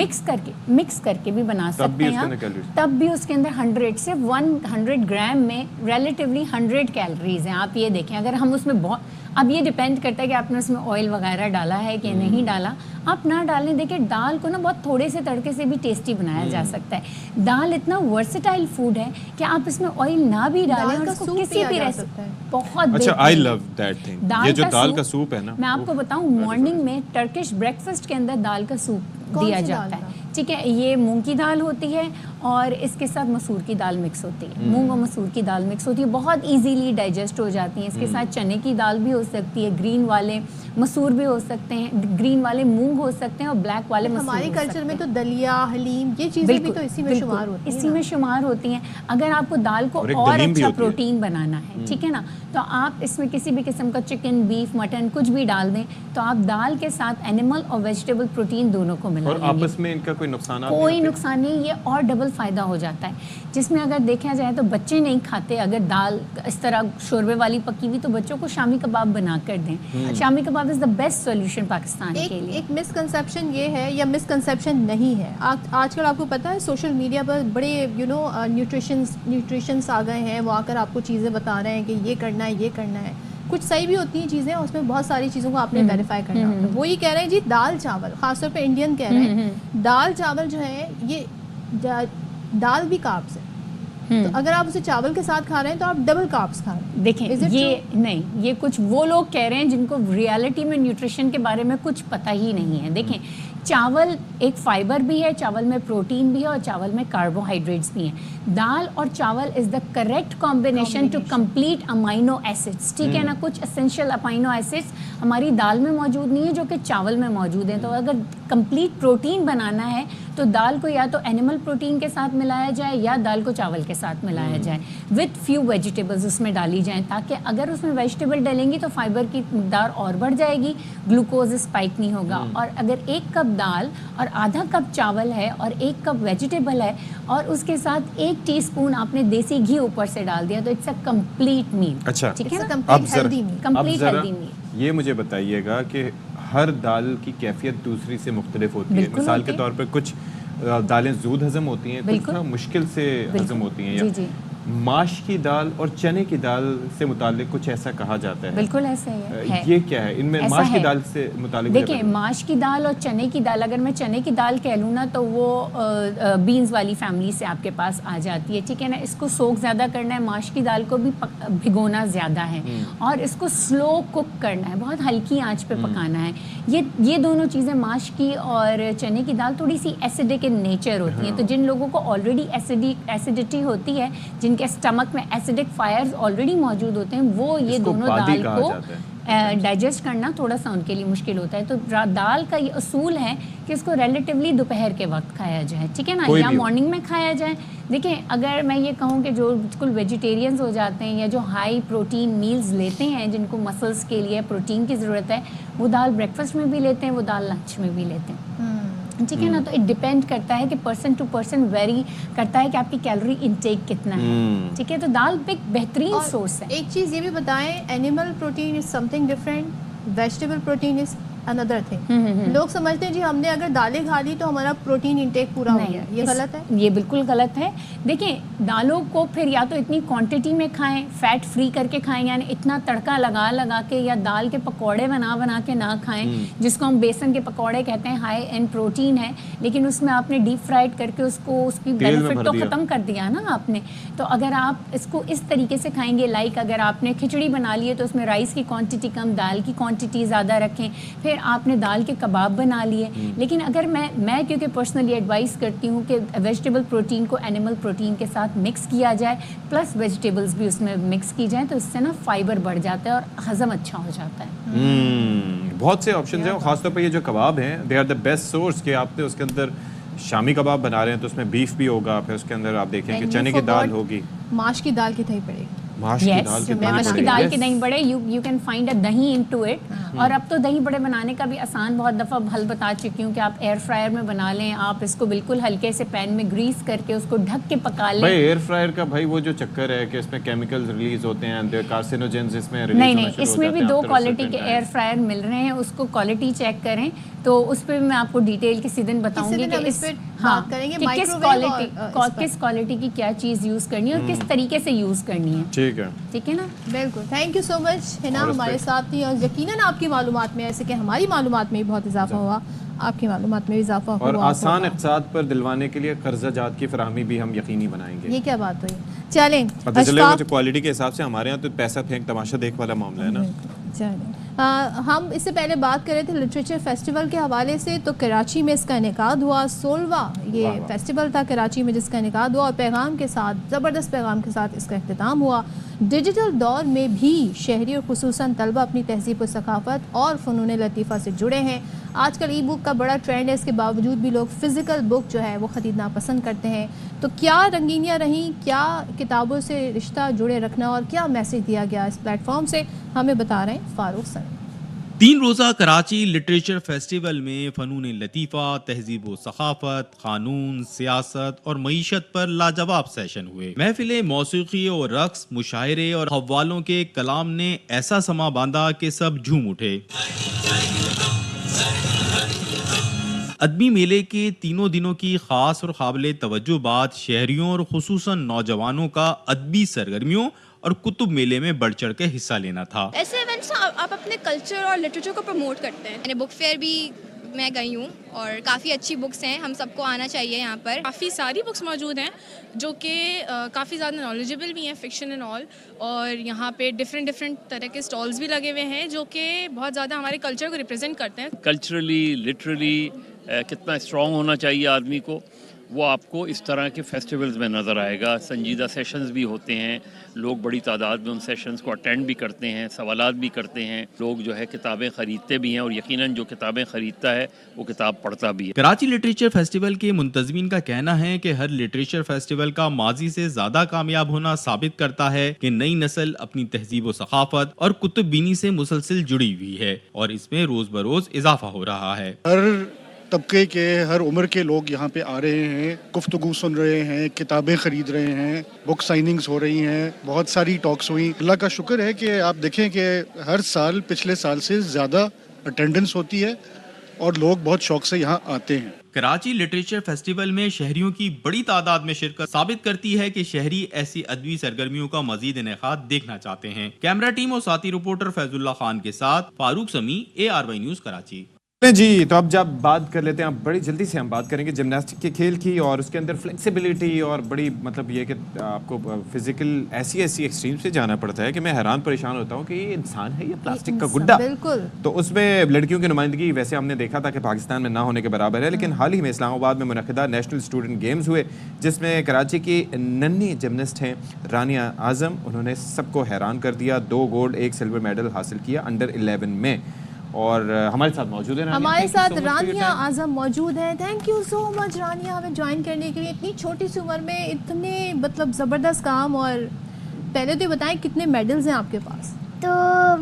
मिक्स करके भी बना सकते हैं, तब भी उसके अंदर 100 से 100 ग्राम में रिलेटिवली 100 कैलोरीज हैं। आप ये देखें, अगर हम उसमें बहुत अब ये डिपेंड करता है कि आपने उसमें ऑयल वगैरह डाला है कि नहीं डाला। आप ना डालें, देखिए दाल को ना बहुत थोड़े से तड़के से भी टेस्टी बनाया जा सकता है। दाल इतना वर्सेटाइल फूड है कि आप इसमें ऑयल ना भी डालें और उसको किसी भी रेसिपी बहुत अच्छा, आई लव दैट थिंग। ये जो दाल का सूप है ना, मैं आपको बताऊं, मॉर्निंग में टर्किश ब्रेकफास्ट के अंदर दाल का सूप दिया जाता है, ठीक है। ये मूंग की दाल होती है और इसके साथ मसूर की दाल मिक्स होती है, मूंग और मसूर की दाल मिक्स होती है, बहुत इजीली डाइजेस्ट हो जाती है। इसके साथ चने की दाल भी हो सकती है, ग्रीन वाले मसूर भी हो सकते हैं, ग्रीन वाले मूंग हो सकते हैं और ब्लैक वाले मसूर। हमारे कल्चर में तो दलिया, हलीम, ये चीजें भी तो इसी में शुमार होती हैं। इसी में शुमार होती हैं। अगर आपको दाल को और अच्छा प्रोटीन बनाना है, ठीक है ना, तो आप इसमें किसी भी किस्म का चिकन, बीफ, मटन कुछ भी डाल दें, तो आप दाल के साथ एनिमल और वेजिटेबल प्रोटीन दोनों को मिला और आपस में इनका कोई नुकसान कोई नुकसान नहीं, ये और डबल फायदा हो जाता है। जिसमें अगर देखा जाए तो बच्चे नहीं खाते, अगर दाल इस तरह शोरबे वाली पकी हुई, तो बच्चों को शामी कबाब बना कर दें। Shami kebab is the best solution Pakistan के लिए। एक मिसकंसेप्शन ये है, या मिसकंसेप्शन नहीं है, आजकल आपको पता है सोशल मीडिया पर बड़े न्यूट्रिशंस आ गए हैं, वो आकर आपको चीज़ें बता रहे हैं कि ये करना है, ये करना है। कुछ सही भी होती हैं चीज़ें, उसमें बहुत सारी चीज़ों को आपने वेरीफाई करना होता है। वो ये कह रहे हैं जी दाल चावल, खासतौर पे इंडियन कह रहे हैं दाल चावल जो है ये दाल भी कार्ब्स है, तो अगर आप उसे चावल के साथ खा रहे हैं तो आप डबल कार्ब्स खा रहे हैं। देखें ये नहीं, ये कुछ वो लोग कह रहे हैं जिनको रियलिटी में न्यूट्रिशन के बारे में कुछ पता ही नहीं है। देखें चावल एक फाइबर भी है, चावल में प्रोटीन भी है और चावल में कार्बोहाइड्रेट्स भी हैं। दाल और चावल is the correct combination to complete amino acids, ठीक है ना। कुछ एसेंशियल अमाइनो एसिड्स हमारी दाल में मौजूद नहीं है जो कि चावल में मौजूद हैं। तो अगर कंप्लीट प्रोटीन बनाना है तो दाल को या तो एनिमल प्रोटीन के साथ मिलाया जाए या दाल को चावल के साथ मिलाया जाए विथ फ्यू वेजिटेबल्स उसमें डाली जाएं, ताकि अगर उसमें वेजिटेबल डालेंगी तो फाइबर की मकदार और बढ़ जाएगी, ग्लूकोज स्पाइक नहीं होगा। और अगर 1 कप दाल और आधा कप चावल है और 1 कप वेजिटेबल है और उसके साथ 1 टीस्पून आपने देसी घी ऊपर से डाल दिया, तो इट्स अ कंप्लीट मील। अच्छा, ठीक है ना, complete healthy meal. Complete healthy meal. ये मुझे बताइएगा कि हर दाल की कैफियत दूसरी से मुख्तलिफ होती है। मिसाल के तौर पर कुछ दालें जूद हजम होती हैं, कुछ ना मुश्किल से हजम होती हैं। जी जी। माश की दाल और चने की दाल से मुतालिक कुछ ऐसा कहा जाता है। बिल्कुल ऐसा है। ये क्या है इनमें माश की दाल से मुतालिक? देखिए माश की दाल और चने की दाल, अगर मैं चने की दाल कह लूँ ना तो वो बीन्स वाली फैमिली से आपके पास आ जाती है, ठीक है ना। इसको सोख ज़्यादा करना है, माश की दाल को भी भिगोना ज़्यादा है और इसको स्लो कुक करना है, बहुत हल्की आंच पे पकाना है। ये दोनों चीज़ें, माश की और चने की दाल थोड़ी सी एसिडिक इन नेचर होती हैं। तो जिन लोगों को ऑलरेडी एसिडिटी होती है, जिनके स्टमक में एसिडिक फायर्स ऑलरेडी मौजूद होते हैं, वो ये दोनों दाल को डाइजेस्ट करना थोड़ा सा उनके लिए मुश्किल होता है। तो दाल का ये असूल है कि इसको रिलेटिवली दोपहर के वक्त खाया जाए, ठीक है ना, या मॉर्निंग में खाया जाए। देखिए अगर मैं ये कहूँ कि जो बिल्कुल वेजिटेरियंस हो जाते हैं या जो हाई प्रोटीन मील्स लेते हैं, जिनको मसल्स के लिए प्रोटीन की ज़रूरत है, वो दाल ब्रेकफास्ट में भी लेते हैं, वो दाल लंच में भी लेते हैं, ठीक है ना। तो इट डिपेंड करता है कि पर्सन टू पर्सन वेरी करता है कि आपकी कैलोरी इनटेक कितना है, ठीक है। तो दाल एक बेहतरीन सोर्स है। एक चीज़ ये भी बताएं, animal protein is something different, vegetable protein is another thing. लोग समझते हैं जी हमने अगर दालें खा ली तो हमारा प्रोटीन इंटेक पूरा हो गया, ये गलत है। ये बिल्कुल गलत है। देखिए दालों को फिर या तो इतनी क्वांटिटी में खाएं, फैट फ्री करके खाएं, यानी इतना तड़का लगा के, या दाल के पकौड़े बना के ना खाएं, जिसको हम बेसन के पकौड़े कहते हैं। हाई एंड प्रोटीन है, लेकिन उसमें आपने डीप फ्राइड करके उसकी बेनिफिट तो ख़त्म कर दिया ना आपने। तो अगर आप इसको इस तरीके से खाएंगे, लाइक अगर आपने खिचड़ी बना ली है तो उसमें राइस की क्वांटिटी कम, दाल की क्वांटिटी ज़्यादा रखें। फिर आपने दाल के कबाब बना लिए, लेकिन अगर मैं क्योंकि पर्सनली एडवाइस करती हूँ कि वेजिटेबल प्रोटीन को एनिमल प्रोटीन के साथ मिक्स किया जाए, प्लस वेजिटेबल्स भी उसमें मिक्स की जाए, तो इससे ना फाइबर बढ़ जाता है और हजम अच्छा हो जाता है। बहुत से ऑप्शन हैं, खासतौर पर ये जो कबाब हैं, they are the best source के आपने उसके अंदर शामी कबाब बना रहे हैं तो उसमें बीफ भी होगा, फिर उसके अंदर आप देखें कि चने की दाल होगी, माश की दाल की दही पड़ेगी, माश की दाल के दही बड़े यू कैन फाइंड अ दही इनटू इट। और अब तो दही बड़े बनाने का भी आसान बहुत दफ़ा हल बता चुकी हूँ कि आप एयर फ्रायर में बना लें, आप इसको बिल्कुल हल्के से पैन में ग्रीस करके उसको ढक के पका लें। भाई एयर फ्रायर का भाई वो जो चक्कर है कि इसमें केमिकल्स रिलीज होते हैं, देयर कार्सिनोजेंस इसमें रिलीज होना शुरू हो जाते हैं। इसमें भी 2 क्वालिटी के एयर फ्रायर मिल रहे हैं, उसको क्वालिटी चेक करें। तो उस पर मैं आपको डिटेल किसी दिन बताऊंगी कि बात करेंगे कि किस क्वालिटी की क्या चीज़ यूज़ करनी है और किस तरीके से यूज़ करनी है। ठीक है ना, बिल्कुल। Thank you so much Hina हमारे साथ थी, और यकीनन आपकी मालूमात में, ऐसे कि हमारी मालूमात में भी बहुत इजाफा हुआ, आपकी मालूमात में भी इजाफा हुआ। और आसान इक़्तिसाद पर दिलवाने के लिए कर्जा जात की फराहमी भी हम यकीनी बनाएंगे। ये क्या बात हुई? चलें, पता चलेगा मुझे क्वालिटी के हिसाब से, हमारे यहाँ तो पैसा फेंक तमाशा देख वाला मामला है ना। चलें, हम इससे पहले बात कर रहे थे लिटरेचर फेस्टिवल के हवाले से, तो कराची में इसका इनेकाद हुआ, 16वां ये फेस्टिवल था कराची में जिसका इनेकाद हुआ, और पैगाम के साथ, ज़बरदस्त पैगाम के साथ इसका इख्तिताम हुआ। डिजिटल दौर में भी शहरी और खुसूसन तलबा अपनी तहज़ीब व सकाफ़त और फ़नून लतीफ़ा से जुड़े हैं। आजकल ई बुक का बड़ा ट्रेंड है, इसके बावजूद भी लोग फ़िज़िकल बुक जो है वो ख़रीदना पसंद करते हैं। तो क्या रंगीनियाँ रहीं, क्या किताबों से रिश्ता जुड़े रखना, और क्या मैसेज दिया गया इस प्लेटफॉर्म से, हमें बता रहे हैं फारूक सर। 3 रोज़ा कराची लिटरेचर फेस्टिवल में फ़नून लतीफ़ा, तहज़ीब व सखाफ़त, क़ानून, सियासत और मईशत पर लाजवाब सेशन हुए। महफिल मौसीक़ी और रक़्स, मुशायरे और क़व्वालों के कलाम ने ऐसा समा बांधा कि सब झूम उठे। अदबी मेले के तीनों दिनों की ख़ास और काबिल तवज्जो बात शहरियों और खुसूसन नौजवानों का अदबी सरगर्मियों और कुतुब मेले में बढ़ चढ़ के हिस्सा लेना था। ऐसे इवेंट्स आप अपने कल्चर और लिटरेचर को प्रमोट करते हैं। मैंने बुक फेयर भी मैं गई हूँ और काफ़ी अच्छी बुक्स हैं, हम सबको आना चाहिए यहाँ पर। काफ़ी सारी बुक्स मौजूद हैं जो कि काफ़ी ज़्यादा नॉलेजेबल भी हैं, फिक्शन एंड ऑल, और यहाँ पे डिफरेंट तरह के स्टॉल्स भी लगे हुए हैं जो कि बहुत ज़्यादा हमारे कल्चर को रिप्रेजेंट करते हैं। कल्चरली, लिटरली कितना स्ट्रॉन्ग होना चाहिए आदमी को, वो आपको इस तरह के फेस्टिवल्स में नज़र आएगा। संजीदा सेशंस भी होते हैं, लोग बड़ी तादाद में उन सेशंस को अटेंड भी करते हैं, सवालात भी करते हैं। लोग जो है किताबें ख़रीदते भी हैं और यकीनन जो किताबें ख़रीदता है वो किताब पढ़ता भी है। कराची लिटरेचर फेस्टिवल के मुंतज़मीन का कहना है कि हर लिटरेचर फेस्टिवल का माजी से ज़्यादा कामयाब होना साबित करता है कि नई नस्ल अपनी तहजीब व सखाफत और कुतुब बीनी से मुसलसिल जुड़ी हुई है और इसमें रोज़ बरोज़ इजाफा हो रहा है। तबके के हर उम्र के लोग यहाँ पे आ रहे हैं, गुफ्तगू सुन रहे हैं, किताबें ख़रीद रहे हैं, बुक साइनिंग्स हो रही हैं, बहुत सारी टॉक्स हुई। अल्लाह का शुक्र है कि आप देखें कि हर साल पिछले साल से ज़्यादा अटेंडेंस होती है और लोग बहुत शौक से यहाँ आते हैं। कराची लिटरेचर फेस्टिवल में शहरियों की बड़ी तादाद में शिरकत साबित करती है कि शहरी ऐसी अदबी सरगर्मियों का मजीद इनेकाद देखना चाहते हैं। कैमरा टीम और साथी रिपोर्टर फैजुल्ला खान के साथ फारूक समी, ARY न्यूज़ कराची। जी, तो अब जब बात कर लेते हैं, अब बड़ी जल्दी से हम बात करेंगे जिमनास्टिक के खेल की, और उसके अंदर फ्लेक्सिबिलिटी और बड़ी मतलब ये कि आपको फिजिकल ऐसी एक्सट्रीम से जाना पड़ता है कि मैं हैरान परेशान होता हूँ कि ये इंसान है या प्लास्टिक का गुड्डा। बिल्कुल। तो उसमें लड़कियों की नुमाइंदगी वैसे हमने देखा था कि पाकिस्तान में ना होने के बराबर है, लेकिन हाल ही में इस्लामाबाद में मुनक़िदा नेशनल स्टूडेंट गेम्स हुए जिसमें कराची की नन्ही जिमनास्ट हैं रानिया आज़म, उन्होंने सबको हैरान कर दिया। 2 गोल्ड 1 सिल्वर मेडल हासिल किया अंडर 11 में। और हमारे साथ मौजूद है हमारे साथ रानिया आज़म मौजूद है। थैंक यू सो मच रानिया हमें ज्वाइन करने के लिए, इतनी छोटी सी उम्र में इतने मतलब ज़बरदस्त काम। और पहले तो बताएं कितने मेडल्स हैं आपके पास? तो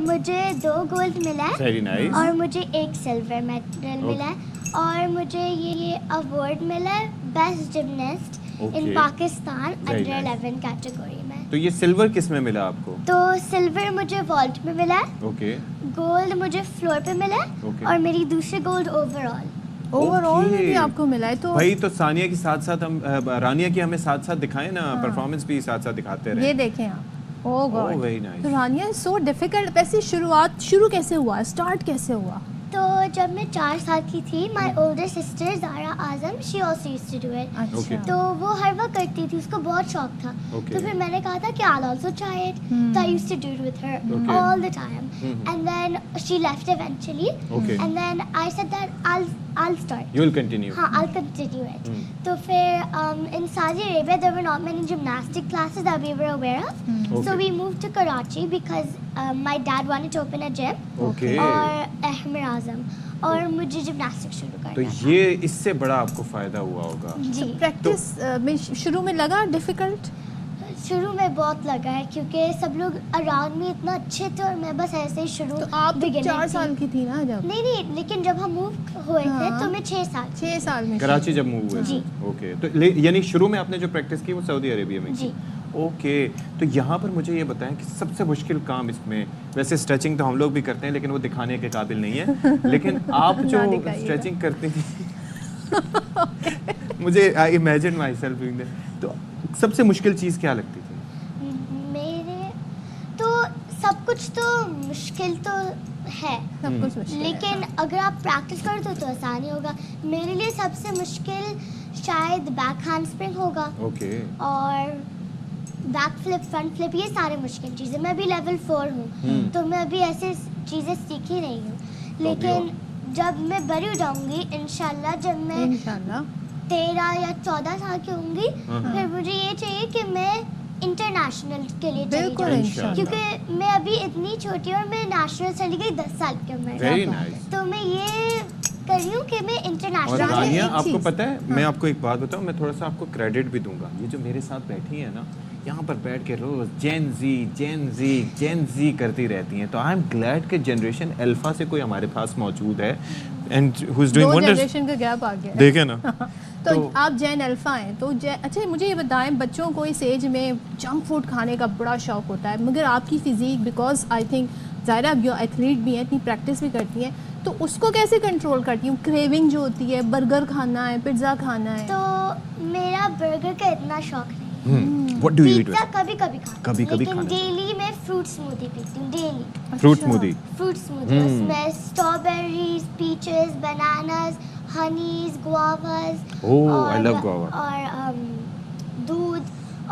मुझे 2 गोल्ड मिला है। Very nice. और मुझे 1 सिल्वर मेडल मिला है, और मुझे ये अवार्ड मिला है बेस्ट जिमनास्ट इन पाकिस्तान अंडर 11 कैटेगरी में। तो ये सिल्वर किस में मिला आपको? तो सिल्वर मुझे वॉल्ट में मिला है। ओके। गोल्ड मुझे फ्लोर पे मिला है। और मेरी दूसरी गोल्ड ओवरऑल में भी आपको मिला है। तो भाई तो सानिया के साथ साथ हम रानिया की हमें साथ साथ दिखाएं ना, परफॉर्मेंस भी साथ साथ दिखाते रहे। ये देखें आप। ओह गॉड, वेरी नाइस। तो रानिया सो डिफिकल्ट। वैसे शुरू कैसे हुआ, स्टार्ट कैसे हुआ? तो जब मैं 4 साल की थी, my older sister Zara Azam, she also used to do it. तो वो हर वक्त करती थी, उसको बहुत शौक था। तो फिर मैंने कहा था कि I'll also try it. So I used to do it with her all the time. And then she left eventually. And then I said that I'll start. You'll continue. हाँ, I'll continue it. तो फिर in Saudi Arabia there were not many gymnastic classes that we were aware of. So we moved to Karachi because my dad wanted to open a gym. और अहमर आज़म और मुझे gymnastic शुरू करना। तो ये इससे बड़ा आपको फायदा हुआ होगा। जी। प्रैक्टिस में शुरू में लगा डिफिकल्ट? शुरू में बहुत लगा है क्योंकि सब लोग अराउंड में इतना अच्छे थे और मैं बस ऐसे ही शुरू। तो आप 4 साल की थी ना जब? नहीं, लेकिन जब हम मूव हुए थे तो मैं 6 साल में कराची जब मूव हुए थे। ओके, तो यानी शुरू में आपने जो प्रैक्टिस की वो सऊदी अरेबिया में की? ओके। तो यहाँ पर मुझे ये बताएं कि सबसे मुश्किल काम इसमें, वैसे स्ट्रेचिंग तो हम लोग भी करते हैं लेकिन वो दिखाने के काबिल नहीं है, लेकिन आप जो स्ट्रेचिंग करती थी मुझे I imagine my self doing that. तो सबसे मुश्किल चीज़ क्या लगती थी? मेरे तो सब कुछ तो मुश्किल तो है, सब कुछ मुश्किल लेकिन अगर आप प्रैक्टिस करो तो आसान ही होगा। मेरे लिए सबसे मुश्किल शायद बैक हैंड स्प्रिंग होगा, और बैक फ्लिप, फ्रंट फ्लिप, ये सारे मुश्किल चीज़ें। मैं भी लेवल 4 हूँ, तो मैं अभी ऐसे चीज़ें सीखी नहीं हूँ, लेकिन जब मैं बड़ी हो जाऊंगी इंशाल्लाह, जब मैं 13 या 14 साल की होंगी, फिर मुझे ये चाहिए कि मैं इंटरनेशनल के लिए चली जाऊँ, क्योंकि मैं अभी इतनी छोटी हूँ और मैं नेशनल चली गई 10 साल की उम्र में। तो मैं ये कर रही हूँ कि मैं इंटरनेशनल। और रानिया, आपको पता है, मैं आपको एक बात बताऊँ, मैं थोड़ा सा आपको क्रेडिट भी दूंगा। ये जो मेरे साथ बैठी है ना, यहाँ पर बैठ के रोज जेन जी करती रहती हैं, तो आई एम ग्लैड कि जनरेशन अल्फा से कोई हमारे पास मौजूद है and who is doing wonders. Generation का गैप आ गया, देखे ना। तो आप जैन अल्फा हैं, तो अच्छा मुझे ये बताएं, बच्चों को इस एज में जंक फूड खाने का बड़ा शौक होता है, मगर आपकी फिजिक, बिकॉज आई थिंक ज़ाहिर आप जो एथलीट भी हैं, इतनी प्रैक्टिस भी करती हैं, तो उसको कैसे कंट्रोल करती हूँ? क्रेविंग जो होती है, बर्गर खाना है, पिज्ज़ा खाना है। तो मेरा बर्गर का इतना शौक नहीं। What do you eat? Pizza कभी-कभी खाता हूँ, लेकिन खाना। डेली मैं फ्रूट स्मूदी पीती हूँ, daily. Fruit smoothie? Fruit smoothie, उसमें strawberries, peaches, bananas, honeys, guavas, I love guava, और दूध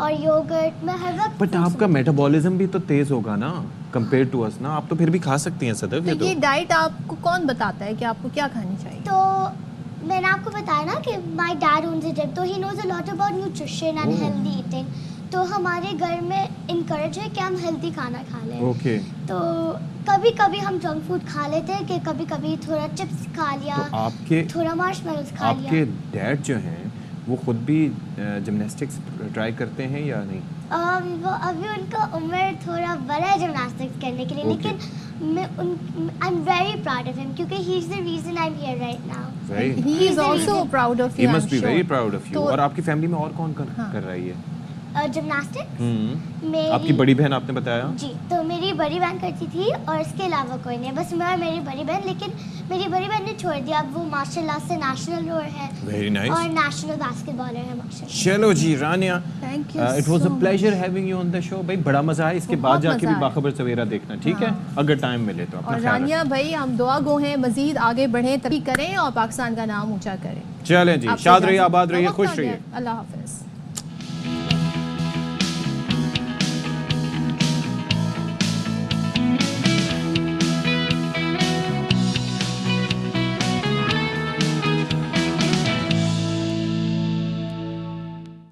और योगर्ट। मैं हर वक्त। बट आपका मेटाबॉलिज्म भी तो तेज होगा ना कंपेयर टू अस ना, आप तो फिर भी खा सकती हैं सदफ। तो ये डाइट आपको कौन बताता है कि आपको क्या खानी चाहिए? तो मैंने आपको बताया ना कि my dad owns a gym, तो he knows a lot about nutrition and healthy eating. तो हमारे घर में इनकरेज है कि हम हेल्दी खाना खा लें। तो कभी-कभी हम जंक फूड खा लेते हैं, कि कभी-कभी थोड़ा चिप्स खा लिया, तो आपके थोड़ा मार्शमेलोस खा लिया। आपके डैड जो हैं वो खुद भी जिमनास्टिक्स ट्राई करते हैं या नहीं? वो अभी उनका उम्र थोड़ा बड़ा है जिमनास्टिक्स करने के लिए, लेकिन I am very proud of him, क्योंकि he is the reason I am here right now. He is also proud of you. He must be very proud of you. और आपकी फैमिली में और कौन कर रही है जिमनास्टिक्स? आपकी बड़ी बहन आपने बताया? जी, तो मेरी बड़ी बहन करती थी, और इसके अलावा कोई नहीं, बस मैं और मेरी बड़ी बहन। लेकिन मेरी बड़ी बहन ने छोड़ दिया, अब वो माशाल्लाह से नेशनल रोर है। Very nice. और नेशनल बास्केटबॉलर है माशाल्लाह। चलो जी Rania, thank you, it was a pleasure having you on the show. भाई बड़ा मजा आया, इसके बाद जाके भी बाखबर सवेरा देखना, ठीक है, अगर टाइम मिले तो। अपना और ख्याल रानिया भाई, हम दुआ गो हैं, मजीद आगे बढ़ें, तरक्की करें और पाकिस्तान का नाम ऊंचा करें। चलें जी, शाद रहिए, आबाद रहिए, खुश रहिए। अल्लाह हाफिज।